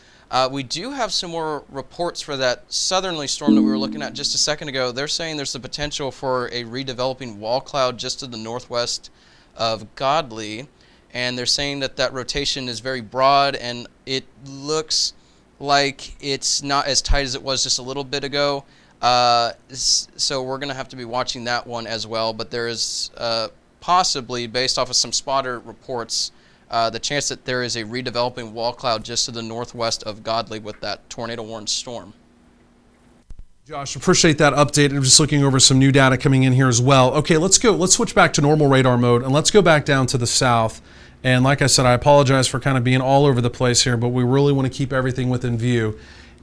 S3: We do have some more reports for that southerly storm that we were looking at just a second ago. They're saying there's the potential for a redeveloping wall cloud just to the northwest of Godley, and they're saying that that rotation is very broad, and it looks like it's not as tight as it was just a little bit ago. So we're going to have to be watching that one as well, but there is possibly, based off of some spotter reports, the chance that there is a redeveloping wall cloud just to the northwest of Godley with that tornado-warned storm.
S2: Josh, appreciate that update. I'm just looking over some new data coming in here as well. Okay, let's go. Let's switch back to normal radar mode, and let's go back down to the south. And like I said, I apologize for kind of being all over the place here, but we really want to keep everything within view.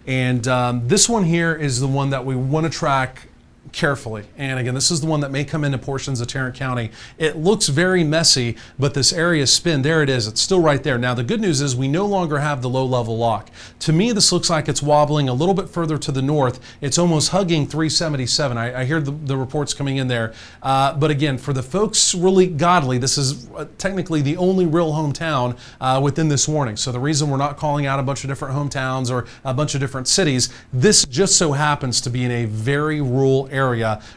S2: And this one here is the one that we want to track carefully. And again, this is the one that may come into portions of Tarrant County. It looks very messy, but this area spin, there it is. It's still right there. Now, the good news is we no longer have the low-level lock. To me, this looks like it's wobbling a little bit further to the north. It's almost hugging 377. I hear the reports coming in there. But again, for the folks really Godly, this is technically the only real hometown within this warning. So the reason we're not calling out a bunch of different hometowns or a bunch of different cities, this just so happens to be in a very rural area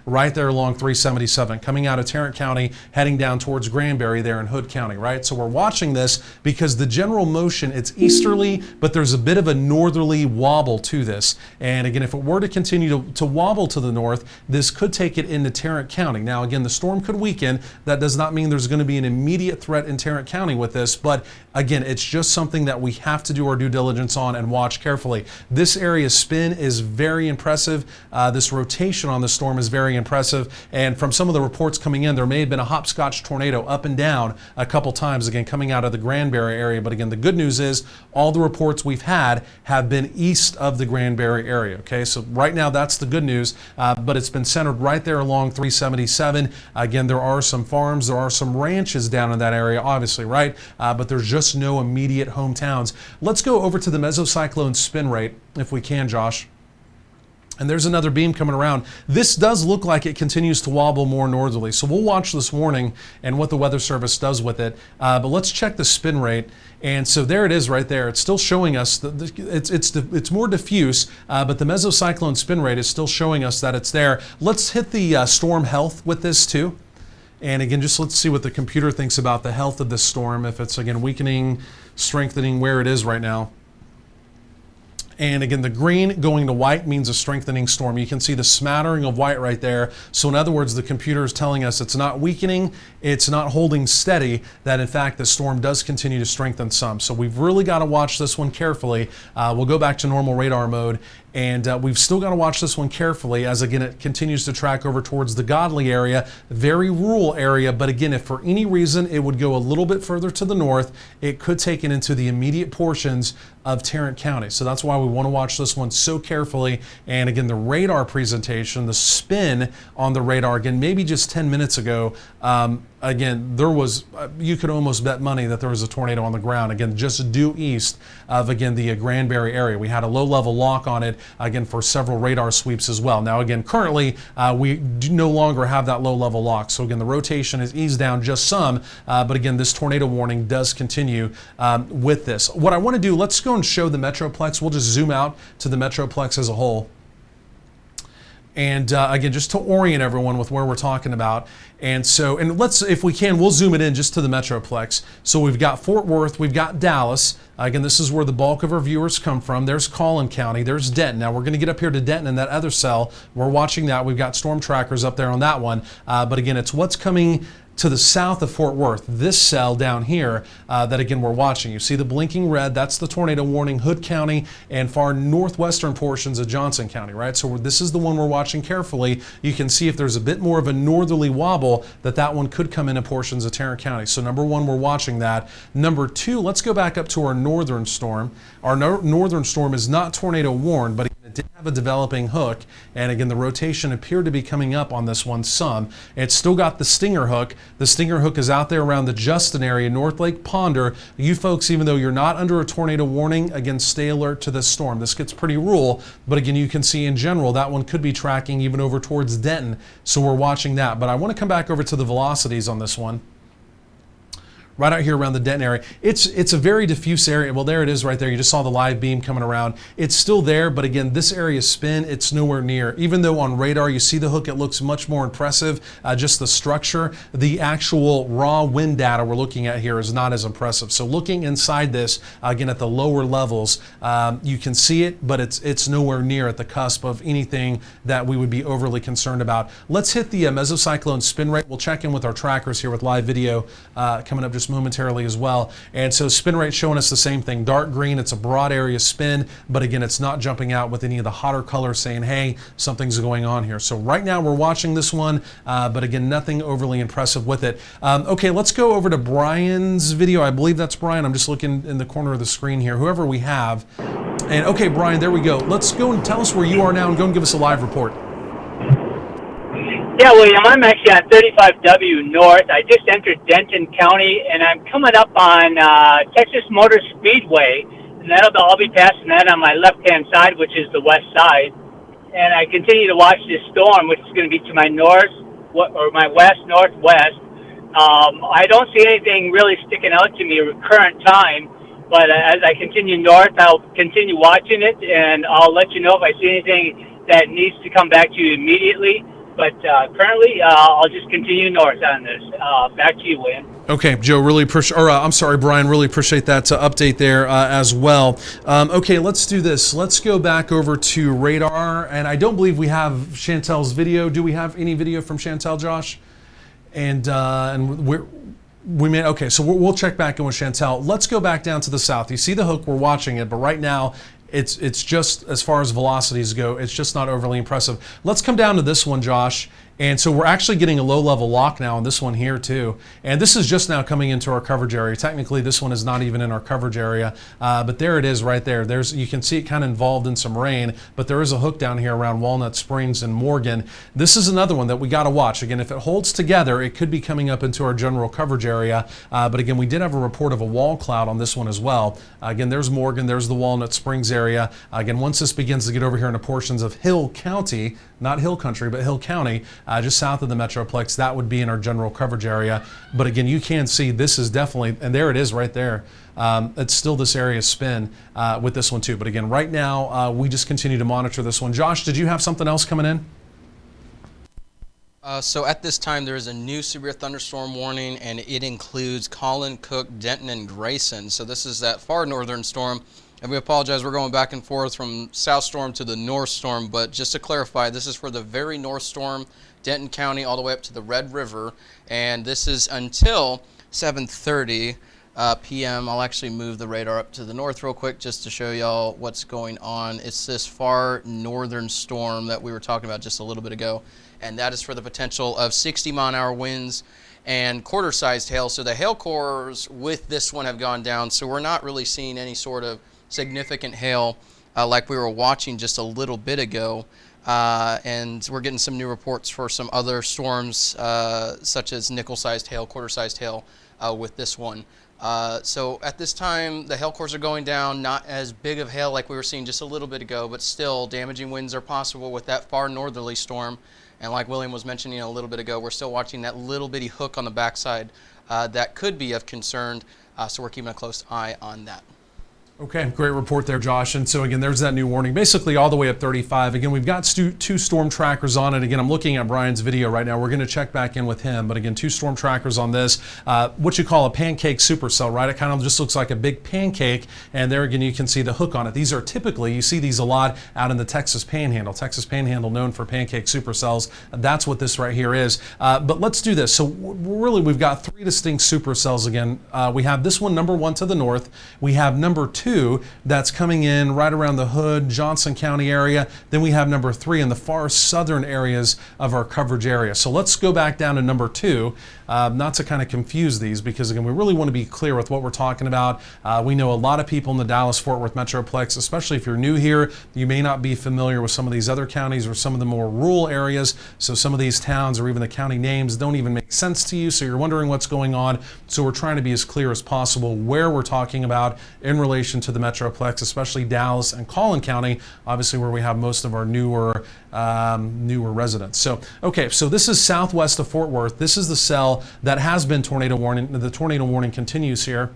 S2: right there along 377, coming out of Tarrant County, heading down towards Granbury there in Hood County, right? So we're watching this because the general motion, it's easterly, but there's a bit of a northerly wobble to this. And again, if it were to continue to wobble to the north, this could take it into Tarrant County. Now, again, the storm could weaken. That does not mean there's going to be an immediate threat in Tarrant County with this, but again, it's just something that we have to do our due diligence on and watch carefully. This area spin is very impressive. This rotation on this the storm is very impressive. And from some of the reports coming in, there may have been a hopscotch tornado up and down a couple times, again, coming out of the Granbury area. But again, the good news is all the reports we've had have been east of the Granbury area. Okay, so right now that's the good news, but it's been centered right there along 377. Again, there are some farms, there are some ranches down in that area, obviously, right? But there's just no immediate hometowns. Let's go over to the mesocyclone spin rate, if we can, Josh. And there's another beam coming around. This does look like it continues to wobble more northerly. So we'll watch this warning and what the Weather Service does with it. But let's check the spin rate. And so there it is right there. It's still showing us that it's more diffuse, but the mesocyclone spin rate is still showing us that it's there. Let's hit the storm health with this too. And again, just let's see what the computer thinks about the health of this storm. If it's again weakening, strengthening, where it is right now. And again, the green going to white means a strengthening storm. You can see the smattering of white right there. So in other words, the computer is telling us it's not weakening, it's not holding steady, that in fact the storm does continue to strengthen some. So we've really got to watch this one carefully. We'll go back to normal radar mode. And we've still got to watch this one carefully as, again, it continues to track over towards the Godley area, very rural area. But again, if for any reason it would go a little bit further to the north, it could take it into the immediate portions of Tarrant County. So that's why we want to watch this one so carefully. And again, the radar presentation, the spin on the radar, again, maybe just 10 minutes ago, again, there was, you could almost bet money that there was a tornado on the ground, again, just due east of, again, the Granbury area. We had a low-level lock on it, again, for several radar sweeps as well. Now, again, currently, we do no longer have that low-level lock. So, again, the rotation is eased down just some, but again, this tornado warning does continue with this. What I want to do, let's go and show the Metroplex. We'll just zoom out to the Metroplex as a whole. And again, just to orient everyone with where we're talking about. And so, and let's, if we can, we'll zoom it in just to the Metroplex. So we've got Fort Worth, we've got Dallas. Again, this is where the bulk of our viewers come from. There's Collin County, there's Denton. Now we're going to get up here to Denton in that other cell. We're watching that. We've got storm trackers up there on that one. But again, it's what's coming to the south of Fort Worth, this cell down here that again we're watching. You see the blinking red, that's the tornado warning, Hood County and far northwestern portions of Johnson County, right? So this is the one we're watching carefully. You can see if there's a bit more of a northerly wobble, that one could come into portions of Tarrant County. So number one, we're watching that. Number two, let's go back up to our northern storm. Our northern storm is not tornado warned, but it did have a developing hook, and again the rotation appeared to be coming up on this one some. It's still got the stinger hook. The stinger hook is out there around the Justin area, North Lake Ponder. You folks, even though you're not under a tornado warning, again stay alert to this storm. This gets pretty rural, but again you can see in general that one could be tracking even over towards Denton, so we're watching that. But I want to come back over to the velocities on this one. Right out here around the Denton area. It's a very diffuse area. Well, there it is right there. You just saw the live beam coming around. It's still there, but again, this area spin, it's nowhere near. Even though on radar you see the hook, it looks much more impressive. Just the structure, the actual raw wind data we're looking at here is not as impressive. So looking inside this, again at the lower levels, you can see it, but it's nowhere near at the cusp of anything that we would be overly concerned about. Let's hit the mesocyclone spin rate. We'll check in with our trackers here with live video coming up just momentarily as well. And so spin rate showing us the same thing, dark green. It's a broad area spin, but again it's not jumping out with any of the hotter colors saying hey, something's going on here. So right now we're watching this one, but again nothing overly impressive with it. Okay, let's go over to Brian's video. I believe that's Brian. I'm just looking in the corner of the screen here, whoever we have. And okay, Brian, there we go. Let's go and tell us where you are now and go and give us a live report.
S5: Yeah, William, I'm actually on 35W North. I just entered Denton County, and I'm coming up on Texas Motor Speedway, and I'll be passing that on my left-hand side, which is the west side. And I continue to watch this storm, which is going to be to my north, or my west-northwest. I don't see anything really sticking out to me at current time, but as I continue north, I'll continue watching it, and I'll let you know if I see anything that needs to come back to you immediately. But currently, I'll just continue north on this. Back to you, William. Okay,
S2: Joe, really appreciate, I'm sorry, Brian, really appreciate that update there as well. Okay, let's do this. Let's go back over to radar, and I don't believe we have Chantel's video. Do we have any video from Chantel, Josh? And we may, okay, so we'll check back in with Chantel. Let's go back down to the south. You see the hook, we're watching it, but right now it's just, as far as velocities go, it's just not overly impressive. Let's come down to this one, Josh. And so we're actually getting a low-level lock now on this one here too. And this is just now coming into our coverage area. Technically, this one is not even in our coverage area, but there it is right there. You can see it kind of involved in some rain, but there is a hook down here around Walnut Springs and Morgan. This is another one that we got to watch. Again, if it holds together, it could be coming up into our general coverage area. But again, we did have a report of a wall cloud on this one as well. Again, there's Morgan, there's the Walnut Springs area. Again, once this begins to get over here into portions of Hill County, not Hill Country, but Hill County, just south of the Metroplex, that would be in our general coverage area. But again, you can see this is definitely, and there it is right there. It's still this area spin with this one too. But again, right now, we just continue to monitor this one. Josh, did you have something else coming in?
S3: So at this time, there is a new severe thunderstorm warning, and it includes Collin, Cook, Denton, and Grayson. So this is that far northern storm. And we apologize, we're going back and forth from south storm to the north storm, but just to clarify, this is for the very north storm, Denton County, all the way up to the Red River, and this is until 7:30 p.m. I'll actually move the radar up to the north real quick just to show y'all what's going on. It's this far northern storm that we were talking about just a little bit ago, and that is for the potential of 60-mile-an-hour winds and quarter-sized hail. So the hail cores with this one have gone down, so we're not really seeing any sort of significant hail like we were watching just a little bit ago. And we're getting some new reports for some other storms such as nickel-sized hail, quarter-sized hail with this one. So at this time, the hail cores are going down, not as big of hail like we were seeing just a little bit ago, but still damaging winds are possible with that far northerly storm. And like William was mentioning a little bit ago, we're still watching that little bitty hook on the backside that could be of concern. So we're keeping a close eye on that.
S2: Okay, great report there, Josh. And so again, there's that new warning, basically all the way up 35. Again, we've got two storm trackers on it. Again, I'm looking at Brian's video right now. We're going to check back in with him. But again, 2 storm trackers on this. What you call a pancake supercell, right? It kind of just looks like a big pancake. And there again, you can see the hook on it. These are typically, you see these a lot out in the Texas Panhandle. Texas Panhandle known for pancake supercells. That's what this right here is. But let's do this. So really, we've got 3 distinct supercells again. We have this one, number 1 to the north. We have number 2 that's coming in right around the Hood, Johnson County area. Then we have number 3 in the far southern areas of our coverage area. So let's go back down to number 2, not to kind of confuse these, because again, we really want to be clear with what we're talking about. We know a lot of people in the Dallas-Fort Worth Metroplex, especially if you're new here, you may not be familiar with some of these other counties or some of the more rural areas. So some of these towns or even the county names don't even make sense to you. So you're wondering what's going on. So we're trying to be as clear as possible where we're talking about in relation to the Metroplex, especially Dallas and Collin County, obviously where we have most of our newer residents. So, okay, so this is southwest of Fort Worth. This is the cell that has been tornado warning. The tornado warning continues here.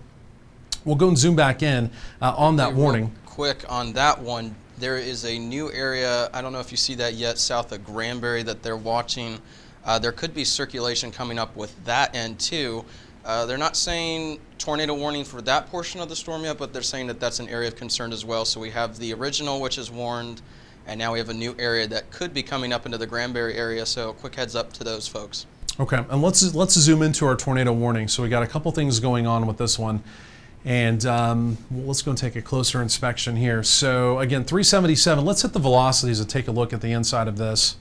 S2: We'll go and zoom back in on that warning.
S3: Real quick on that one, there is a new area, I don't know if you see that yet, south of Granbury that they're watching. There could be circulation coming up with that end too. They're not saying tornado warning for that portion of the storm yet, but they're saying that that's an area of concern as well. So we have the original, which is warned, and now we have a new area that could be coming up into the Granbury area. So quick heads up to those folks. Okay,
S2: and let's zoom into our tornado warning. So we got a couple things going on with this one. And let's go and take a closer inspection here. So again, 377, let's hit the velocities and take a look at the inside of this.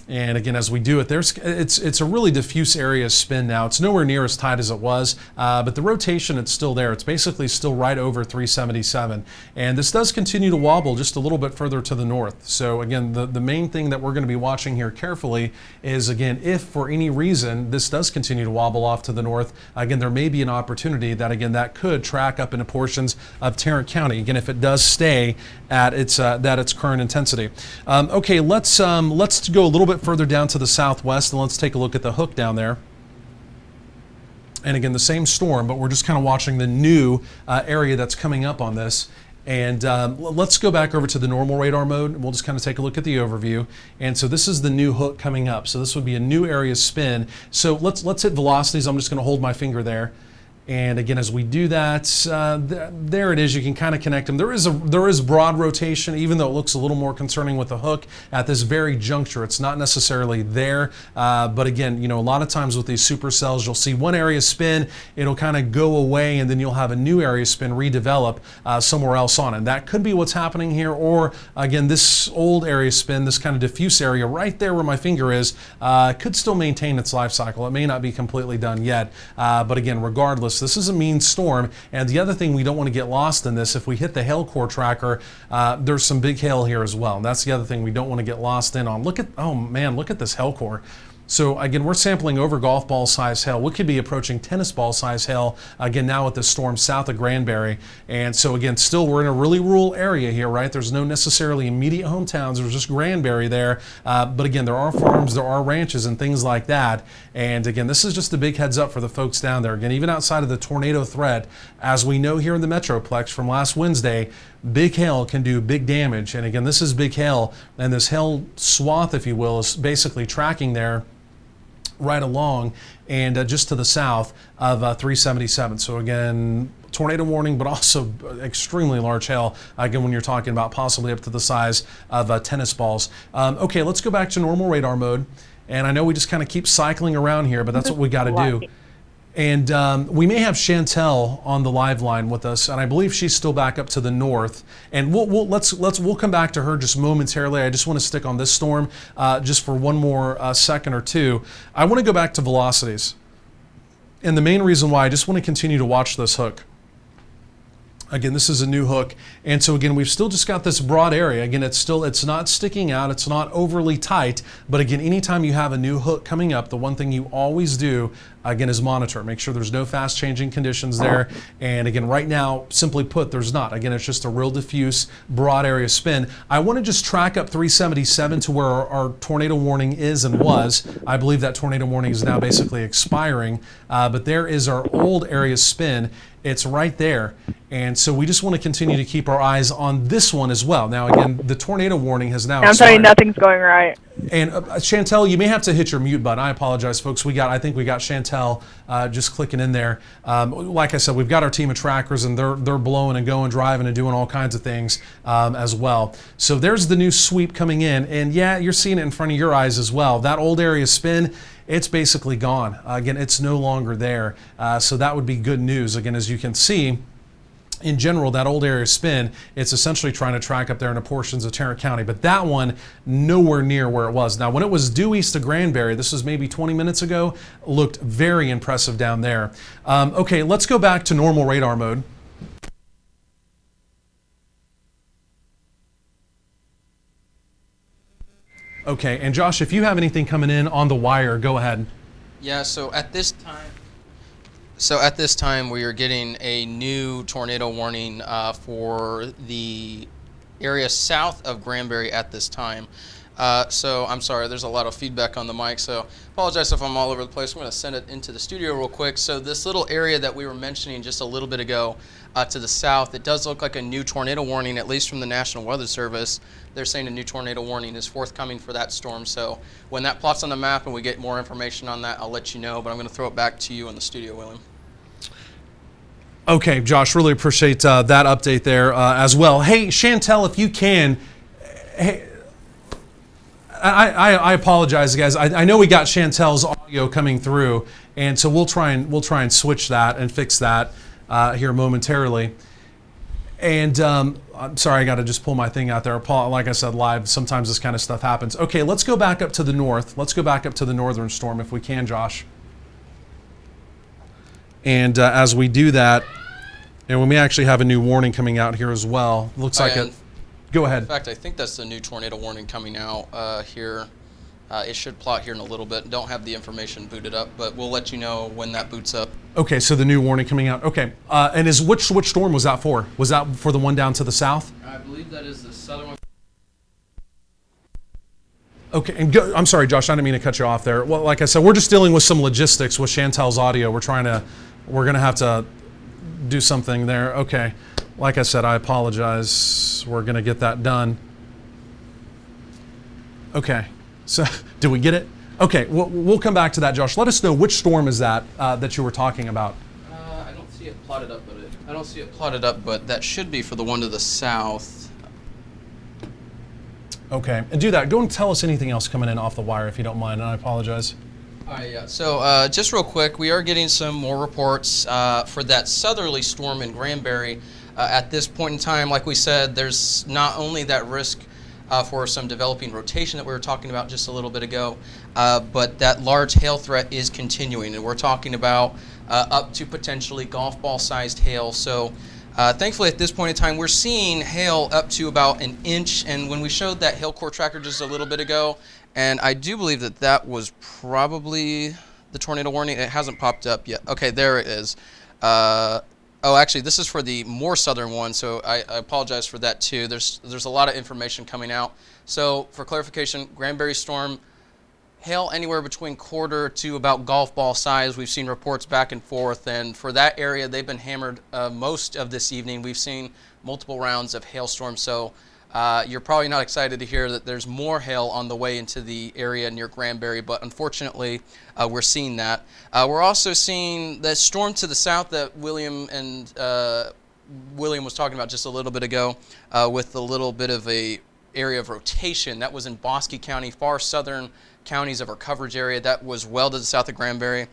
S2: And again, as we do it, it's a really diffuse area of spin now. It's nowhere near as tight as it was, but the rotation, it's still there. It's basically still right over 377. And this does continue to wobble just a little bit further to the north. So again, the main thing that we're going to be watching here carefully is, again, if for any reason this does continue to wobble off to the north, again, there may be an opportunity that, again, that could track up into portions of Tarrant County, again, if it does stay at its current intensity. Okay, let's go a little bit further down to the southwest, and let's take a look at the hook down there. And again, the same storm, but we're just kind of watching the new area that's coming up on this. And let's go back over to the normal radar mode, and we'll just kind of take a look at the overview. And so this is the new hook coming up. So this would be a new area spin. So let's hit velocities. I'm just going to hold my finger there. And again, as we do that, there it is. You can kind of connect them. There is broad rotation, even though it looks a little more concerning with the hook at this very juncture. It's not necessarily there, but again, a lot of times with these supercells, you'll see one area spin, it'll kind of go away, and then you'll have a new area spin redevelop somewhere else on it. That could be what's happening here, or again, this old area spin, this kind of diffuse area right there where my finger is, could still maintain its life cycle. It may not be completely done yet, but again, regardless, this is a mean storm. And the other thing we don't want to get lost in this, if we hit the hail core tracker, there's some big hail here as well. And that's the other thing we don't want to get lost in on. Oh man, look at this hail core. So again, we're sampling over golf ball size hail. We could be approaching tennis ball size hail again now with this storm south of Granbury. And so again, still we're in a really rural area here, right? There's no necessarily immediate hometowns. There's just Granbury there. But again, there are farms, there are ranches and things like that. And again, this is just a big heads up for the folks down there. Again, even outside of the tornado threat, as we know here in the Metroplex from last Wednesday, big hail can do big damage. And again, this is big hail, and this hail swath, if you will, is basically tracking there right along and just to the south of 377. So again, tornado warning, but also extremely large hail, again, when you're talking about possibly up to the size of tennis balls. Okay, let's go back to normal radar mode. And I know we just kind of keep cycling around here, but that's what we got to do. And we may have Chantel on the live line with us, and I believe she's still back up to the north. And we'll come back to her just momentarily. I just want to stick on this storm just for one more second or two. I want to go back to velocities, and the main reason why I just want to continue to watch this hook. Again, this is a new hook, and so again, we've still just got this broad area. Again, it's not sticking out, it's not overly tight, but again, anytime you have a new hook coming up, the one thing you always do, again, is monitor. Make sure there's no fast changing conditions there, and again, right now, simply put, there's not. Again, it's just a real diffuse, broad area spin. I want to just track up 377 to where our tornado warning is and was. I believe that tornado warning is now basically expiring, but there is our old area spin. It's right there. And so we just want to continue to keep our eyes on this one as well. Now, again, the tornado warning has now
S4: I'm telling you, nothing's going right.
S2: And Chantel, you may have to hit your mute button. I apologize, folks. I think we got Chantel just clicking in there. Like I said, we've got our team of trackers, and they're blowing and going, driving and doing all kinds of things as well. So there's the new sweep coming in. And yeah, you're seeing it in front of your eyes as well. That old area spin, it's basically gone. Again, it's no longer there. So that would be good news. Again, as you can see, in general, that old area spin, it's essentially trying to track up there into portions of Tarrant County, but that one nowhere near where it was. Now, when it was due east of Granbury, this was maybe 20 minutes ago, looked very impressive down there. Okay, let's go back to normal radar mode. Okay, and Josh, if you have anything coming in on the wire, go ahead.
S3: Yeah, so at this time, we are getting a new tornado warning for the area south of Granbury at this time. So I'm sorry, there's a lot of feedback on the mic, so apologize if I'm all over the place. I'm going to send it into the studio real quick. So this little area that we were mentioning just a little bit ago to the south, it does look like a new tornado warning, at least from the National Weather Service. They're saying a new tornado warning is forthcoming for that storm. So when that plots on the map and we get more information on that, I'll let you know, but I'm going to throw it back to you in the studio, William.
S2: Okay, Josh, really appreciate that update there as well. Hey, Chantel, if you can, hey, I apologize, guys. I know we got Chantel's audio coming through, and so we'll try and switch that and fix that here momentarily. And I'm sorry, I got to just pull my thing out there. Like I said, live, sometimes this kind of stuff happens. Okay, let's go back up to the north. Let's go back up to the northern storm if we can, Josh. And as we do that, and we may actually have a new warning coming out here as well. Looks like it. Go ahead.
S3: In fact, I think that's the new tornado warning coming out here. It should plot here in a little bit. Don't have the information booted up, but we'll let you know when that boots up.
S2: Okay, so the new warning coming out. Okay, and which storm was that for? Was that for the one down to the south?
S3: I believe that is the southern one.
S2: Okay, and I'm sorry, Josh, I didn't mean to cut you off there. Well, like I said, we're just dealing with some logistics with Chantel's audio. We're going to have to do something there. Okay, like I said, I apologize. We're going to get that done. Okay, so did we get it? Okay, we'll come back to that, Josh. Let us know which storm is that that you were talking about.
S3: I don't see it plotted up, but that should be for the one to the south.
S2: Okay, and do that. Go and tell us anything else coming in off the wire if you don't mind, and I apologize.
S3: All right, yeah. So just real quick, we are getting some more reports for that southerly storm in Granbury. At this point in time, like we said, there's not only that risk for some developing rotation that we were talking about just a little bit ago, but that large hail threat is continuing, and we're talking about up to potentially golf ball sized hail. So thankfully at this point in time we're seeing hail up to about an inch, and when we showed that hail core tracker just a little bit ago, and I do believe that that was probably the tornado warning. It hasn't popped up yet. Okay, there it is. Oh, actually, this is for the more southern one, so I apologize for that too. There's a lot of information coming out. So for clarification, Granbury storm, hail anywhere between quarter to about golf ball size. We've seen reports back and forth, and for that area, they've been hammered most of this evening. We've seen multiple rounds of hailstorms, so you're probably not excited to hear that there's more hail on the way into the area near Granbury, but unfortunately, we're seeing that. We're also seeing the storm to the south that William was talking about just a little bit ago, with a little bit of a area of rotation. That was in Bosque County, far southern counties of our coverage area. That was well to the south of Granbury.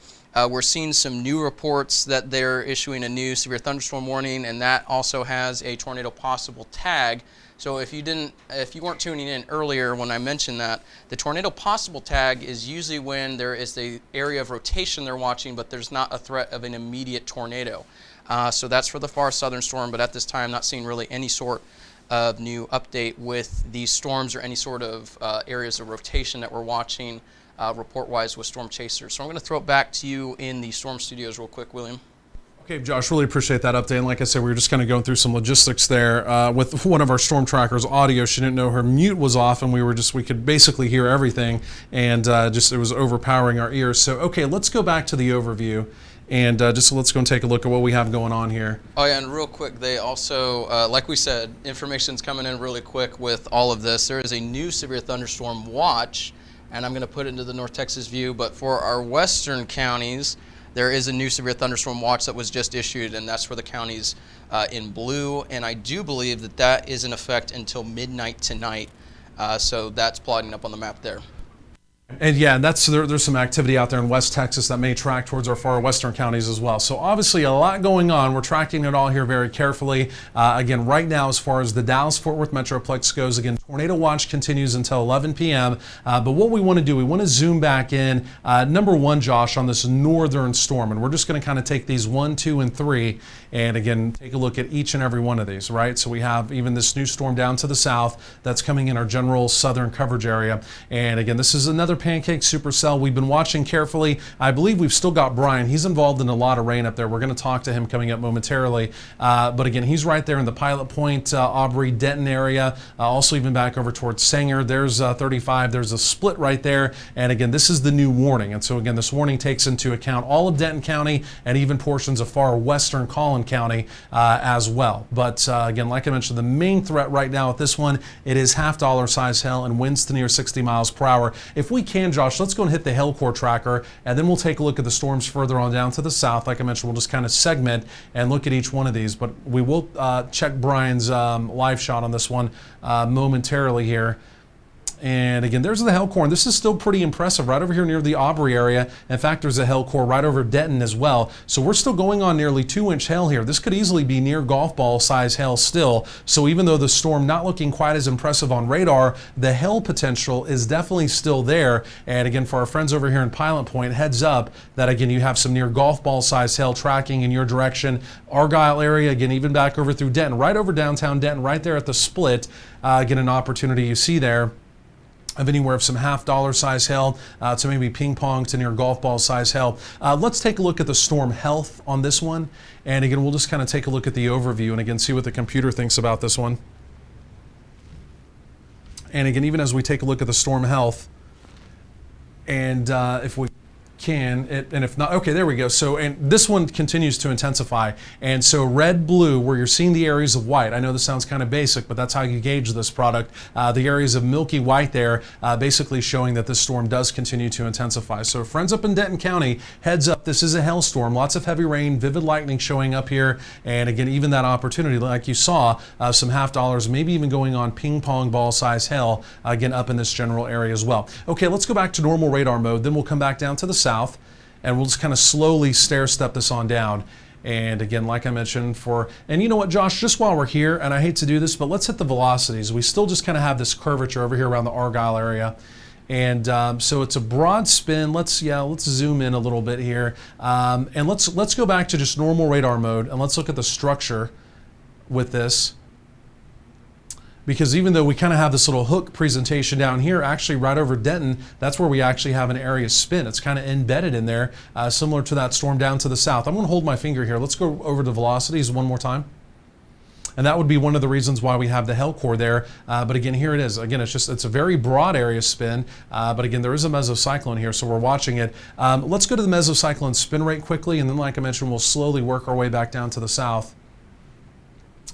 S3: We're seeing some new reports that they're issuing a new severe thunderstorm warning, and that also has a tornado possible tag. So if you weren't tuning in earlier when I mentioned that, the tornado possible tag is usually when there is the area of rotation they're watching, but there's not a threat of an immediate tornado. So that's for the far southern storm, but at this time, not seeing really any sort of new update with these storms or any sort of areas of rotation that we're watching report-wise with storm chasers. So I'm going to throw it back to you in the storm studios real quick, William.
S2: Okay, Josh, really appreciate that update. And like I said, we were just kind of going through some logistics there with one of our storm trackers' audio. She didn't know her mute was off, and we could basically hear everything, and it was overpowering our ears. So, okay, let's go back to the overview, and let's go and take a look at what we have going on here.
S3: Oh yeah, and real quick, they also, like we said, information's coming in really quick with all of this. There is a new severe thunderstorm watch, and I'm going to put it into the North Texas view, but for our western counties, there is a new severe thunderstorm watch that was just issued, and that's for the counties in blue, and I do believe that that is in effect until midnight tonight, so that's plotting up on the map there.
S2: And yeah, there's some activity out there in West Texas that may track towards our far western counties as well. So obviously a lot going on. We're tracking it all here very carefully. Again, right now, as far as the Dallas-Fort Worth Metroplex goes, again, tornado watch continues until 11 p.m. But what we want to do, we want to zoom back in. Number one, Josh, on this northern storm, and we're just going to kind of take these 1, 2, and 3, and again, take a look at each and every one of these, right? So we have even this new storm down to the south that's coming in our general southern coverage area. And again, this is another pancake supercell we've been watching carefully. I believe we've still got Brian. He's involved in a lot of rain up there. We're going to talk to him coming up momentarily. But again, he's right there in the Pilot Point, Aubrey, Denton area. Also even back over towards Sanger. There's 35. There's a split right there. And again, this is the new warning. And so again, this warning takes into account all of Denton County and even portions of far western Collin County as well. But again, like I mentioned, the main threat right now with this one, it is $half size hail and winds to near 60 miles per hour. If we can, Josh, let's go and hit the hail core tracker, and then we'll take a look at the storms further on down to the south. Like I mentioned, we'll just kind of segment and look at each one of these, but we will check Brian's live shot on this one momentarily here. And again, there's the hail core. And this is still pretty impressive right over here near the Aubrey area. In fact, there's a hail core right over Denton as well. So we're still going on nearly 2-inch hail here. This could easily be near golf ball size hail still. So even though the storm not looking quite as impressive on radar, the hail potential is definitely still there. And again, for our friends over here in Pilot Point, heads up that again, you have some near golf ball size hail tracking in your direction. Argyle area, again, even back over through Denton, right over downtown Denton, right there at the split. Again, an opportunity you see there of anywhere of some $half size hail to maybe ping pong to near golf ball size hail. Let's take a look at the storm health on this one. And again, we'll just kind of take a look at the overview and again, see what the computer thinks about this one. And again, even as we take a look at the storm health, and if we can, and if not, okay, there we go. So, and this one continues to intensify. And so red, blue, where you're seeing the areas of white, I know this sounds kind of basic, but that's how you gauge this product. The areas of milky white there, basically showing that this storm does continue to intensify. So friends up in Denton County, heads up, this is a hailstorm. Lots of heavy rain, vivid lightning showing up here. And again, even that opportunity, like you saw, some half dollars, maybe even going on ping pong ball size hail, again, up in this general area as well. Okay, let's go back to normal radar mode. Then we'll come back down to the south, and we'll just kind of slowly stair step this on down. And again, like I mentioned, and you know what, Josh, just while we're here, and I hate to do this, but let's hit the velocities. We still just kind of have this curvature over here around the Argyle area. And so it's a broad spin. Let's zoom in a little bit here. And let's go back to just normal radar mode, and let's look at the structure with this. Because even though we kind of have this little hook presentation down here, actually right over Denton, that's where we actually have an area spin. It's kind of embedded in there, similar to that storm down to the south. I'm going to hold my finger here. Let's go over to velocities one more time. And that would be one of the reasons why we have the hail core there. But again, here it is. Again, it's a very broad area spin. But again, there is a mesocyclone here, so we're watching it. Let's go to the mesocyclone spin rate quickly, and then, like I mentioned, we'll slowly work our way back down to the south.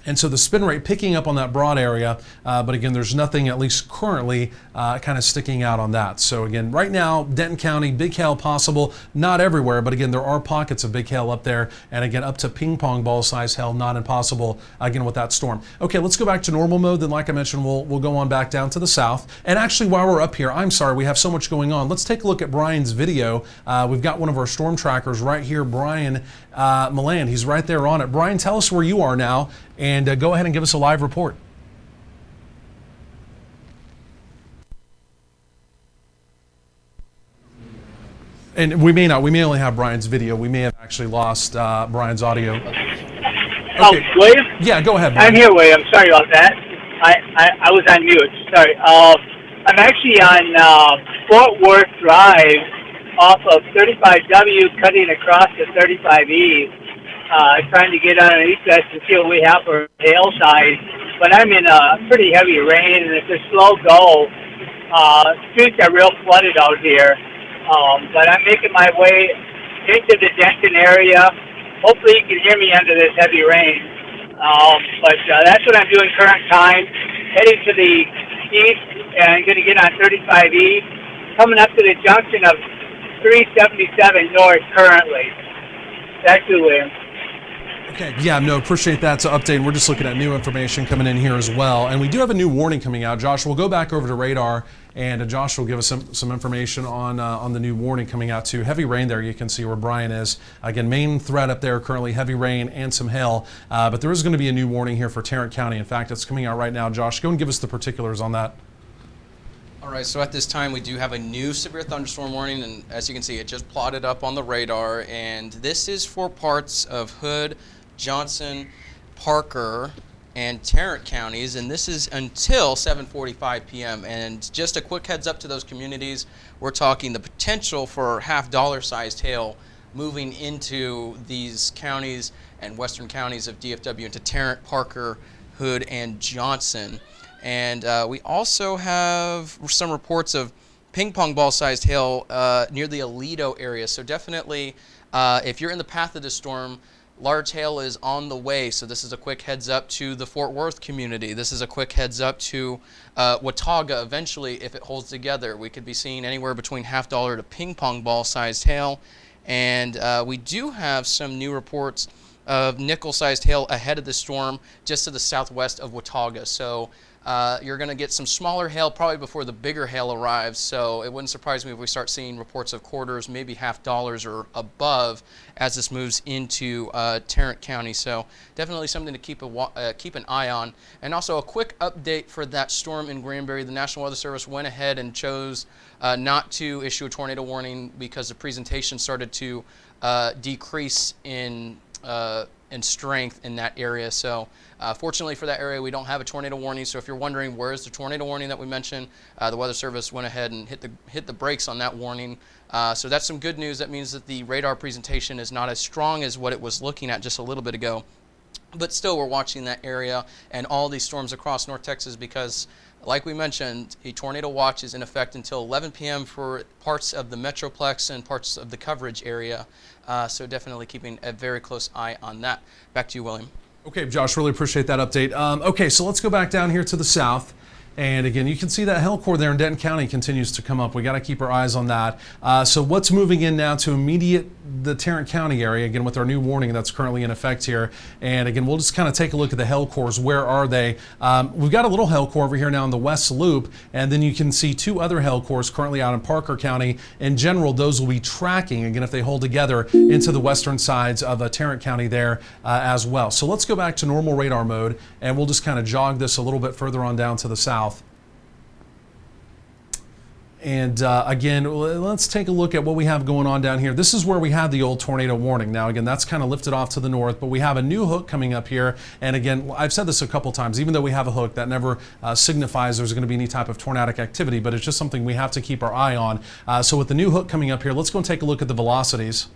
S2: And so the spin rate picking up on that broad area, but again, there's nothing, at least currently, kind of sticking out on that. So again, right now, Denton County, big hail possible, not everywhere, but again, there are pockets of big hail up there. And again, up to ping pong ball size hail, not impossible, again, with that storm. Okay, let's go back to normal mode. Then, like I mentioned, we'll go on back down to the south. And actually, while we're up here, I'm sorry, we have so much going on. Let's take a look at Brian's video. We've got one of our storm trackers right here, Brian Milland. He's right there on it. Brian, tell us where you are now, and go ahead and give us a live report. And we may only have Brian's video. We may have actually lost Brian's audio. Okay.
S5: Oh, William?
S2: Yeah, go ahead, Brian.
S5: I'm here, William. Sorry about that. I was on mute. Sorry. I'm actually on Fort Worth Drive off of 35W, cutting across the 35E. Trying to get underneath that to see what we have for hail size. But I'm in pretty heavy rain, and it's a slow go. Streets are real flooded out here. But I'm making my way into the Denton area. Hopefully you can hear me under this heavy rain. But that's what I'm doing current time. Heading to the east, and I'm going to get on 35E. Coming up to the junction of 377 north currently. Back to William.
S2: Okay, yeah, no, appreciate that update. We're just looking at new information coming in here as well. And we do have a new warning coming out. Josh, we'll go back over to radar, and Josh will give us some information on the new warning coming out too. Heavy rain there, you can see where Brian is. Again, main threat up there currently, heavy rain and some hail. But there is going to be a new warning here for Tarrant County. In fact, it's coming out right now. Josh, go and give us the particulars on that.
S3: All right, so at this time we do have a new severe thunderstorm warning, and as you can see, it just plotted up on the radar, and this is for parts of Hood, Johnson, Parker, and Tarrant counties, and this is until 7:45 p.m. And just a quick heads up to those communities, we're talking the potential for half-dollar sized hail moving into these counties and western counties of DFW into Tarrant, Parker, Hood, and Johnson. And we also have some reports of ping pong ball sized hail near the Aledo area. So definitely, if you're in the path of the storm, large hail is on the way. So this is a quick heads up to the Fort Worth community. This is a quick heads up to Watauga. Eventually, if it holds together, we could be seeing anywhere between half-dollar to ping pong ball sized hail. And we do have some new reports of nickel-sized hail ahead of the storm just to the southwest of Watauga. So you're going to get some smaller hail probably before the bigger hail arrives. So it wouldn't surprise me if we start seeing reports of quarters, maybe half-dollars or above as this moves into Tarrant County. So definitely something to keep an eye on. And also a quick update for that storm in Granbury. The National Weather Service went ahead and chose not to issue a tornado warning because the presentation started to decrease in strength in that area. So fortunately for that area, we don't have a tornado warning. So if you're wondering where is the tornado warning that we mentioned, the Weather Service went ahead and hit the brakes on that warning. So that's some good news. That means that the radar presentation is not as strong as what it was looking at just a little bit ago. But still, we're watching that area and all these storms across North Texas because Like we mentioned, a tornado watch is in effect until 11 p.m. for parts of the Metroplex and parts of the coverage area. So definitely keeping a very close eye on that. Back to you, William.
S2: Okay, Josh, really appreciate that update. Okay, so let's go back down here to the south. And again, you can see that hail core there in Denton County continues to come up. We got to keep our eyes on that. So what's moving in now to the Tarrant County area, again, with our new warning that's currently in effect here. And again, we'll just kind of take a look at the hail cores. Where are they? We've got a little hail core over here now in the West Loop, and then you can see two other hail cores currently out in Parker County. In general, those will be tracking, again, if they hold together, into the western sides of Tarrant County there as well. So let's go back to normal radar mode, and we'll just kind of jog this a little bit further on down to the south. And again, let's take a look at what we have going on down here. This is where we had the old tornado warning. Now, again, that's kind of lifted off to the north, but we have a new hook coming up here. And again, I've said this a couple times, even though we have a hook, that never signifies there's going to be any type of tornadic activity, but it's just something we have to keep our eye on. So with the new hook coming up here, let's go and take a look at the velocities.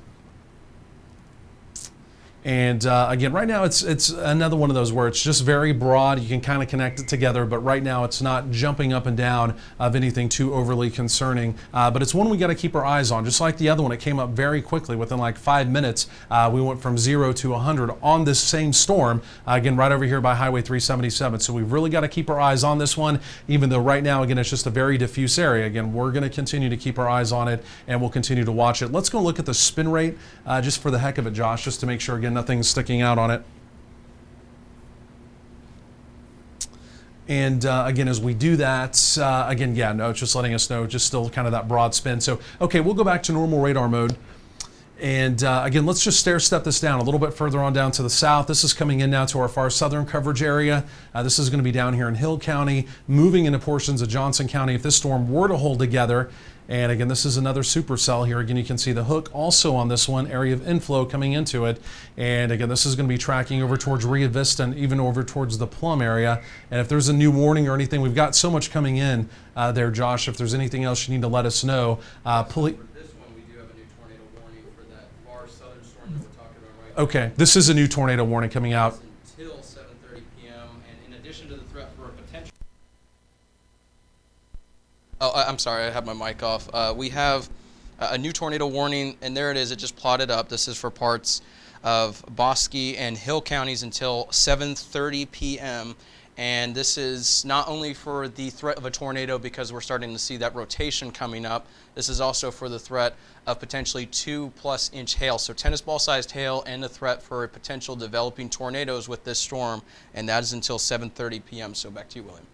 S2: And again, right now it's another one of those where it's just very broad. You can kind of connect it together, but right now it's not jumping up and down of anything too overly concerning. But it's one we got to keep our eyes on. Just like the other one, it came up very quickly. Within like 5 minutes, we went from 0 to 100 on this same storm, again, right over here by Highway 377. So we've really got to keep our eyes on this one, even though right now, again, it's just a very diffuse area. Again, we're going to continue to keep our eyes on it, and we'll continue to watch it. Let's go look at the spin rate just for the heck of it, Josh, just to make sure, again, nothing's sticking out on it. And again, as we do that, again, yeah, no, it's just letting us know, just still kind of that broad spin. So, okay, we'll go back to normal radar mode. And again, let's just stair step this down a little bit further on down to the south. This is coming in now to our far southern coverage area. This is going to be down here in Hill County, moving into portions of Johnson County if this storm were to hold together. And again, this is another supercell here. Again, you can see the hook also on this one, area of inflow coming into it. And again, this is going to be tracking over towards Rio Vista and even over towards the Plum area. And if there's a new warning or anything, we've got so much coming in there, Josh. If there's anything else you need to let us know, please. Okay, this is a new tornado warning coming out.
S3: Until 7:30 p.m. And in addition to the threat for a potential... Oh, I'm sorry, I have my mic off. We have a new tornado warning, and there it is. It just plotted up. This is for parts of Bosque and Hill counties until 7:30 p.m. And this is not only for the threat of a tornado, because we're starting to see that rotation coming up. This is also for the threat of potentially 2+ inch hail. So tennis ball sized hail, and the threat for potential developing tornadoes with this storm. And that is until 7:30 p.m. So back to you, William.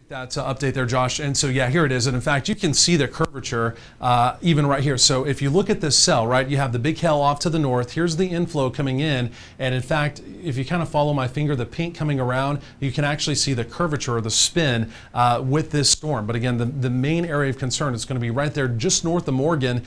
S2: That update there, Josh. And so, yeah, here it is. And in fact, you can see the curvature even right here. So if you look at this cell, right, you have the big hail off to the north. Here's the inflow coming in. And in fact, if you kind of follow my finger, the pink coming around, you can actually see the curvature or the spin with this storm. But again, the main area of concern is going to be right there just north of Morgan.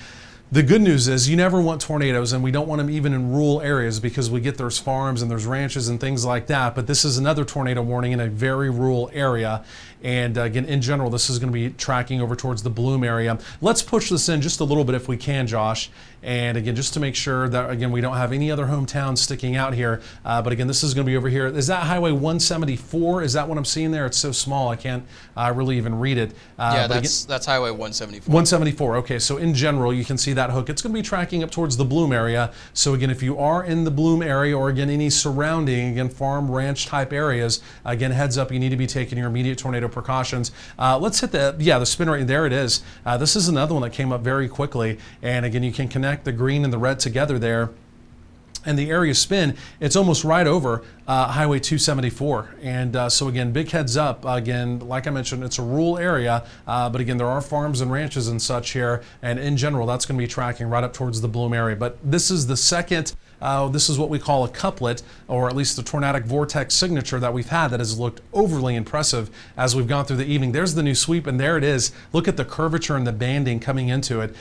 S2: The good news is you never want tornadoes, and we don't want them even in rural areas, because we get there's farms and there's ranches and things like that. But this is another tornado warning in a very rural area. And again, in general, this is going to be tracking over towards the Bloom area. Let's push this in just a little bit if we can, Josh. And again, just to make sure that, again, we don't have any other hometowns sticking out here. But again, this is going to be over here. Is that Highway 174? Is that what I'm seeing there? It's so small, I can't really even read it.
S3: Yeah, that's Highway 174.
S2: 174. Okay, so in general, you can see that hook. It's going to be tracking up towards the Bloom area. So again, if you are in the Bloom area, or again, any surrounding, again, farm, ranch type areas, again, heads up, you need to be taking your immediate tornado precautions. Let's hit the spin rate. There it is. This is another one that came up very quickly. And again, you can connect the green and the red together there. And the area spin, it's almost right over Highway 274. And so again, big heads up. Again, like I mentioned, it's a rural area, but again, there are farms and ranches and such here. And in general, that's going to be tracking right up towards the Bloom area. But this is the second, this is what we call a couplet, or at least the tornadic vortex signature that we've had that has looked overly impressive as we've gone through the evening. There's the new sweep, and there it is. Look at the curvature and the banding coming into it.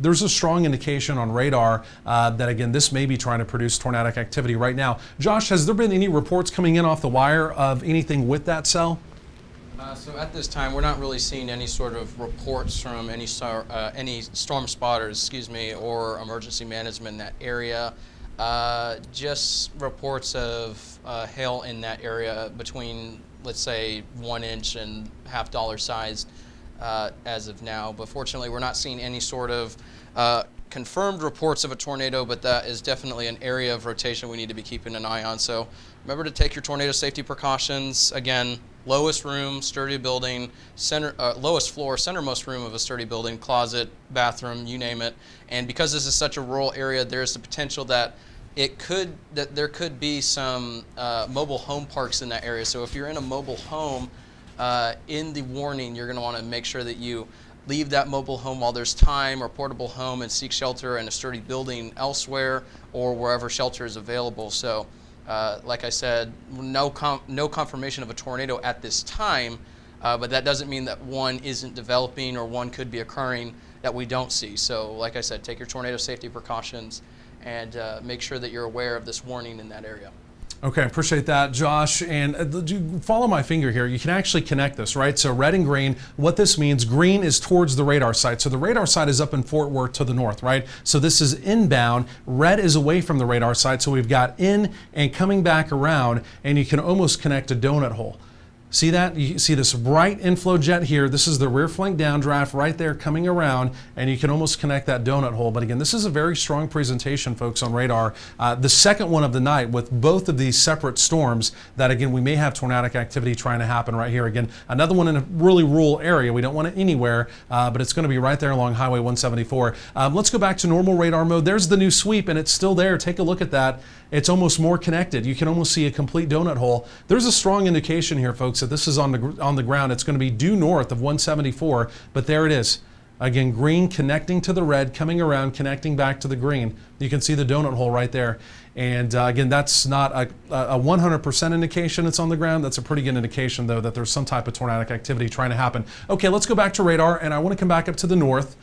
S2: There's a strong indication on radar that, again, this may be trying to produce tornadic activity right now. Josh, has there been any reports coming in off the wire of anything with that cell?
S3: So at this time, we're not really seeing any sort of reports from any storm spotters, or emergency management in that area. Just reports of hail in that area between let's say 1 inch and half dollar sized as of now. But fortunately, we're not seeing any sort of confirmed reports of a tornado, but that is definitely an area of rotation we need to be keeping an eye on. So remember to take your tornado safety precautions. Again, lowest room, sturdy building, lowest floor, centermost room of a sturdy building, closet, bathroom, you name it. And because this is such a rural area, there's the potential that there could be some mobile home parks in that area. So if you're in a mobile home, in the warning, you're going to want to make sure that you leave that mobile home while there's time, or portable home, and seek shelter in a sturdy building elsewhere or wherever shelter is available. So like I said, no confirmation of a tornado at this time, but that doesn't mean that one isn't developing or one could be occurring that we don't see. So like I said, take your tornado safety precautions and make sure that you're aware of this warning in that area.
S2: Okay, appreciate that, Josh. And follow my finger here. You can actually connect this, right? So red and green, what this means, green is towards the radar site. So the radar site is up in Fort Worth to the north, right? So this is inbound. Red is away from the radar site. So we've got in and coming back around, and you can almost connect a donut hole. See that? You see this bright inflow jet here. This is the rear flank downdraft right there coming around, and you can almost connect that donut hole. But again, this is a very strong presentation, folks, on radar. The second one of the night with both of these separate storms that, again, we may have tornadic activity trying to happen right here. Again, another one in a really rural area. We don't want it anywhere, but it's going to be right there along Highway 174. Let's go back to normal radar mode. There's the new sweep, and it's still there. Take a look at that. It's almost more connected. You can almost see a complete donut hole. There's a strong indication here, folks, that this is on the ground. It's going to be due north of 174, but there it is. Again, green connecting to the red, coming around, connecting back to the green. You can see the donut hole right there. And again, that's not a 100% indication it's on the ground. That's a pretty good indication, though, that there's some type of tornadic activity trying to happen. Okay, let's go back to radar, and I want to come back up to the north.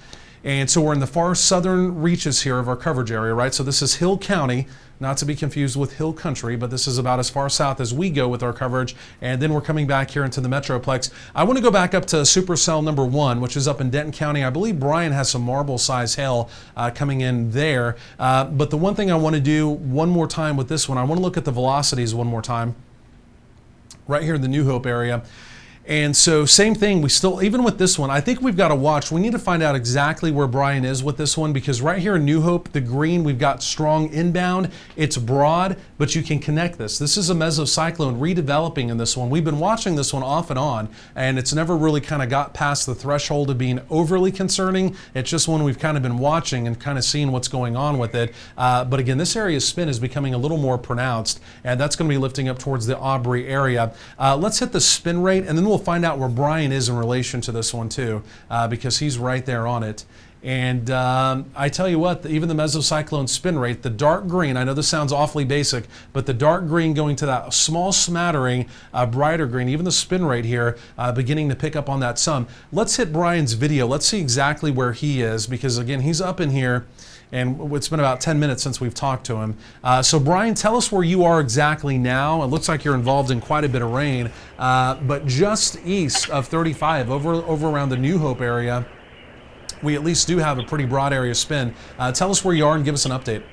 S2: And so we're in the far southern reaches here of our coverage area, right? So this is Hill County, not to be confused with Hill Country, but this is about as far south as we go with our coverage. And then we're coming back here into the Metroplex. I want to go back up to supercell number 1, which is up in Denton County. I believe Brian has some marble-sized hail coming in there. But the one thing I want to do one more time with this one, I want to look at the velocities one more time, right here in the New Hope area. And so same thing, we still, even with this one, I think we've got to watch. We need to find out exactly where Brian is with this one, because right here in New Hope, the green, we've got strong inbound. It's broad, but you can connect this. This is a mesocyclone redeveloping in this one. We've been watching this one off and on, and it's never really kind of got past the threshold of being overly concerning. It's just one we've kind of been watching and kind of seeing what's going on with it. But again, this area's spin is becoming a little more pronounced, and that's going to be lifting up towards the Aubrey area. Let's hit the spin rate, and then we'll find out where Brian is in relation to this one too, because he's right there on it. And I tell you what, even the mesocyclone spin rate, the dark green, I know this sounds awfully basic, but the dark green going to that small smattering brighter green, even the spin rate here beginning to pick up on that some. Let's hit Brian's video. Let's see exactly where he is, because again, he's up in here, and it's been about 10 minutes since we've talked to him. So Brian, tell us where you are exactly now. It looks like you're involved in quite a bit of rain, but just east of 35, over around the New Hope area, we at least do have a pretty broad area spin. Tell us where you are and give us an update.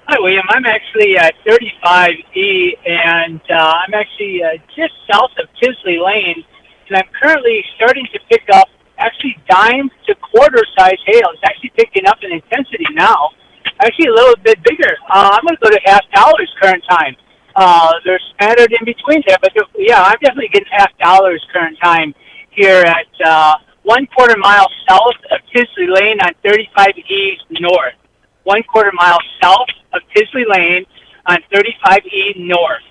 S5: Hi, William. I'm actually at 35E, and I'm actually just south of Tisley Lane, and I'm currently starting to pick up actually dime to quarter size hail. It's actually picking up in intensity now. Actually a little bit bigger. I'm going to go to $half current time. They're scattered in between there, but yeah, I'm definitely getting $half current time here at 1/4 mile south of Tisley Lane on 35E north. 1/4 mile south of Tisley Lane on 35E north.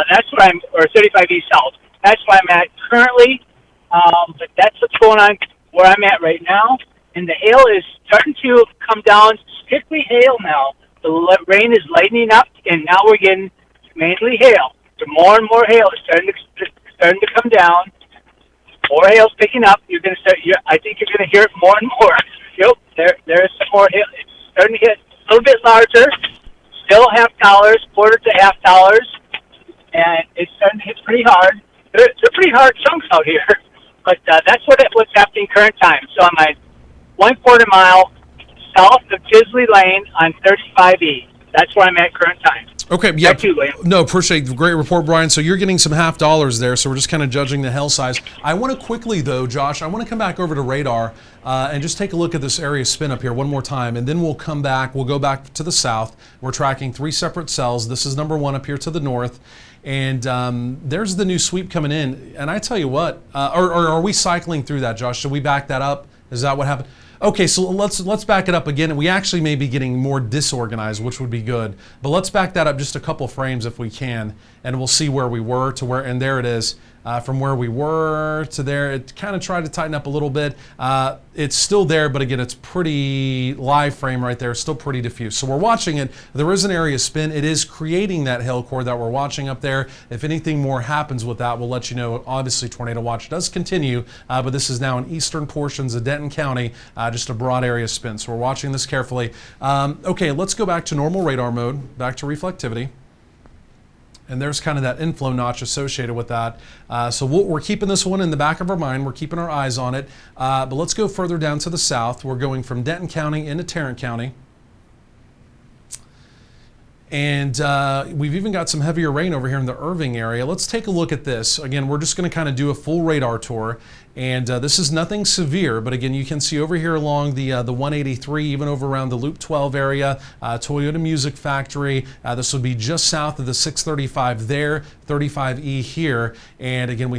S5: That's where or 35E south. That's where I'm at currently. But that's what's going on where I'm at right now. And the hail is starting to come down, strictly hail now. The rain is lightening up, and now we're getting mainly hail. So more and more hail is starting to come down. More hail's picking up. You're going to start. I think you're going to hear it more and more. Yep, there is some more hail. It's starting to get a little bit larger. Still $half, quarter to $half, and it's starting to hit pretty hard. They're pretty hard chunks out here. But that's what's happening current time. So I'm at 1/4 mile south of Tisley Lane on 35E. That's where I'm at current time.
S2: Okay, yeah.
S5: Back to you, William.
S2: No, appreciate the great report, Brian. So you're getting some $half there, so we're just kind of judging the hail size. I want to quickly, though, Josh, I want to come back over to radar and just take a look at this area spin up here one more time, and then we'll come back. We'll go back to the south. We're tracking 3 separate cells. This is number 1 up here to the north. And there's the new sweep coming in. And I tell you what, or are we cycling through that, Josh? Should we back that up? Is that what happened? Okay, so let's back it up again. We actually may be getting more disorganized, which would be good. But let's back that up just a couple frames if we can, and we'll see where we were to where, and there it is. From where we were to there, it kind of tried to tighten up a little bit. It's still there, but again, it's pretty live frame right there, still pretty diffuse. So we're watching it. There is an area spin. It is creating that hail core that we're watching up there. If anything more happens with that, we'll let you know. Obviously, tornado watch does continue, but this is now in eastern portions of Denton County, just a broad area spin. So we're watching this carefully. Okay, let's go back to normal radar mode, back to reflectivity. And there's kind of that inflow notch associated with that. So we're keeping this one in the back of our mind. We're keeping our eyes on it. But let's go further down to the south. We're going from Denton County into Tarrant County. And we've even got some heavier rain over here in the Irving area. Let's take a look at this. Again, we're just going to kind of do a full radar tour. And this is nothing severe, but again, you can see over here along the 183, even over around the Loop 12 area, Toyota Music Factory. This would be just south of the 635 there, 35E here. And again,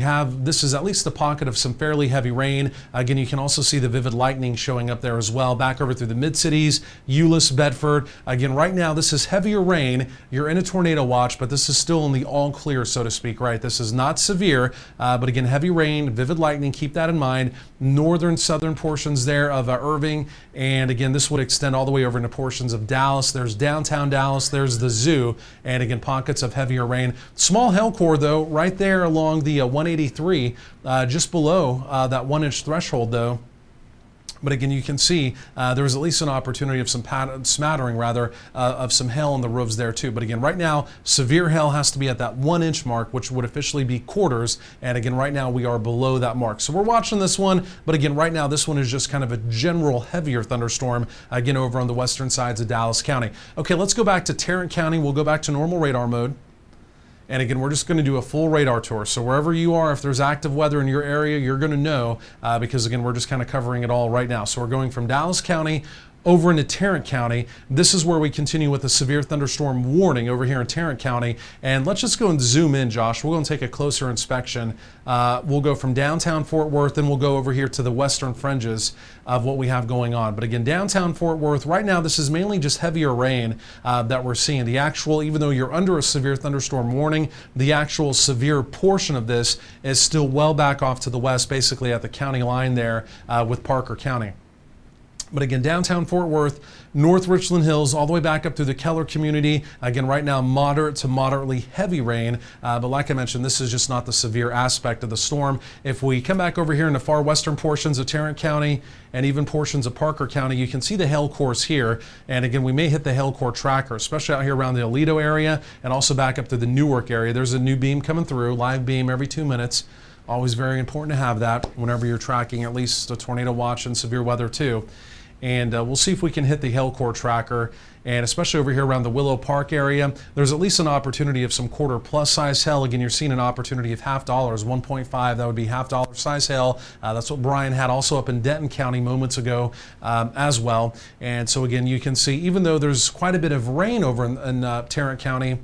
S2: this is at least a pocket of some fairly heavy rain. Again, you can also see the vivid lightning showing up there as well. Back over through the Mid-Cities, Euless, Bedford. Again, right now, this is heavier rain. You're in a tornado watch, but this is still in the all clear, so to speak, right? This is not severe, but again, heavy rain, vivid lightning. Keep that in mind. Northern, southern portions there of Irving. And again, this would extend all the way over into portions of Dallas. There's downtown Dallas. There's the zoo. And again, pockets of heavier rain. Small hail core, though, right there along the 183, just below that 1-inch threshold, though. But again, you can see there was at least an opportunity of some smattering, of some hail on the roofs there too. But again, right now, severe hail has to be at that 1-inch mark, which would officially be quarters. And again, right now we are below that mark. So we're watching this one. But again, right now, this one is just kind of a general heavier thunderstorm, again, over on the western sides of Dallas County. Okay, let's go back to Tarrant County. We'll go back to normal radar mode. And again, we're just going to do a full radar tour. So wherever you are, if there's active weather in your area, you're going to know because, again, we're just kind of covering it all right now. So we're going from Dallas County over into Tarrant County. This is where we continue with a severe thunderstorm warning over here in Tarrant County. And let's just go and zoom in, Josh. We're going to take a closer inspection. We'll go from downtown Fort Worth, and we'll go over here to the western fringes of what we have going on. But again, downtown Fort Worth, right now, this is mainly just heavier rain that we're seeing. The actual, even though you're under a severe thunderstorm warning, the actual severe portion of this is still well back off to the west, basically at the county line there with Parker County. But again, downtown Fort Worth, North Richland Hills, all the way back up through the Keller community. Again, right now, moderate to moderately heavy rain. But like I mentioned, this is just not the severe aspect of the storm. If we come back over here in the far western portions of Tarrant County and even portions of Parker County, you can see the hail cores here. And again, we may hit the hail core tracker, especially out here around the Aledo area and also back up to the Newark area. There's a new beam coming through, live beam every 2 minutes. Always very important to have that whenever you're tracking at least a tornado watch and severe weather too. And we'll see if we can hit the hail core tracker. And especially over here around the Willow Park area, there's at least an opportunity of some quarter plus size hail. Again, you're seeing an opportunity of $half, 1.5. That would be $half size hail. That's what Brian had also up in Denton County moments ago as well. And so again, you can see, even though there's quite a bit of rain over in Tarrant County,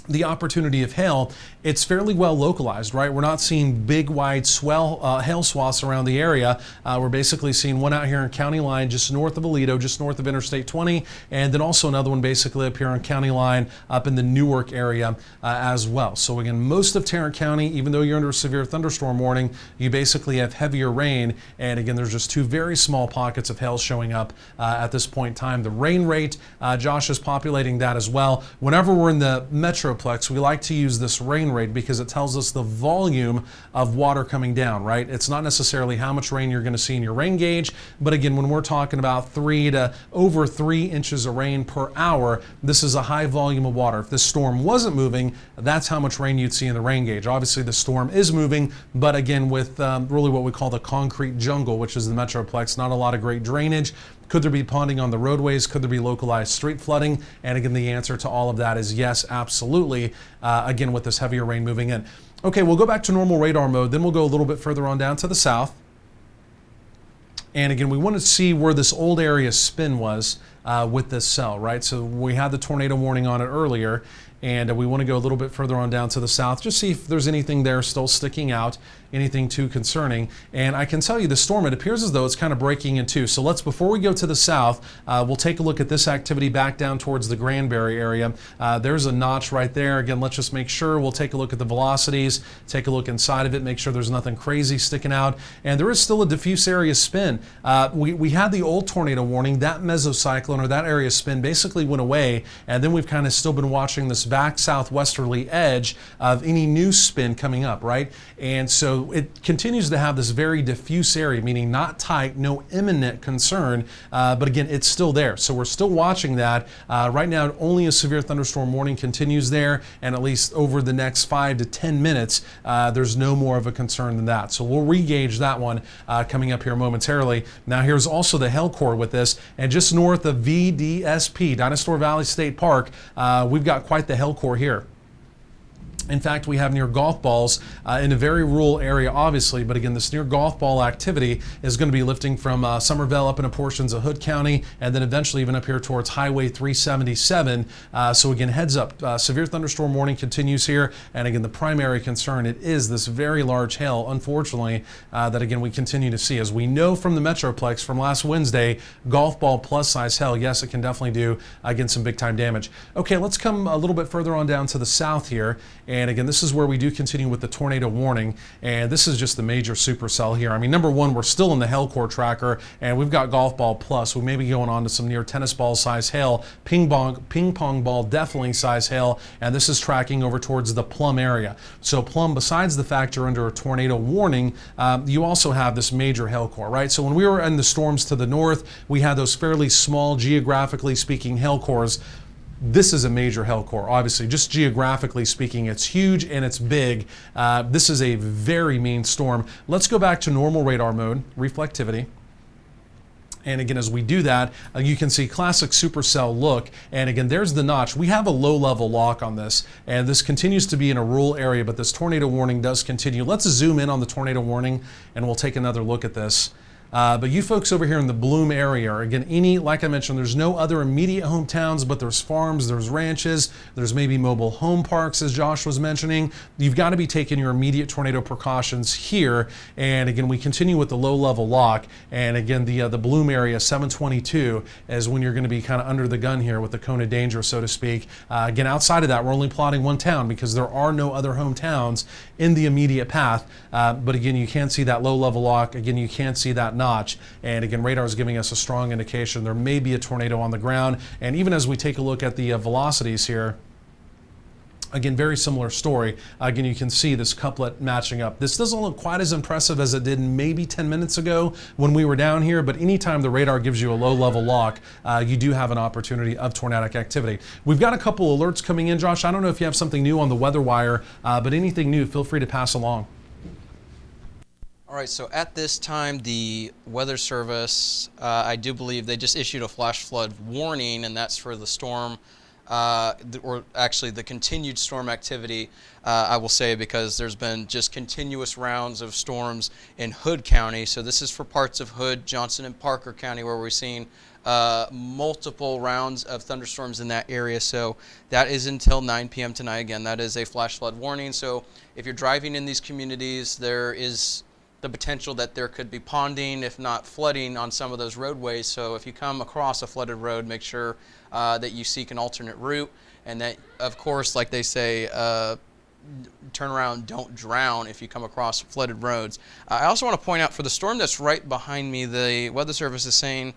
S2: the opportunity of hail, it's fairly well localized, right? We're not seeing big, wide hail swaths around the area. We're basically seeing one out here in County Line, just north of Aledo, just north of Interstate 20, and then also another one basically up here on County Line up in the Newark area as well. So again, most of Tarrant County, even though you're under a severe thunderstorm warning, you basically have heavier rain. And again, there's just 2 very small pockets of hail showing up at this point in time. The rain rate, Josh is populating that as well. Whenever we're in the Metroplex, we like to use this rain rate because it tells us the volume of water coming down, right? It's not necessarily how much rain you're going to see in your rain gauge, but again, when we're talking about 3 to over 3 inches of rain per hour, this is a high volume of water. If this storm wasn't moving, that's how much rain you'd see in the rain gauge. Obviously, the storm is moving, but again, with really what we call the concrete jungle, which is the Metroplex, not a lot of great drainage. Could there be ponding on the roadways? Could there be localized street flooding? And again, the answer to all of that is yes, absolutely. Again, with this heavier rain moving in. Okay, we'll go back to normal radar mode. Then we'll go a little bit further on down to the south. And again, we want to see where this old area spin was with this cell, right? So we had the tornado warning on it earlier, and we want to go a little bit further on down to the south, just see if there's anything there still sticking out, anything too concerning. And I can tell you the storm, it appears as though it's kind of breaking in two. So let's, before we go to the south, we'll take a look at this activity back down towards the Granbury area. There's a notch right there. Again, let's just make sure. We'll take a look at the velocities, take a look inside of it, make sure there's nothing crazy sticking out. And there is still a diffuse area spin. We had the old tornado warning, that mesocyclone or that area spin basically went away. And then we've kind of still been watching this back southwesterly edge of any new spin coming up, right? And so it continues to have this very diffuse area, meaning not tight, no imminent concern, but again, it's still there. So we're still watching that. Right now, only a severe thunderstorm warning continues there, and at least over the next 5 to 10 minutes, there's no more of a concern than that. So we'll re-gauge that one coming up here momentarily. Now here's also the hail core with this, and just north of VDSP, Dinosaur Valley State Park, we've got quite the hail core here. In fact, we have near golf balls in a very rural area, obviously, but again, this near golf ball activity is going to be lifting from Somerville up into portions of Hood County, and then eventually even up here towards Highway 377. So again, heads up, severe thunderstorm warning continues here, and again, the primary concern, it is this very large hail, unfortunately, that again, we continue to see. As we know from the Metroplex from last Wednesday, golf ball plus size hail, yes, it can definitely do, again, some big time damage. Okay, let's come a little bit further on down to the south here. And again, this is where we do continue with the tornado warning, and this is just the major supercell here. I mean, number one, we're still in the hail core tracker, and we've got golf ball plus. We may be going on to some near tennis ball size hail, ping pong ball definitely size hail, and this is tracking over towards the Plum area. So Plum, besides the fact you're under a tornado warning, you also have this major hail core, right? So when we were in the storms to the north, we had those fairly small, geographically speaking, hail cores. This is a major hail core, obviously. Just geographically speaking, it's huge and it's big. This is a very mean storm. Let's go back to normal radar mode, reflectivity. And again, as we do that, you can see classic supercell look. And again, there's the notch. We have a low level lock on this, and this continues to be in a rural area, but this tornado warning does continue. Let's zoom in on the tornado warning, and we'll take another look at this. But you folks over here in the Bloom area, again, like I mentioned, there's no other immediate hometowns, but there's farms, there's ranches, there's maybe mobile home parks, as Josh was mentioning. You've got to be taking your immediate tornado precautions here. And again, we continue with the low level lock. And again, the Bloom area, 722, is when you're going to be kind of under the gun here with the cone of danger, so to speak. Again, outside of that, we're only plotting one town because there are no other hometowns in the immediate path. But again, you can see that low level lock. Again, you can see that notch, and again, radar is giving us a strong indication there may be a tornado on the ground. And even as we take a look at the velocities here, again, very similar story. Again, you can see this couplet matching up. This doesn't look quite as impressive as it did maybe 10 minutes ago when we were down here, but anytime the radar gives you a low level lock, you do have an opportunity of tornadic activity. We've got a couple alerts coming in, Josh. I don't know if you have something new on the weather wire, but anything new, feel free to pass along.
S3: All right, so at this time, the Weather Service, I do believe they just issued a flash flood warning, and that's for the storm, or actually the continued storm activity, I will say, because there's been just continuous rounds of storms in Hood County. So this is for parts of Hood, Johnson, and Parker County, where we're seeing multiple rounds of thunderstorms in that area. So that is until 9 p.m. tonight. Again, that is a flash flood warning. So if you're driving in these communities, there is the potential that there could be ponding, if not flooding, on some of those roadways. So if you come across a flooded road, make sure that you seek an alternate route, and that, of course, like they say, turn around, don't drown if you come across flooded roads. I also want to point out, for the storm that's right behind me, the Weather Service is saying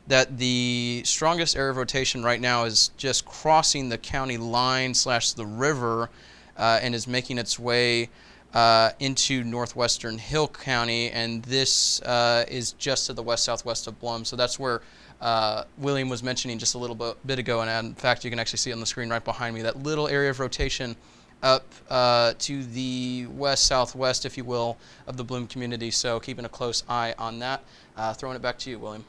S3: that the strongest area of rotation right now is just crossing the county line / the river, and is making its way into northwestern Hill County, and this is just to the west-southwest of Blum. So that's where William was mentioning just a little bit ago, and in fact, you can actually see it on the screen right behind me, that little area of rotation up to the west-southwest, if you will, of the Bloom community. So keeping a close eye on that. Throwing it back to you, William.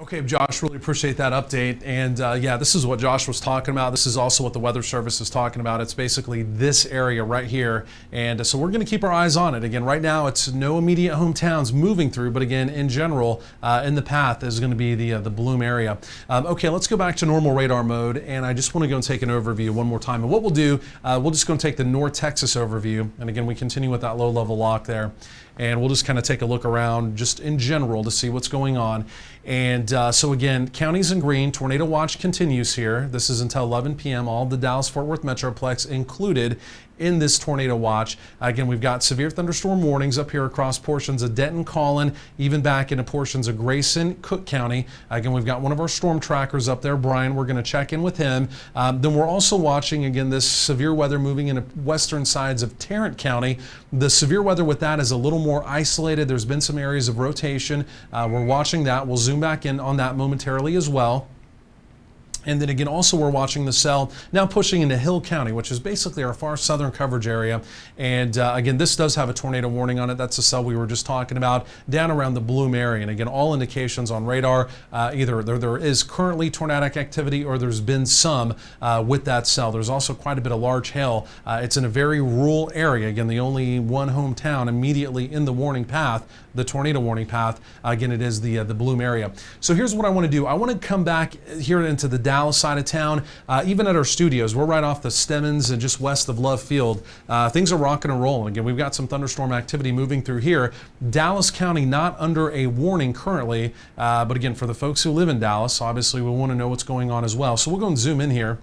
S2: Okay, Josh, really appreciate that update. And yeah, this is what Josh was talking about. This is also what the Weather Service is talking about. It's basically this area right here. And so we're going to keep our eyes on it. Again, right now, it's no immediate hometowns moving through, but again, in general, in the path is going to be the Bloom area. Okay, let's go back to normal radar mode. And I just want to go and take an overview one more time. And what we'll do, we'll just go and take the North Texas overview. And again, we continue with that low level lock there. And we'll just kind of take a look around just in general to see what's going on. And so again, counties in green, tornado watch continues here. This is until 11 p.m. All the Dallas-Fort Worth Metroplex included in this tornado watch. Again, we've got severe thunderstorm warnings up here across portions of Denton, Collin, even back into portions of Grayson, Cook County. Again, we've got one of our storm trackers up there, Brian. We're going to check in with him. Then we're also watching, again, this severe weather moving into western sides of Tarrant County. The severe weather with that is a little more isolated. There's been some areas of rotation. We're watching that. We'll zoom back in on that momentarily as well. And then again, also we're watching the cell now pushing into Hill County, which is basically our far southern coverage area. And again, this does have a tornado warning on it. That's the cell we were just talking about down around the Bloom area. And again, all indications on radar, either there is currently tornadic activity or there's been some with that cell. There's also quite a bit of large hail. It's in a very rural area. Again, the only one hometown immediately in the warning path, the tornado warning path. Again, it is the Bloom area. So here's what I want to do. I want to come back here into the Dallas side of town. Even at our studios, we're right off the Stemmons and just west of Love Field. Things are rocking and rolling. Again, we've got some thunderstorm activity moving through here. Dallas County not under a warning currently, but again, for the folks who live in Dallas, obviously we want to know what's going on as well. So we'll go and zoom in here.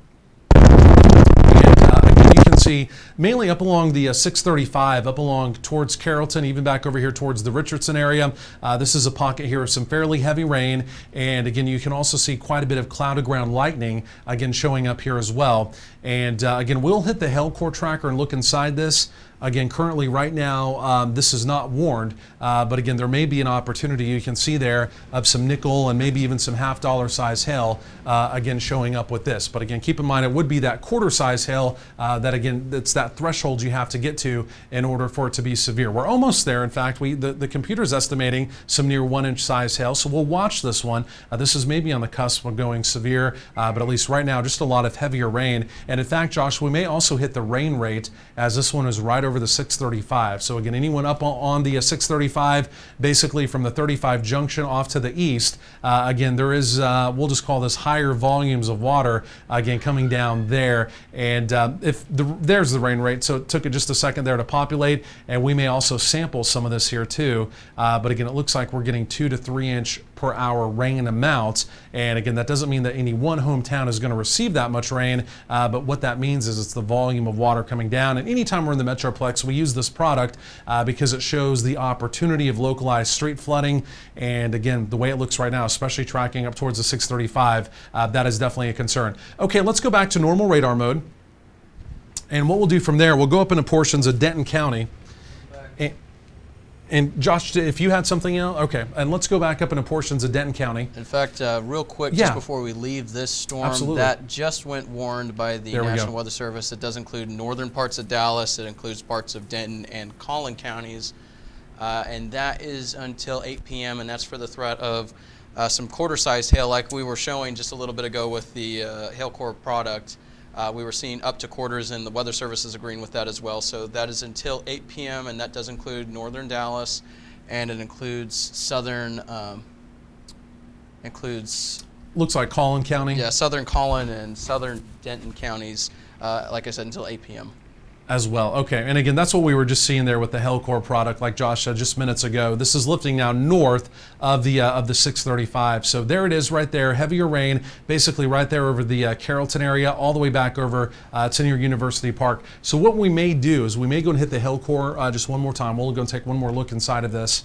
S2: See mainly up along the 635, up along towards Carrollton, even back over here towards the Richardson area. This is a pocket here of some fairly heavy rain. And again, you can also see quite a bit of cloud to ground lightning, again, showing up here as well. And again, we'll hit the hail core tracker and look inside this. Again, currently right now, this is not warned, but again, there may be an opportunity you can see there of some nickel and maybe even some $half size hail, again, showing up with this. But again, keep in mind, it would be that quarter size hail that again, it's that threshold you have to get to in order for it to be severe. We're almost there. In fact, the computer's estimating some near 1 inch size hail. So we'll watch this one. This is maybe on the cusp of going severe, but at least right now, just a lot of heavier rain. And in fact, Josh, we may also hit the rain rate as this one is right over the 635. So again, anyone up on the 635, basically from the 35 junction off to the east, again, there is, we'll just call this higher volumes of water, again, coming down there. And there's the rain rate. So it took it just a second there to populate. And we may also sample some of this here too. But again, it looks like we're getting 2 to 3 inch per hour rain amounts. And again, that doesn't mean that any one hometown is going to receive that much rain, but what that means is it's the volume of water coming down. And anytime we're in the Metroplex, we use this product because it shows the opportunity of localized street flooding. And again, the way it looks right now, especially tracking up towards the 635, that is definitely a concern. Okay, let's go back to normal radar mode. And what we'll do from there, we'll go up into portions of Denton County. And Josh, if you had something else, okay. And let's go back up into portions of Denton County.
S3: In fact, real quick, just before we leave this storm,
S2: absolutely,
S3: that just went warned by the National Weather Service. It does include northern parts of Dallas. It includes parts of Denton and Collin counties. And that is until 8 p.m. And that's for the threat of some quarter-sized hail, like we were showing just a little bit ago with the hail core product. We were seeing up to quarters, and the Weather Service is agreeing with that as well. So that is until 8 p.m., and that does include northern Dallas, and it includes southern,
S2: looks like Collin County.
S3: Yeah, southern Collin and southern Denton counties, like I said, until 8 p.m.
S2: As well. Okay, and again, that's what we were just seeing there with the Hellcore product, like Josh said just minutes ago. This is lifting now north of the 635. So there it is right there, heavier rain, basically right there over the Carrollton area, all the way back over to near University Park. So what we may do is we may go and hit the Hellcore just one more time. We'll go and take one more look inside of this.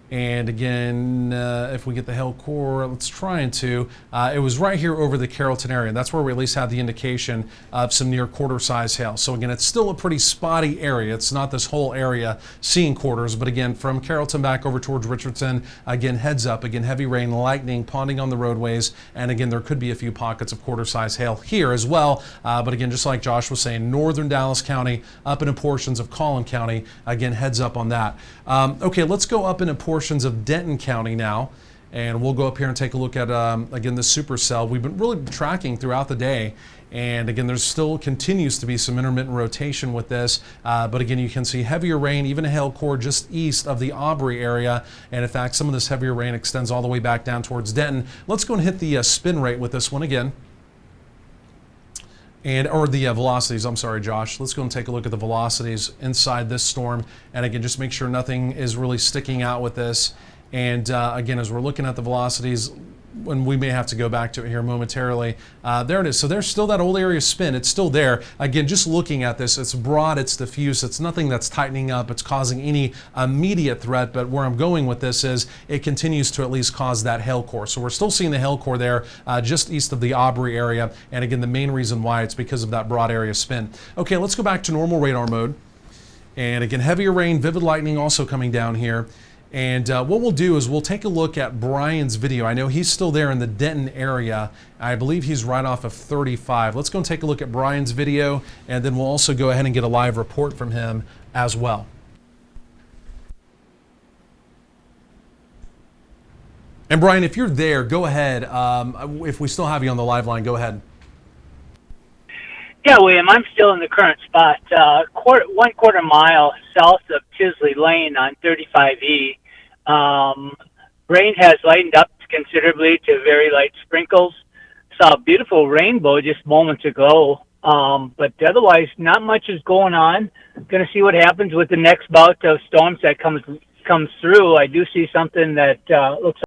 S2: And again, if we get the hail core, let's try to. It was right here over the Carrollton area. That's where we at least had the indication of some near quarter size hail. So again, it's still a pretty spotty area. It's not this whole area seeing quarters, but again, from Carrollton back over towards Richardson, again, heads up, again, heavy rain, lightning, ponding on the roadways. And again, there could be a few pockets of quarter size hail here as well. But again, just like Josh was saying, northern Dallas County, up into portions of Collin County, again, heads up on that. Okay, let's go up into portions of Denton County now. And we'll go up here and take a look at, again, this supercell. We've been really tracking throughout the day. And again, there's still continues to be some intermittent rotation with this. But again, you can see heavier rain, even a hail core just east of the Aubrey area. And in fact, some of this heavier rain extends all the way back down towards Denton. Let's go and hit the spin rate with this one again. Or the velocities, I'm sorry, Josh. Let's go and take a look at the velocities inside this storm. And again, just make sure nothing is really sticking out with this. And again, as we're looking at the velocities, when we may have to go back to it here momentarily. There it is. So there's still that old area spin. It's still there. Again, just looking at this, it's broad, it's diffuse, it's nothing that's tightening up, it's causing any immediate threat. But where I'm going with this is it continues to at least cause that hail core. So we're still seeing the hail core there just east of the Aubrey area. And again, the main reason why it's because of that broad area spin. Okay, let's go back to normal radar mode. And again, heavier rain, vivid lightning also coming down here. And what we'll do is we'll take a look at Brian's video. I know he's still there in the Denton area. I believe he's right off of 35. Let's go and take a look at Brian's video, and then we'll also go ahead and get a live report from him as well. And Brian, if you're there, go ahead. If we still have you on the live line, go ahead.
S5: Yeah, William, I'm still in the current spot, 1/4 mile south of Chisley Lane on 35E. Rain has lightened up considerably to very light sprinkles. Saw a beautiful rainbow just moments ago, but otherwise not much is going on. Going to see what happens with the next bout of storms that comes through. I do see something that looks